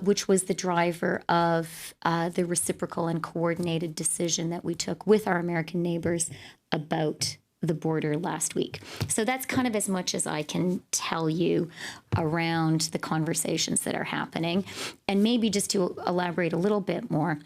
which was the driver of the reciprocal and coordinated decision that we took with our American neighbors about the border last week. So that's kind of as much as I can tell you around the conversations that are happening. And maybe just to elaborate a little bit more,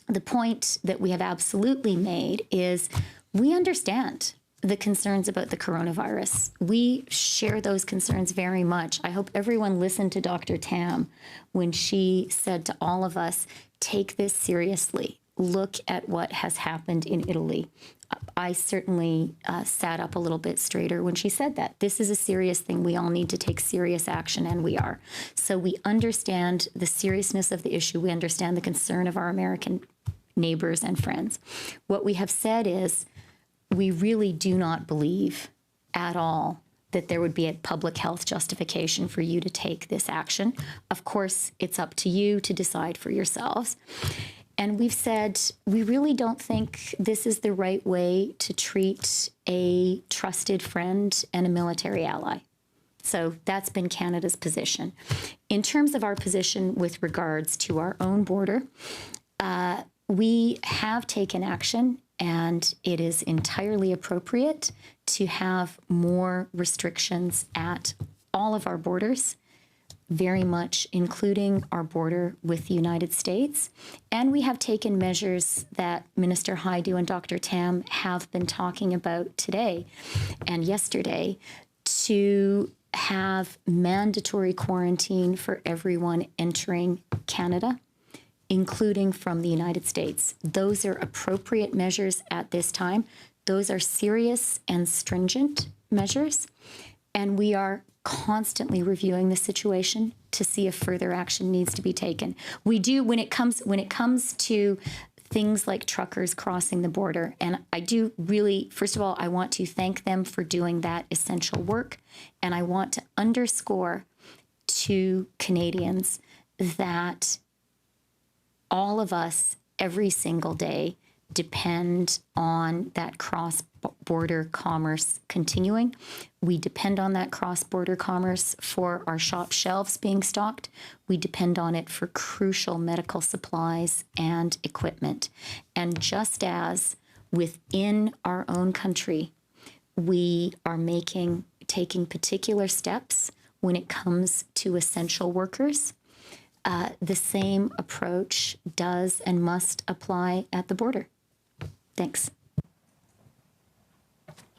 the point that we have absolutely made is we understand the concerns about the coronavirus. We share those concerns very much. I hope everyone listened to Dr. Tam when she said to all of us, take this seriously. Look at what has happened in Italy. I certainly sat up a little bit straighter when she said that. This is a serious thing. We all need to take serious action, and we are. So we understand the seriousness of the issue. We understand the concern of our American neighbors and friends. What we have said is we really do not believe at all that there would be a public health justification for you to take this action. Of course, it's up to you to decide for yourselves. And we've said we really don't think this is the right way to treat a trusted friend and a military ally. So that's been Canada's position. In terms of our position with regards to our own border, we have taken action, and it is entirely appropriate to have more restrictions at all of our borders, very much including our border with the United States. And we have taken measures that Minister Hajdu and Dr. Tam have been talking about today and yesterday to have mandatory quarantine for everyone entering Canada, including from the United States. Those are appropriate measures at this time. Those are serious and stringent measures, and we are constantly reviewing the situation to see if further action needs to be taken. We do when it comes to things like truckers crossing the border, and I do really, first of all, I want to thank them for doing that essential work, and I want to underscore to Canadians that all of us every single day depend on that cross-border commerce continuing. We depend on that cross-border commerce for our shop shelves being stocked. We depend on it for crucial medical supplies and equipment. And just as within our own country, we are taking particular steps when it comes to essential workers, the same approach does and must apply at the border. Thanks.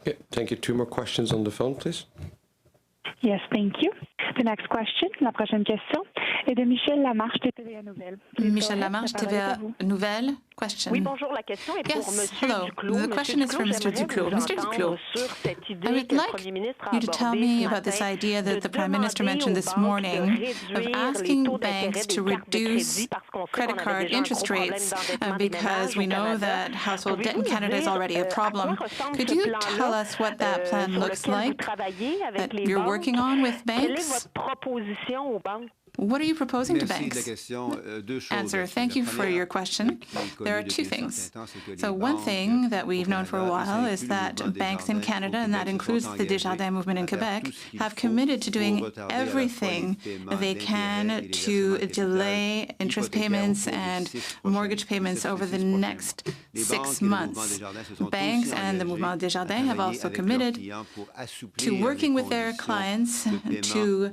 Okay, thank you. 2 more questions on the phone, please. Yes, thank you. The next question, la prochaine question, est de Michel Lamarche de TVA Nouvelle. Michel Lamarche, TVA Nouvelle. Question. Oui, bonjour. La question est pour Yes, Monsieur hello. Duclos. The question is for Mr. Duclos. Mr. Duclos, I would like you to tell me about this idea that the Prime Minister mentioned this morning of asking banks to reduce credit card interest rates because we know that household debt in Canada is already a problem. Could you tell us what that plan looks like that you're working on with banks? What are you proposing to banks? Answer, thank you for your question. There are 2 things. So one thing that we've known for a while is that banks in Canada, and that includes the Desjardins movement in Quebec, have committed to doing everything they can to delay interest payments and mortgage payments over the next 6 months. Banks and the Mouvement Desjardins have also committed to working with their clients to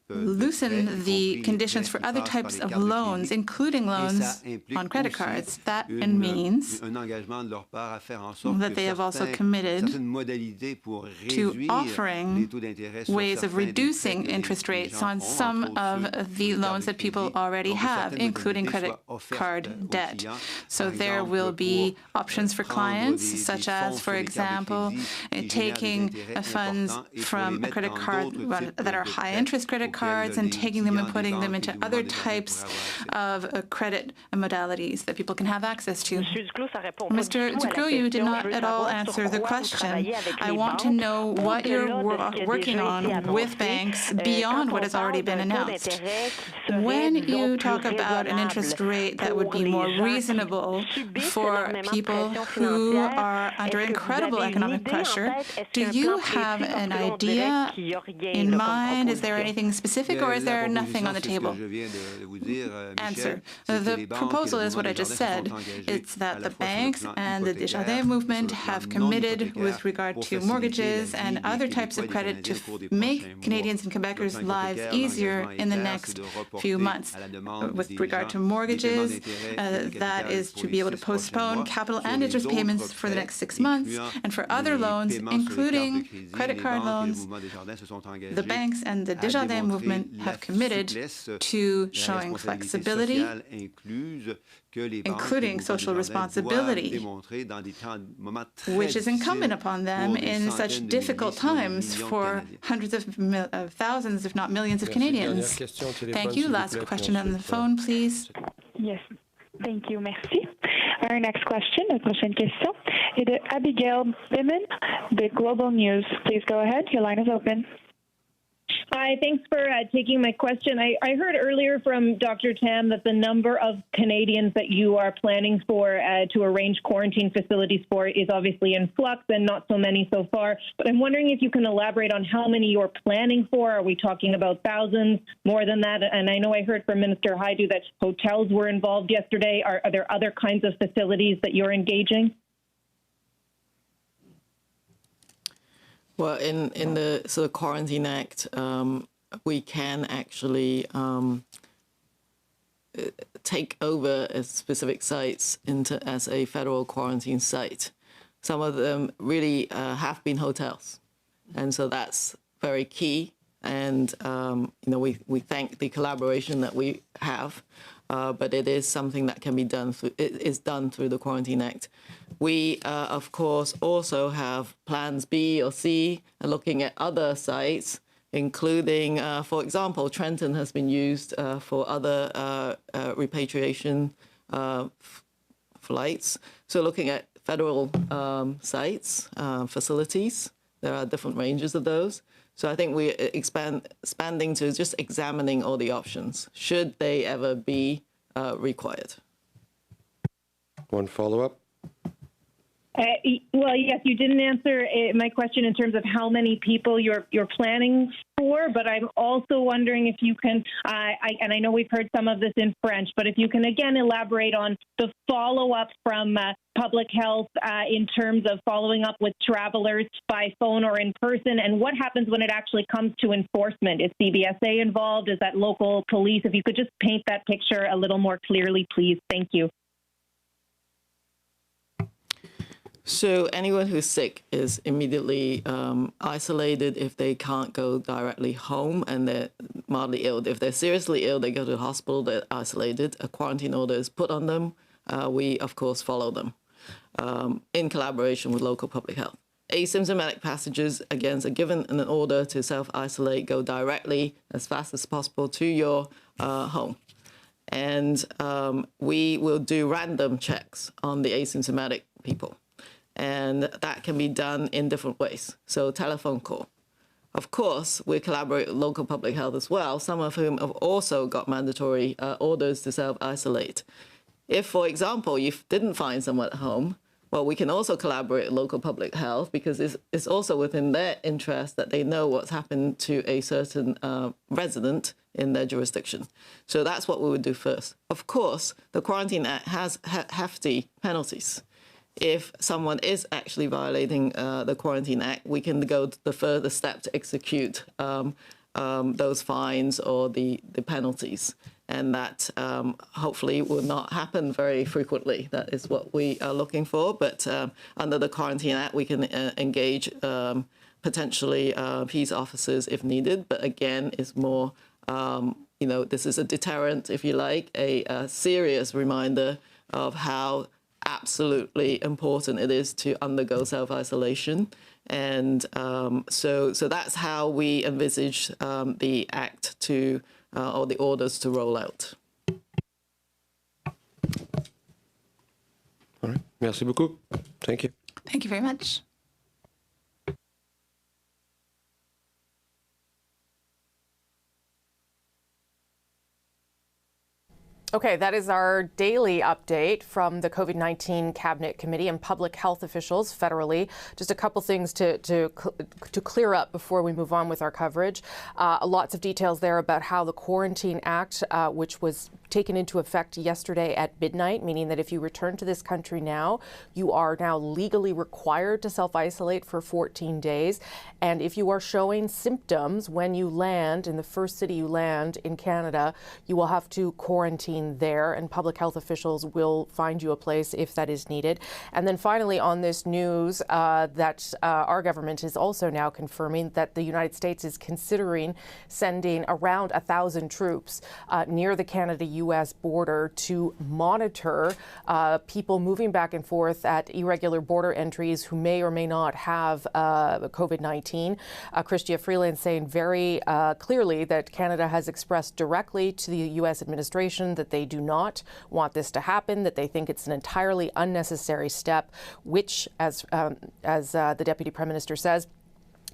loosen the conditions for other types of loans, including loans on credit cards. That means that they have also committed to offering ways of reducing interest rates on some of the loans that people already have, including credit card debt. So there will be options for clients, such as, for example, taking funds from a credit card that are high-interest credit cards and taking them and putting them into other types of credit modalities that people can have access to. Mr. Duclos, you did not at all answer the question. I want to know what you're working on with banks beyond what has already been announced. When you talk about an interest rate that would be more reasonable for people who are under incredible economic pressure, do you have an idea in mind? Is there anything specific, or is there nothing on the table? Answer. The proposal is what I just said. It's that the banks and the Desjardins movement have committed with regard to mortgages and other types of credit to make Canadians and Quebecers' lives easier in the next few months. With regard to mortgages, that is to be able to postpone capital and interest payments for the next 6 months. And for other loans, including credit card loans, the banks and the Desjardins movement have committed to showing flexibility, including social responsibility, which is incumbent upon them in such difficult times for hundreds of thousands, if not millions of Canadians. Thank you. Last question on the phone, please. Yes. Thank you. Merci. Our next question, la prochaine question, est de Abigail Biman de Global News. Please go ahead. Your line is open. Hi, thanks for taking my question. I heard earlier from Dr. Tam that the number of Canadians that you are planning for to arrange quarantine facilities for is obviously in flux and not so many so far. But I'm wondering if you can elaborate on how many you're planning for. Are we talking about thousands, more than that? And I know I heard from Minister Hajdu that hotels were involved yesterday. Are there other kinds of facilities that you're engaging? Well, in the sort of Quarantine Act, we can actually take over specific sites as a federal quarantine site. Some of them really have been hotels, and so that's very key And, we thank the collaboration that we have, but it is something that can be done, through the Quarantine Act. We, of course, also have plans B or C, looking at other sites, including, for example, Trenton has been used for other repatriation flights. So looking at federal sites, facilities, there are different ranges of those. So I think we're expanding to just examining all the options, should they ever be required. One follow-up? Well, yes, you didn't answer my question in terms of how many people you're planning for, but I'm also wondering if you can, and I know we've heard some of this in French, but if you can again elaborate on the follow-up from public health in terms of following up with travelers by phone or in person, and what happens when it actually comes to enforcement? Is CBSA involved? Is that local police? If you could just paint that picture a little more clearly, please. Thank you. So anyone who's sick is immediately isolated if they can't go directly home and they're mildly ill. If they're seriously ill, they go to the hospital, they're isolated. A quarantine order is put on them. We, of course, follow them in collaboration with local public health. Asymptomatic passengers, again, are given an order to self-isolate, go directly as fast as possible to your home. And we will do random checks on the asymptomatic people. And that can be done in different ways. So telephone call. Of course, we collaborate with local public health as well, some of whom have also got mandatory orders to self-isolate. If, for example, you didn't find someone at home, well, we can also collaborate with local public health because it's also within their interest that they know what's happened to a certain resident in their jurisdiction. So that's what we would do first. Of course, the Quarantine Act has hefty penalties. If someone is actually violating the Quarantine Act, we can go the further step to execute those fines or the penalties. And that hopefully will not happen very frequently. That is what we are looking for. But under the Quarantine Act, we can engage potentially peace officers if needed. But again, it's more, this is a deterrent, if you like, a serious reminder of how absolutely important it is to undergo self-isolation. And so that's how we envisage the act to, or the orders to roll out. All right. Merci beaucoup. Thank you. Thank you very much. Okay, that is our daily update from the COVID-19 Cabinet Committee and public health officials federally. Just a couple things to clear up before we move on with our coverage. Lots of details there about how the Quarantine Act, which was taken into effect yesterday at midnight, meaning that if you return to this country now, you are now legally required to self-isolate for 14 days. And if you are showing symptoms when you land in the first city you land in Canada, you will have to quarantine there, and public health officials will find you a place if that is needed. And then finally on this news that our government is also now confirming that the United States is considering sending around 1,000 troops near the Canada-U.S. border to monitor people moving back and forth at irregular border entries who may or may not have COVID-19. Chrystia Freeland saying very clearly that Canada has expressed directly to the U.S. administration that they do not want this to happen, that they think it's an entirely unnecessary step, which, as the Deputy Prime Minister says,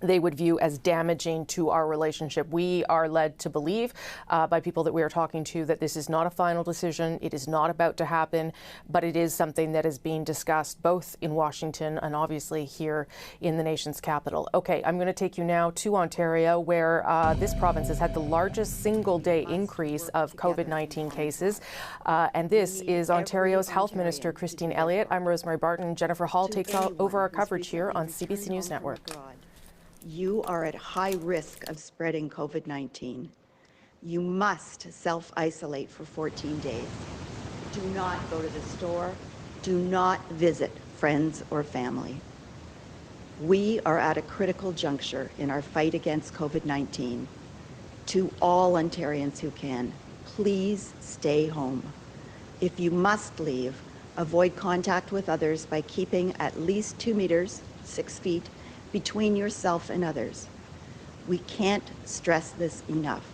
they would view as damaging to our relationship. We are led to believe by people that we are talking to that this is not a final decision. It is not about to happen, but it is something that is being discussed both in Washington and obviously here in the nation's capital. Okay, I'm going to take you now to Ontario, where this province has had the largest single-day increase of COVID-19 cases. And this is Ontario's Health Minister, Christine Elliott. I'm Rosemary Barton. Jennifer Hall takes over our coverage here on CBC News Network. You are at high risk of spreading COVID-19. You must self-isolate for 14 days. Do not go to the store. Do not visit friends or family. We are at a critical juncture in our fight against COVID-19. To all Ontarians who can, please stay home. If you must leave, avoid contact with others by keeping at least 2 meters, 6 feet, between yourself and others. We can't stress this enough.